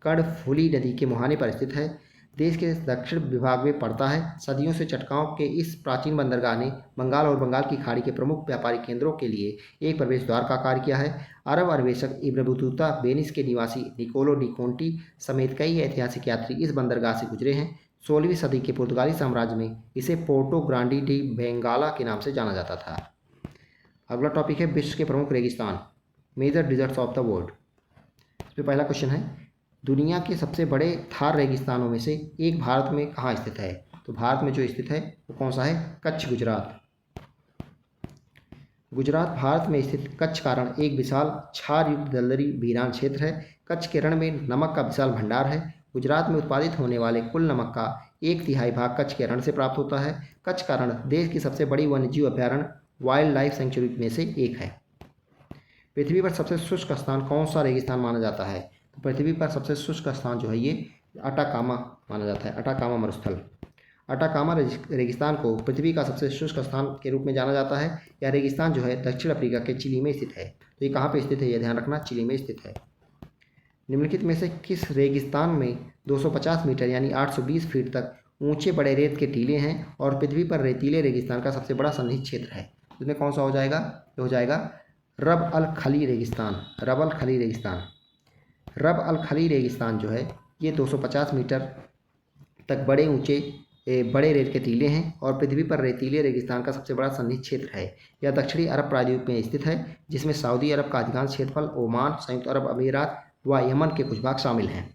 कर्णफुली नदी के मुहाने पर स्थित है। देश के दक्षिण विभाग में पड़ता है। सदियों से चटगांव के इस प्राचीन बंदरगाह ने बंगाल और बंगाल की खाड़ी के प्रमुख व्यापारिक केंद्रों के लिए एक प्रवेश द्वार का कार्य किया है। अरब अन्वेषक इब्न बतूता, वेनिस के निवासी निकोलो डी कोंटी समेत कई ऐतिहासिक यात्री इस बंदरगाह से गुजरे हैं। 16वीं सदी के पुर्तगाली साम्राज्य में इसे पोर्टो ग्रांडी डी बेंगाला के नाम से जाना जाता था। अगला टॉपिक है विश्व के प्रमुख रेगिस्तान, major deserts of the world. इसमें पहला क्वेश्चन है, दुनिया के सबसे बड़े थार रेगिस्तानों में से एक भारत में कहाँ स्थित है? तो भारत में जो स्थित है वो कौन सा है? कच्छ, गुजरात। गुजरात भारत में स्थित कच्छ का रण एक विशाल क्षार युक्त दलदली वीरान क्षेत्र है। कच्छ के रण में नमक का विशाल भंडार है। गुजरात में उत्पादित होने वाले कुल नमक का 1/3 भाग कच्छ के रण से प्राप्त होता है। कच्छ का रण देश की सबसे बड़ी वन्यजीव अभ्यारण्य वाइल्ड लाइफ सेंचुरी में से एक है। पृथ्वी पर सबसे शुष्क स्थान कौन सा रेगिस्तान माना जाता है? तो पृथ्वी पर सबसे शुष्क स्थान जो है ये अटाकामा माना जाता है, अटाकामा मरुस्थल। अटाकामा रेगिस्तान को पृथ्वी का सबसे शुष्क स्थान के रूप में जाना जाता है। यह रेगिस्तान जो है दक्षिण अफ्रीका के चिली में स्थित है। तो ये कहाँ पे स्थित है? यह ध्यान रखना, चिली में स्थित है। निम्नलिखित में से किस रेगिस्तान में 250 मीटर यानी 820 फीट तक ऊंचे बड़े रेत के टीले हैं और पृथ्वी पर रेतीले रेगिस्तान का सबसे बड़ा सन्निहित क्षेत्र है। इसमें कौन सा हो जाएगा? ये हो जाएगा रब अल खली रेगिस्तान। रब अल खली रेगिस्तान। रब अल खली रेगिस्तान जो है ये 250 मीटर तक बड़े रेत के टीले हैं और पृथ्वी पर रेतीले रेगिस्तान का सबसे बड़ा सन्निहित क्षेत्र है। यह दक्षिणी अरब प्रायद्वीप में स्थित है, जिसमें सऊदी अरब का अधिकांश क्षेत्रफल, ओमान, संयुक्त अरब अमीरात व यमन के कुछ भाग शामिल हैं।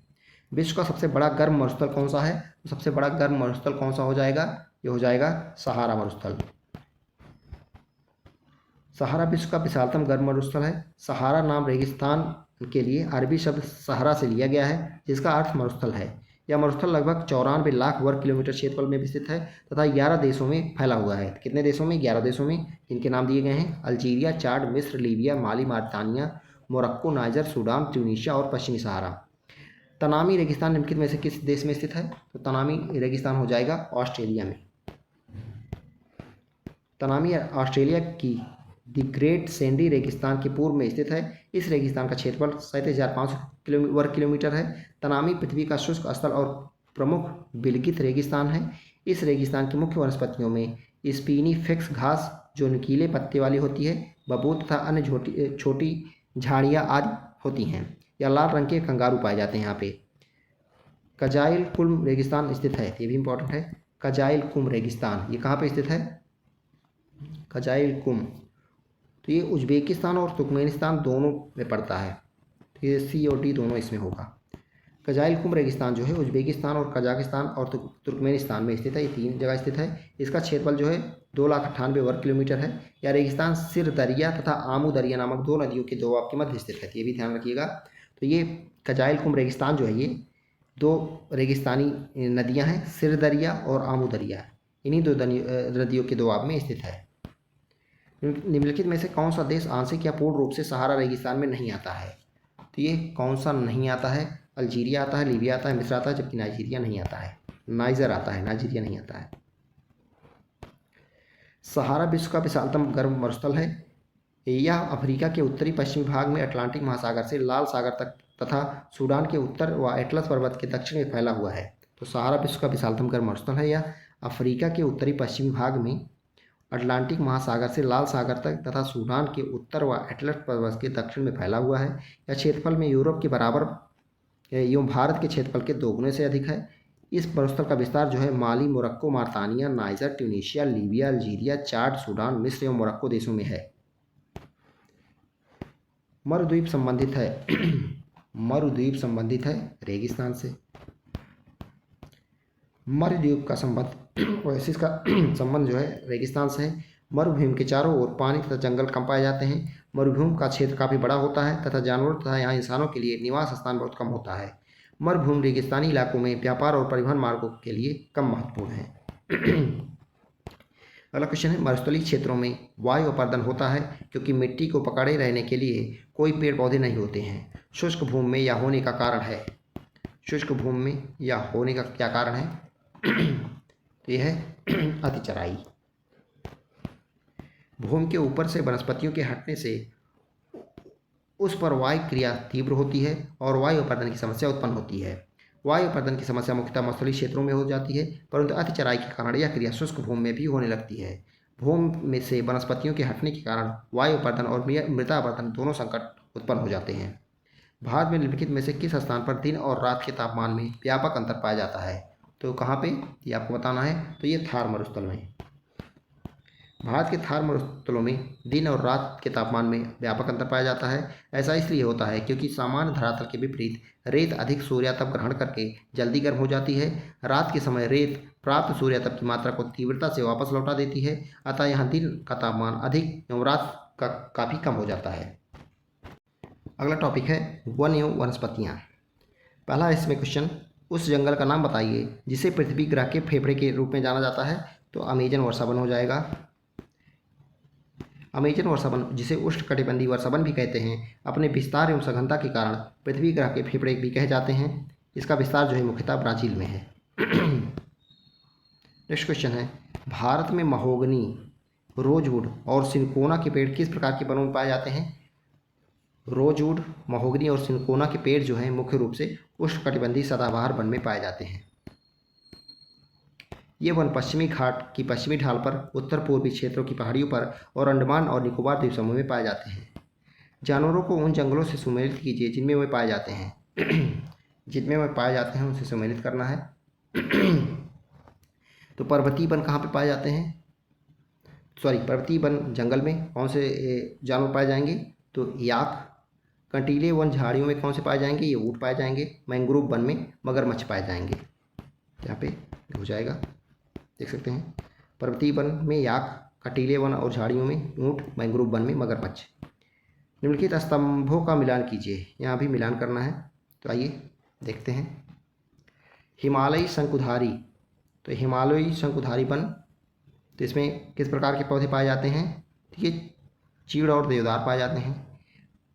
विश्व का सबसे बड़ा गर्म मरुस्थल कौन सा है? तो सबसे बड़ा गर्म मरुस्थल कौन सा हो जाएगा? ये हो जाएगा सहारा मरुस्थल। सहारा विश्व का विशालतम गर्म मरुस्थल है। सहारा नाम रेगिस्तान के लिए अरबी शब्द सहरा से लिया गया है, जिसका अर्थ मरुस्थल है। यह मरुस्थल लगभग 94 लाख वर्ग किलोमीटर क्षेत्रफल में विस्तृत है तथा 11 देशों में फैला हुआ है। कितने देशों में? 11 देशों में, जिनके नाम दिए गए हैं अल्जीरिया, चाड, मिस्र, लीबिया, माली, मारितानिया, मोरक्को, नाइजर, सूडान, ट्यूनीशिया और पश्चिमी सहारा। तनामी रेगिस्तान निम्नलिखित में से किस देश में स्थित है? तो तनामी रेगिस्तान हो जाएगा ऑस्ट्रेलिया में। तनामी ऑस्ट्रेलिया की द ग्रेट सैंडी रेगिस्तान के पूर्व में स्थित है। इस रेगिस्तान का क्षेत्रफल 37,500 वर्ग किलोमीटर है। तनामी पृथ्वी का शुष्क स्थल और प्रमुख बिलगित रेगिस्तान है। इस रेगिस्तान की मुख्य वनस्पतियों में स्पिनीफेक्स घास जो नुकीले पत्ते वाली होती है, बबूल तथा अन्य छोटी झाड़ियाँ आदि होती हैं। या लाल रंग के कंगारू पाए जाते हैं यहाँ पे। कजाइल कुल्म रेगिस्तान स्थित है, ये भी इंपॉर्टेंट है। कजाइल कुम रेगिस्तान ये कहाँ पे स्थित है? कजाइल कुम, तो ये उज्बेकिस्तान और तुर्कमेनिस्तान दोनों में पड़ता है, तो ये सी और डी दोनों इसमें होगा। कजाइल कुम रेगिस्तान जो है उज्बेकिस्तान और कजाकिस्तान और तुर्कमेनिस्तान में स्थित है। ये 3 जगह स्थित है। इसका क्षेत्रफल जो है 2,98,000 वर्ग किलोमीटर है। यह रेगिस्तान सिर दरिया तथा आमू दरिया नामक 2 नदियों के दोआब के मध्य स्थित है, ये भी ध्यान रखिएगा। तो ये कजाइल कुम रेगिस्तान जो है ये 2 रेगिस्तानी नदियाँ हैं, सिर दरिया और आमू दरिया, इन्हीं 2 नदियों के दोआब में स्थित है। निम्नलिखित में से कौन सा देश आंशिक या पूर्ण रूप से सहारा रेगिस्तान में नहीं आता है? तो ये कौन सा नहीं आता है? अल्जीरिया आता है, लीबिया आता है, मिस्र आता है, जबकि नाइजीरिया नहीं आता है। नाइजर आता है, नाइजीरिया नहीं आता है। सहारा विश्व का विशालतम गर्म मरुस्थल है। यह अफ्रीका के उत्तरी पश्चिमी भाग में अटलांटिक महासागर से लाल सागर तक तथा सूडान के उत्तर व एटलस पर्वत के दक्षिण में फैला हुआ है। तो सहारा विश्व का विशालतम गर्म मरुस्थल है। यह अफ्रीका के उत्तरी पश्चिमी भाग में अटलांटिक महासागर से लाल सागर तक तथा सूडान के उत्तर व एटलस पर्वत के दक्षिण में फैला हुआ है। यह क्षेत्रफल में यूरोप के बराबर एवं भारत के क्षेत्रफल के 2 गुने से अधिक है। इस मरुस्थल का विस्तार जो है Mali, Morocco, Mauritania, Niger, Tunisia, Libya, Algeria, Chad, Sudan, मिस्र एवं मोरक्को देशों में है। मरुद्वीप संबंधित है मरुद्वीप संबंधित है रेगिस्तान से। मरुद्वीप का संबंध ओएसिस का संबंध जो है रेगिस्तान से है। मरुभूमि के चारों ओर पानी तथा जंगल कम पाए जाते हैं। मरुभूमि का क्षेत्र काफ़ी बड़ा होता है तथा जानवरों तथा यहाँ इंसानों के लिए निवास स्थान बहुत कम होता है। मरुभूमि रेगिस्तानी इलाकों में व्यापार और परिवहन मार्गों के लिए कम महत्वपूर्ण है। अगला क्वेश्चन है, मरुस्थलीय क्षेत्रों में वायु अपर्दन होता है क्योंकि मिट्टी को पकड़े रहने के लिए कोई पेड़ पौधे नहीं होते हैं। शुष्क भूमि में यह होने का कारण है। शुष्क भूमि में यह होने का क्या कारण है? तो यह है अतिचराई। भूमि के ऊपर से वनस्पतियों के हटने से उस पर वायु क्रिया तीव्र होती है और वायु अपर्दन की समस्या उत्पन्न होती है। वायु अपर्दन की समस्या मुख्यतः मरुस्थलीय क्षेत्रों में हो जाती है, परंतु अतिचराई के कारण यह क्रिया शुष्क भूमि में भी होने लगती है। भूमि में से वनस्पतियों के हटने के कारण वायु अपर्दन और मृदा अपर्दन दोनों संकट उत्पन्न हो जाते हैं। भारत में निम्नलिखित में से किस स्थान पर दिन और रात के तापमान में व्यापक अंतर पाया जाता है? तो कहाँ पे ये आपको बताना है। तो ये थार मरुस्थल में। भारत के थार मरुस्थलों में दिन और रात के तापमान में व्यापक अंतर पाया जाता है। ऐसा इसलिए होता है क्योंकि सामान्य धरातल के विपरीत रेत अधिक सूर्यातप ग्रहण करके जल्दी गर्म हो जाती है। रात के समय रेत प्राप्त सूर्यातप की मात्रा को तीव्रता से वापस लौटा देती है, अतः यहाँ दिन का तापमान अधिक एवं रात का काफ़ी कम हो जाता है। अगला टॉपिक है वन एवं वनस्पतियाँ। पहला इसमें क्वेश्चन, उस जंगल का नाम बताइए जिसे पृथ्वी ग्रह के फेफड़े के रूप में जाना जाता है। तो अमेजन वर्षावन हो जाएगा। अमेजन वर्षावन, जिसे उष्णकटिबंधीय वर्षावन भी कहते हैं, अपने विस्तार एवं सघनता के कारण पृथ्वी ग्रह के फेफड़े भी कहे जाते हैं। इसका विस्तार जो है मुख्यतः ब्राज़ील में है। नेक्स्ट क्वेश्चन है, भारत में महोगनी, रोजवुड और सिनकोना के पेड़ किस प्रकार के वनों में पाए जाते हैं? रोजवुड, महोगनी और सिनकोना के पेड़ जो हैं मुख्य रूप से उष्णकटिबंधीय सदाबहार वन में पाए जाते हैं। ये वन पश्चिमी घाट की पश्चिमी ढाल पर, उत्तर पूर्वी क्षेत्रों की पहाड़ियों पर और अंडमान और निकोबार द्वीप समूह में पाए जाते हैं। जानवरों को उन जंगलों से सुमेलित कीजिए जिनमें वे पाए जाते हैं। जिनमें वे पाए जाते हैं उनसे सुमेलित करना है। तो पर्वतीय वन कहाँ पे पाए जाते हैं? पर्वतीय वन जंगल में कौन से जानवर पाए जाएंगे? तो याक। कंटीले वन झाड़ियों में कौन से पाए जाएंगे? ये ऊँट पाए जाएंगे। मैंग्रोव वन में मगरमच्छ पाए जाएंगे। यहाँ पे हो जाएगा, देख सकते हैं, पर्वतीय वन में याक, कंटीले वन और झाड़ियों में ऊँट, मैंग्रोव वन में मगरमच्छ। निम्नलिखित स्तंभों का मिलान कीजिए, यहाँ भी मिलान करना है। तो आइए देखते हैं। हिमालयी शंकुधारी, तो हिमालयी शंकुधारी वन, तो इसमें किस प्रकार के पौधे पाए जाते हैं? ठीक है, चीड़ और देवदार पाए जाते हैं।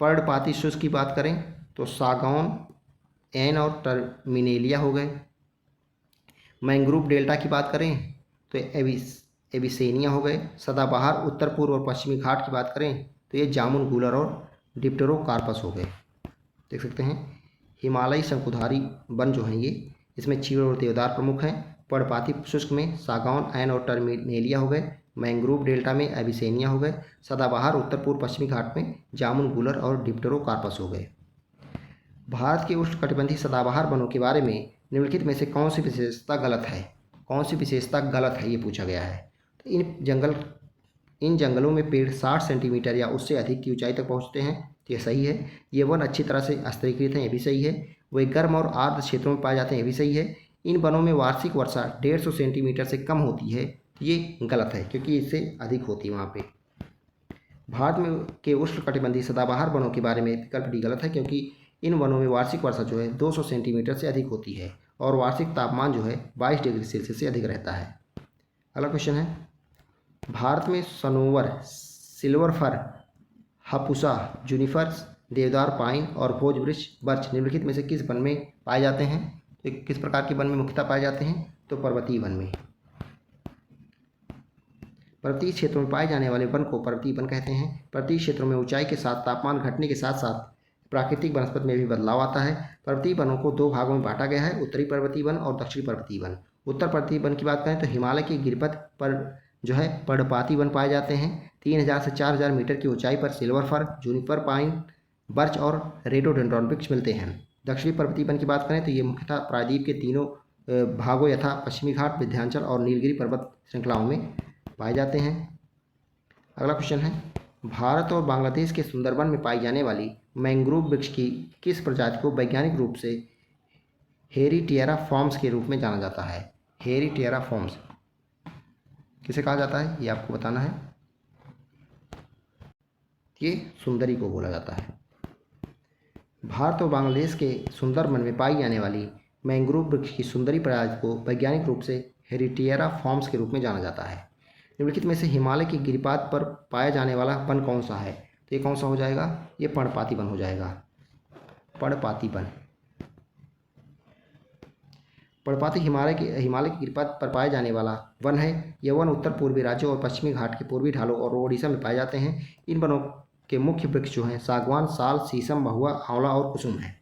पर्णपाती शुष्क की बात करें तो सागौन, एन और टर्मिनेलिया हो गए। मैंग्रोव डेल्टा की बात करें तो एविसेनिया हो गए। सदाबहार उत्तर पूर्व और पश्चिमी घाट की बात करें तो ये जामुन गूलर और डिप्टेरोकार्पस हो गए। देख सकते हैं हिमालयी शंकुधारी वन जो हैं ये, इसमें चीड़ और देवदार प्रमुख हैं। पर्णपाती शुष्क में सागौन, एन और टर्मिनेलिया हो गए। मैंग्रोव डेल्टा में एविसेनिया हो गए। सदाबहार उत्तर पूर्व पश्चिमी घाट में जामुन गूलर और डिप्टेरोकार्पस हो गए। भारत के उष्णकटिबंधीय सदाबहार वनों के बारे में निम्नलिखित में से कौन सी विशेषता गलत है? कौन सी विशेषता गलत है ये पूछा गया है। तो इन जंगलों में पेड़ 60 सेंटीमीटर या उससे अधिक की ऊंचाई तक पहुंचते हैं, तो ये सही है। ये वन अच्छी तरह से स्तरीकृत हैं, ये भी सही है। वे गर्म और आर्द्र क्षेत्रों में पाए जाते हैं, ये भी सही है। इन वनों में वार्षिक वर्षा 150 सेंटीमीटर से कम होती है, तो ये गलत है क्योंकि इससे अधिक होती है वहाँ पे। भारत में के उष्णकटिबंधीय सदाबहार वनों के बारे में विकल्प डी गलत है क्योंकि इन वनों में वार्षिक वर्षा जो है 200 सेंटीमीटर से अधिक होती है और वार्षिक तापमान जो है 22 डिग्री सेल्सियस से अधिक रहता है। अगला क्वेश्चन है, भारत में सनोवर, सिल्वर फर, हापुसा, जूनिफर, देवदार, पाइन और भोज वृक्ष, बर्च निम्नलिखित में से किस वन में पाए जाते हैं? तो किस प्रकार के वन में मुख्यतः पाए जाते हैं? तो पर्वतीय वन में। पर्वतीय क्षेत्रों में पाए जाने वाले वन को पर्वतीय वन कहते हैं। पर्वतीय क्षेत्रों में ऊंचाई के साथ तापमान घटने के साथ साथ प्राकृतिक वनस्पति में भी बदलाव आता है। पर्वतीय वनों को 2 भागों में बांटा गया है, उत्तरी पर्वतीय वन और दक्षिणी पर्वतीय वन। उत्तर पर्वतीय वन की बात करें तो हिमालय की गिरिपथ पर जो है पर्णपाती वन पाए जाते हैं। 3000 से 4000 मीटर की ऊंचाई पर silver fir, Juniper, pine, birch और रेडोडेंड्रॉन वृक्ष मिलते हैं। दक्षिणी पर्वतीय वन की बात करें तो ये मुख्यतः प्रायद्वीप के तीनों भागों यथा पश्चिमी घाट, विंध्याचल और नीलगिरी पर्वत श्रृंखलाओं में पाए जाते हैं। अगला क्वेश्चन है, भारत और बांग्लादेश के सुंदरवन में पाई जाने वाली मैंग्रोव वृक्ष की किस प्रजाति को वैज्ञानिक रूप से हेरिटिएरा फॉर्म्स के रूप में जाना जाता है? हेरिटिएरा फॉर्म्स किसे कहा जाता है ये आपको बताना है। ये सुंदरी को बोला जाता है। भारत और बांग्लादेश के सुंदरवन में पाई जाने वाली मैंग्रोव वृक्ष की सुंदरी प्रजाति को वैज्ञानिक रूप से हेरिटिएरा फॉर्म्स के रूप में जाना जाता है। निम्नलिखित में से हिमालय की गिरिपात पर पाया जाने वाला वन कौन सा है? तो ये कौन सा हो जाएगा? ये पर्णपाती वन हो जाएगा। पर्णपाती वन, पर्णपाती हिमालय की गिरिपात पर पाए जाने वाला वन है। यह वन उत्तर पूर्वी राज्यों और पश्चिमी घाट के पूर्वी ढालों और ओडिशा में पाए जाते हैं। इन वनों के मुख्य वृक्ष जो हैं सागवान, साल, शीशम, महुआ, आंवला और कुसुम है।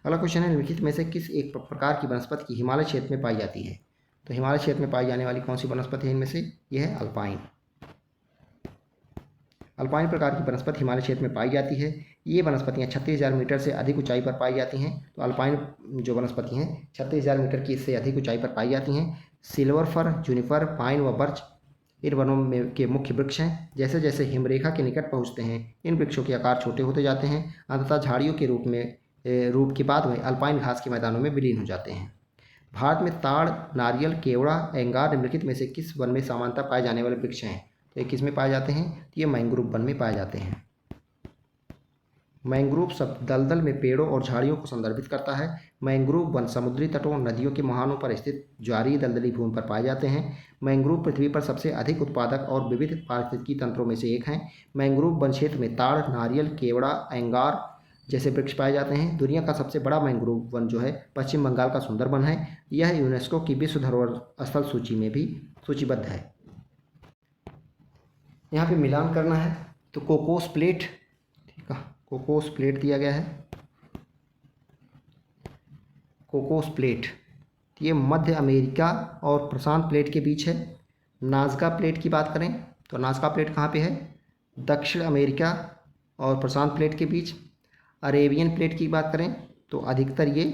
अगला क्वेश्चन है, निम्नलिखित में से किस एक प्रकार की वनस्पति की हिमालय क्षेत्र में पाई जाती है? तो हिमालय क्षेत्र में पाई जाने वाली कौन सी वनस्पति है इनमें से? यह है अल्पाइन। अल्पाइन प्रकार की वनस्पति हिमालय क्षेत्र में पाई जाती है। ये वनस्पतियाँ 36,000 मीटर से अधिक ऊंचाई पर पाई जाती हैं। तो अल्पाइन जो वनस्पति हैं 36,000 मीटर की इससे अधिक ऊंचाई पर पाई जाती हैं। सिल्वर फर, जूनिफर, पाइन व बर्च इन वनों में के मुख्य वृक्ष हैं। जैसे जैसे हिमरेखा के निकट पहुँचते हैं इन वृक्षों के आकार छोटे होते जाते हैं, अंततः झाड़ियों के रूप के बाद में अल्पाइन घास के मैदानों में विलीन हो जाते हैं। भारत में ताड़, नारियल, केवड़ा, एंगार निम्नलिखित में से किस वन में सामान्यतः पाए जाने वाले वृक्ष हैं? तो ये किस में पाए जाते हैं? तो ये मैंग्रोव वन में पाए जाते हैं। मैंग्रोव शब्द दलदल में पेड़ों और झाड़ियों को संदर्भित करता है। मैंग्रोव वन समुद्री तटों, नदियों के मुहानों पर स्थित ज्वारीय दलदली भूमि पर पाए जाते हैं। मैंग्रोव पृथ्वी पर सबसे अधिक उत्पादक और विविध पारिस्थितिकी तंत्रों में से एक हैं। मैंग्रोव वन क्षेत्र में ताड़, नारियल, केवड़ा, एंगार जैसे वृक्ष पाए जाते हैं। दुनिया का सबसे बड़ा मैंग्रोव वन जो है पश्चिम बंगाल का सुंदरबन है। यह यूनेस्को की विश्व धरोहर स्थल सूची में भी सूचीबद्ध है। यहाँ पे मिलान करना है तो कोकोस प्लेट, ठीक है, कोकोस प्लेट दिया गया है। कोकोस प्लेट ये मध्य अमेरिका और प्रशांत प्लेट के बीच है। नाज़का प्लेट की बात करें तो नाज़का प्लेट कहाँ पे है? दक्षिण अमेरिका और प्रशांत प्लेट के बीच। अरेबियन प्लेट की बात करें तो अधिकतर ये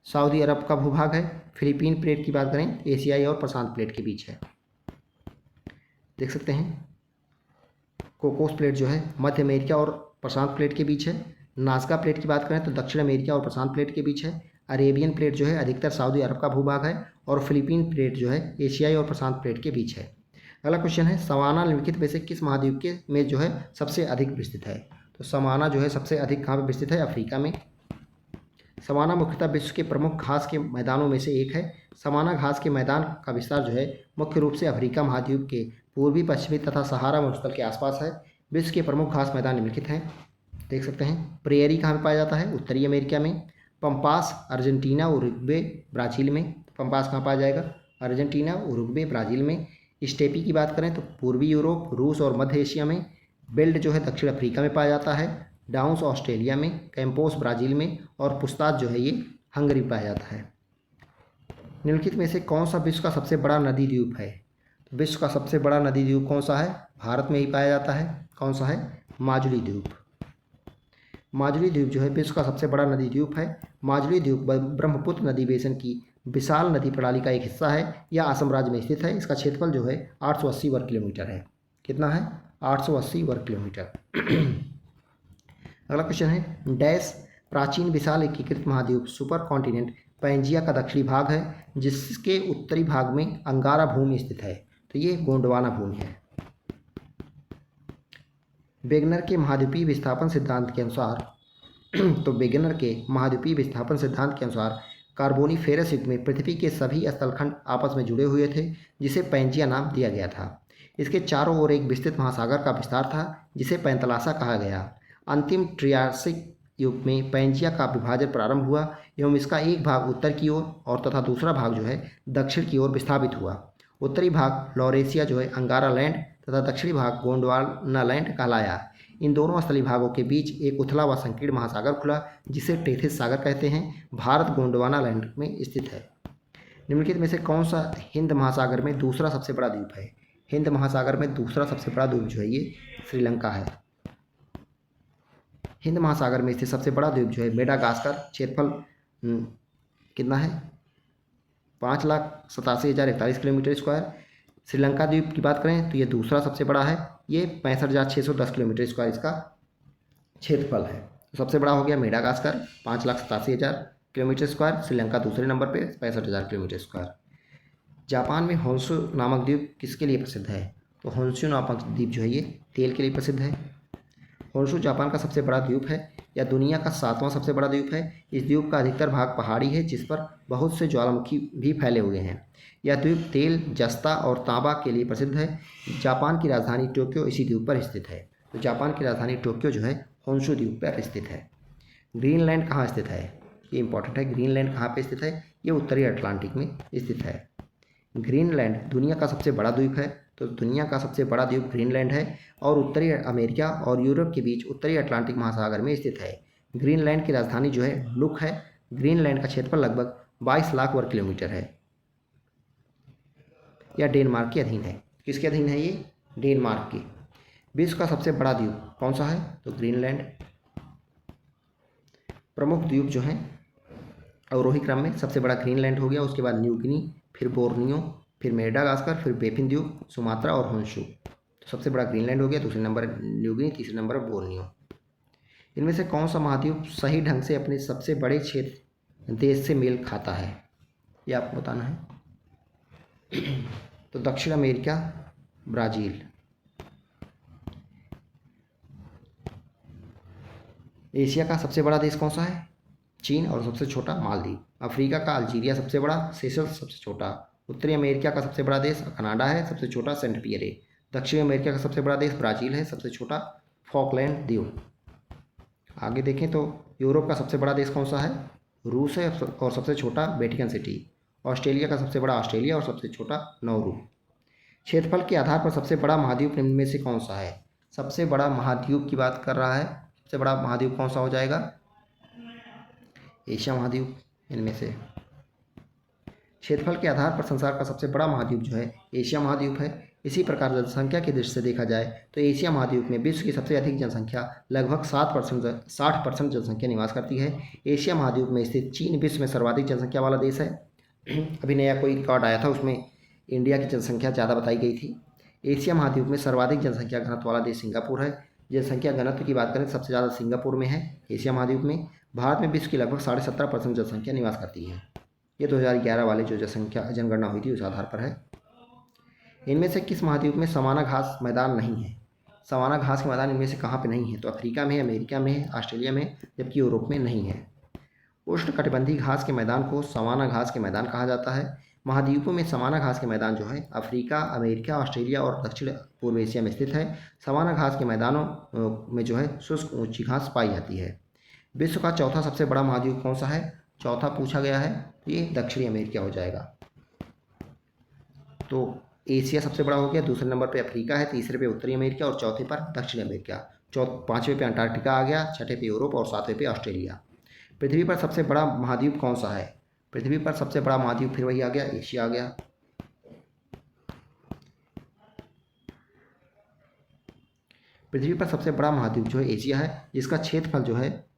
सऊदी अरब का भूभाग है। फिलीपीन प्लेट की बात करें एशियाई और प्रशांत प्लेट के बीच है। देख सकते हैं कोकोस प्लेट जो है मध्य अमेरिका और प्रशांत प्लेट के बीच है। नाज़का प्लेट की बात करें तो दक्षिण अमेरिका और प्रशांत प्लेट के बीच है। अरेबियन प्लेट जो है अधिकतर सऊदी अरब का भूभाग है और फिलीपीन प्लेट जो है एशियाई और प्रशांत प्लेट के बीच है। अगला क्वेश्चन है सवाना निम्नलिखित में से किस महाद्वीप के में जो है सबसे अधिक विस्तृत है? तो सवाना जो है सबसे अधिक कहाँ पर विस्तृत है? अफ्रीका में। सवाना मुख्यतः विश्व के प्रमुख घास के मैदानों में से एक है। सवाना घास के मैदान का विस्तार जो है मुख्य रूप से अफ्रीका महाद्वीप के पूर्वी पश्चिमी तथा सहारा मरुस्थल के आसपास है। विश्व के प्रमुख घास मैदान निम्नलिखित हैं। देख सकते हैं प्रेयरी कहाँ पर पाया जाता है? उत्तरी अमेरिका में। पंपास अर्जेंटीना उरुग्वे ब्राज़ील में। पंपास कहाँ पाया जाएगा? अर्जेंटीना उरुग्वे ब्राज़ील में। स्टेपी की बात करें तो पूर्वी यूरोप, रूस और मध्य एशिया में। बेल्ट जो है दक्षिण अफ्रीका में पाया जाता है। डाउन्स ऑस्ट्रेलिया में। कैंपोस ब्राज़ील में और पुस्ताद जो है ये हंगरी में पाया जाता है। निम्नलिखित में से कौन सा विश्व का सबसे बड़ा नदी द्वीप है? तो विश्व का सबसे बड़ा नदी द्वीप कौन सा है? भारत में ही पाया जाता है। कौन सा है? माजुली द्वीप। माजुली द्वीप जो है विश्व का सबसे बड़ा नदी द्वीप है। माजुली द्वीप ब्रह्मपुत्र नदी बेसिन की विशाल नदी प्रणाली का एक हिस्सा है। यह असम राज्य में स्थित है। इसका क्षेत्रफल जो है 880 वर्ग किलोमीटर है। कितना है? 880 वर्ग किलोमीटर। अगला क्वेश्चन है डैश प्राचीन विशाल एकीकृत महाद्वीप सुपर कॉन्टिनेंट पैंजिया का दक्षिणी भाग है जिसके उत्तरी भाग में अंगारा भूमि स्थित है। तो ये गोंडवाना भूमि है। वेगनर के महाद्वीपीय विस्थापन सिद्धांत के अनुसार तो वेगनर के महाद्वीपीय विस्थापन सिद्धांत के अनुसार कार्बोनिफेरस युग में पृथ्वी के सभी स्थलखंड आपस में जुड़े हुए थे जिसे पैंजिया नाम दिया गया था। इसके चारों ओर एक विस्तृत महासागर का विस्तार था जिसे पैंतलासा कहा गया। अंतिम ट्रियासिक युग में पैंजिया का विभाजन प्रारंभ हुआ एवं इसका एक भाग उत्तर की ओर और तथा दूसरा भाग जो है दक्षिण की ओर विस्थापित हुआ। उत्तरी भाग लॉरेशिया जो है अंगारा लैंड तथा दक्षिणी भाग गोंडवाना लैंड कहलाया। इन दोनों स्थलीय भागों के बीच एक उथला व संकीर्ण महासागर खुला जिसे टेथिस सागर कहते हैं। भारत गोंडवाना लैंड में स्थित है। निम्नलिखित में से कौन सा हिंद महासागर में दूसरा सबसे बड़ा द्वीप है? हिंद महासागर में दूसरा सबसे बड़ा द्वीप जो है ये श्रीलंका है। हिंद महासागर में स्थित सबसे बड़ा द्वीप जो है मेडागास्कर। क्षेत्रफल कितना है? 5,87,041 किलोमीटर स्क्वायर। श्रीलंका द्वीप की बात करें तो ये दूसरा सबसे बड़ा है। ये 65,610 किलोमीटर स्क्वायर इसका क्षेत्रफल है। तो सबसे बड़ा हो गया मेडागास्कर 5,87,000 किलोमीटर स्क्वायर। श्रीलंका दूसरे नंबर पे 65,000 किलोमीटर स्क्वायर। जापान में होन्शु नामक द्वीप किसके लिए प्रसिद्ध है? तो होन्शु नामक द्वीप जो है ये तेल के लिए प्रसिद्ध है। होन्शु जापान का सबसे बड़ा द्वीप है। यह दुनिया का 7वां सबसे बड़ा द्वीप है। इस द्वीप का अधिकतर भाग पहाड़ी है जिस पर बहुत से ज्वालामुखी भी फैले हुए हैं। यह द्वीप तेल, जस्ता और तांबा के लिए प्रसिद्ध है। जापान की राजधानी टोक्यो इसी द्वीप पर स्थित है। तो जापान की राजधानी टोक्यो जो है होन्शु द्वीप पर स्थित है। ग्रीनलैंड कहाँ स्थित है? ये इंपॉर्टेंट है। ग्रीनलैंड कहाँ पे स्थित है? ये उत्तरी अटलांटिक में स्थित है। ग्रीनलैंड दुनिया का सबसे बड़ा द्वीप है। तो दुनिया का सबसे बड़ा द्वीप ग्रीनलैंड है और उत्तरी अमेरिका और यूरोप के बीच उत्तरी अटलांटिक महासागर में स्थित है। ग्रीनलैंड की राजधानी जो है नुक है। ग्रीनलैंड का क्षेत्रफल लगभग 22 लाख वर्ग किलोमीटर है। यह डेनमार्क के अधीन है। किसके अधीन है ये? डेनमार्क की। विश्व का सबसे बड़ा द्वीप कौन सा है? तो ग्रीनलैंड। प्रमुख द्वीप जो हैं अवरोही क्रम में सबसे बड़ा ग्रीनलैंड हो गया, उसके बाद न्यू गिनी, फिर बोर्नियो, फिर मेडागास्कर, फिर बेफिन द्वीप, सुमात्रा और होन्शु। तो सबसे बड़ा ग्रीनलैंड हो गया, दूसरे नंबर न्यू गिनी, तीसरे नंबर बोर्नियो। इनमें से कौन सा महाद्वीप सही ढंग से अपने सबसे बड़े क्षेत्र देश से मेल खाता है? ये आपको बताना है। तो दक्षिण अमेरिका, ब्राज़ील। एशिया का सबसे बड़ा देश कौन सा है? चीन और सबसे छोटा मालदीव। अफ्रीका का अल्जीरिया सबसे बड़ा, सेशल्स सबसे छोटा। उत्तरी अमेरिका का सबसे बड़ा देश कनाडा है, सबसे छोटा सेंट पियरे। दक्षिण अमेरिका का सबसे बड़ा देश ब्राज़ील है, सबसे छोटा फॉकलैंड द्वीप। आगे देखें तो यूरोप का सबसे बड़ा देश कौन सा है? रूस है और सबसे छोटा वेटिकन सिटी। ऑस्ट्रेलिया का सबसे बड़ा ऑस्ट्रेलिया और सबसे छोटा नाउरू। क्षेत्रफल के आधार पर सबसे बड़ा महाद्वीप निम्न में से कौन सा है? सबसे बड़ा महाद्वीप की बात कर रहा है। सबसे बड़ा महाद्वीप कौन सा हो जाएगा? एशिया महाद्वीप। इनमें से क्षेत्रफल के आधार पर संसार का सबसे बड़ा महाद्वीप जो है एशिया महाद्वीप है। इसी प्रकार जनसंख्या की दृष्टि से देखा जाए तो एशिया महाद्वीप में विश्व की सबसे अधिक जनसंख्या लगभग 60% जनसंख्या निवास करती है। एशिया महाद्वीप में स्थित चीन विश्व में सर्वाधिक जनसंख्या वाला देश है। अभी नया कोई रिकॉर्ड आया था, उसमें इंडिया की जनसंख्या ज़्यादा बताई गई थी। एशिया महाद्वीप में सर्वाधिक जनसंख्या घनत्व वाला देश सिंगापुर है। जनसंख्या घनत्व की बात करें तो सबसे ज़्यादा सिंगापुर में है एशिया महाद्वीप में। भारत में विश्व की लगभग 17.5% जनसंख्या निवास करती है। ये 2011 वाले जो जनगणना हुई थी उस आधार पर है। इनमें से किस महाद्वीप में सवाना घास मैदान नहीं है? सवाना घास के मैदान इनमें से कहाँ पे नहीं है? तो अफ्रीका में, अमेरिका में है, ऑस्ट्रेलिया में, जबकि यूरोप में नहीं है। उष्णकटिबंधीय घास के मैदान को सवाना घास के मैदान कहा जाता है। महाद्वीपों में सवाना घास के मैदान जो है अफ्रीका, अमेरिका, ऑस्ट्रेलिया और दक्षिण पूर्व एशिया में स्थित है। सवाना घास के मैदानों में जो है शुष्क ऊंची घास पाई जाती है। विश्व का चौथा सबसे बड़ा महाद्वीप कौन सा है? चौथा पूछा गया है, ये दक्षिणी अमेरिका हो जाएगा। तो एशिया सबसे बड़ा हो गया, दूसरे नंबर पे अफ्रीका है, तीसरे पे उत्तरी अमेरिका और चौथे पर दक्षिण अमेरिका। पाँचवें पे अंटार्कटिका आ गया, छठे पे यूरोप और सातवें पे ऑस्ट्रेलिया। पृथ्वी पर सबसे बड़ा महाद्वीप कौन सा है? पृथ्वी पर सबसे बड़ा महाद्वीप फिर वही आ गया, एशिया आ गया। पृथ्वी पर सबसे बड़ा महाद्वीप जो है एशिया है, जिसका क्षेत्रफल जो है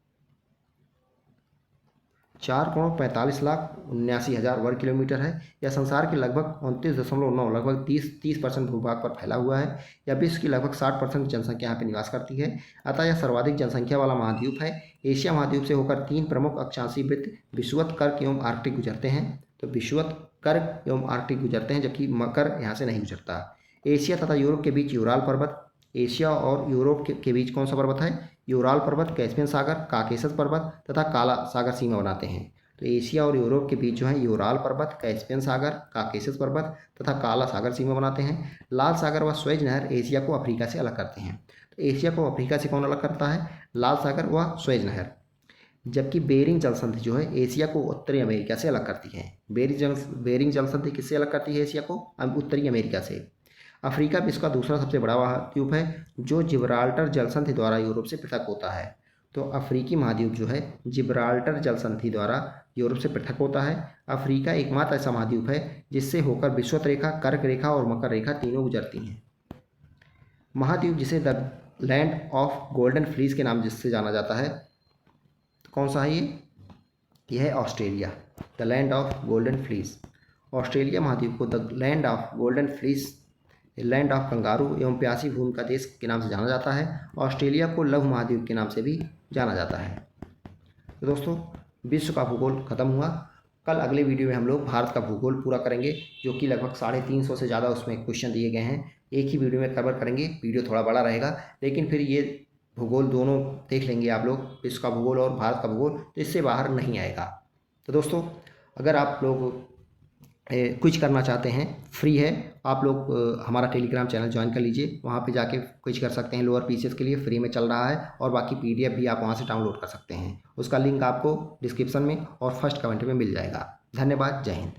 4,45,79,000 वर्ग किलोमीटर है। यह संसार के लगभग 29.9 लगभग 30% भूभाग पर फैला हुआ है। यह विश्व की लगभग 60% जनसंख्या यहाँ पर निवास करती है। अतः यह सर्वाधिक जनसंख्या वाला महाद्वीप है। एशिया महाद्वीप से होकर 3 प्रमुख अक्षांशीय वृत्त विषुवत, कर्क एवं आर्कटिक गुजरते हैं। तो विषुवत, कर्क एवं आर्कटिक गुजरते हैं, जबकि मकर यहाँ से नहीं गुजरता। एशिया तथा यूरोप के बीच यूराल पर्वत, एशिया और यूरोप के बीच कौन सा पर्वत है? यूराल पर्वत, कैस्पियन सागर, काकेशस पर्वत तथा काला सागर सीमा बनाते हैं। तो एशिया और यूरोप के बीच जो है यूराल पर्वत, कैस्पियन सागर, काकेशस पर्वत तथा काला सागर सीमा बनाते हैं। लाल सागर व स्वेज नहर एशिया को अफ्रीका से अलग करते हैं। तो एशिया को अफ्रीका से कौन अलग करता है? लाल सागर व स्वेज नहर। जबकि बेरिंग जलसंधि जो है एशिया को उत्तरी अमेरिका से अलग करती है। बेरिंग जलसंधि किससे अलग करती है एशिया को? उत्तरी अमेरिका से। अफ्रीका विश्व का दूसरा सबसे बड़ा महाद्वीप है, जो जिब्राल्टर जलसंधि द्वारा यूरोप से पृथक होता है। तो अफ्रीकी महाद्वीप जो है जिब्राल्टर जलसंधि द्वारा यूरोप से पृथक होता है। अफ्रीका एकमात्र ऐसा महाद्वीप है जिससे होकर विषुवत रेखा, कर्क रेखा और मकर रेखा तीनों गुजरती हैं। महाद्वीप जिसे the land of golden fleece के नाम जिससे जाना जाता है, तो कौन सा है ये? यह है Australia, the land of golden fleece. Australia महाद्वीप को the land of golden fleece, land of kangaroo एवं प्यासी भूमि का देश के नाम से जाना जाता है। ऑस्ट्रेलिया को लघु महाद्वीप के नाम से भी जाना जाता है। तो दोस्तों, विश्व का भूगोल खत्म हुआ। कल अगले वीडियो में हम लोग भारत का भूगोल पूरा करेंगे, जो कि लगभग 350 से ज़्यादा उसमें क्वेश्चन दिए गए हैं। एक ही वीडियो में कवर करेंगे, वीडियो थोड़ा बड़ा रहेगा, लेकिन फिर ये भूगोल दोनों देख लेंगे आप लोग, विश्व का भूगोल और भारत का भूगोल, तो इससे बाहर नहीं आएगा। तो दोस्तों, अगर आप लोग क्विज करना चाहते हैं, फ्री है, आप लोग हमारा टेलीग्राम चैनल ज्वाइन कर लीजिए। वहाँ पे जाके क्विज कर सकते हैं, लोअर पीसीएस के लिए फ्री में चल रहा है, और बाकी पीडीएफ भी आप वहाँ से डाउनलोड कर सकते हैं। उसका लिंक आपको डिस्क्रिप्शन में और फर्स्ट कमेंट में मिल जाएगा। धन्यवाद, जय हिंद।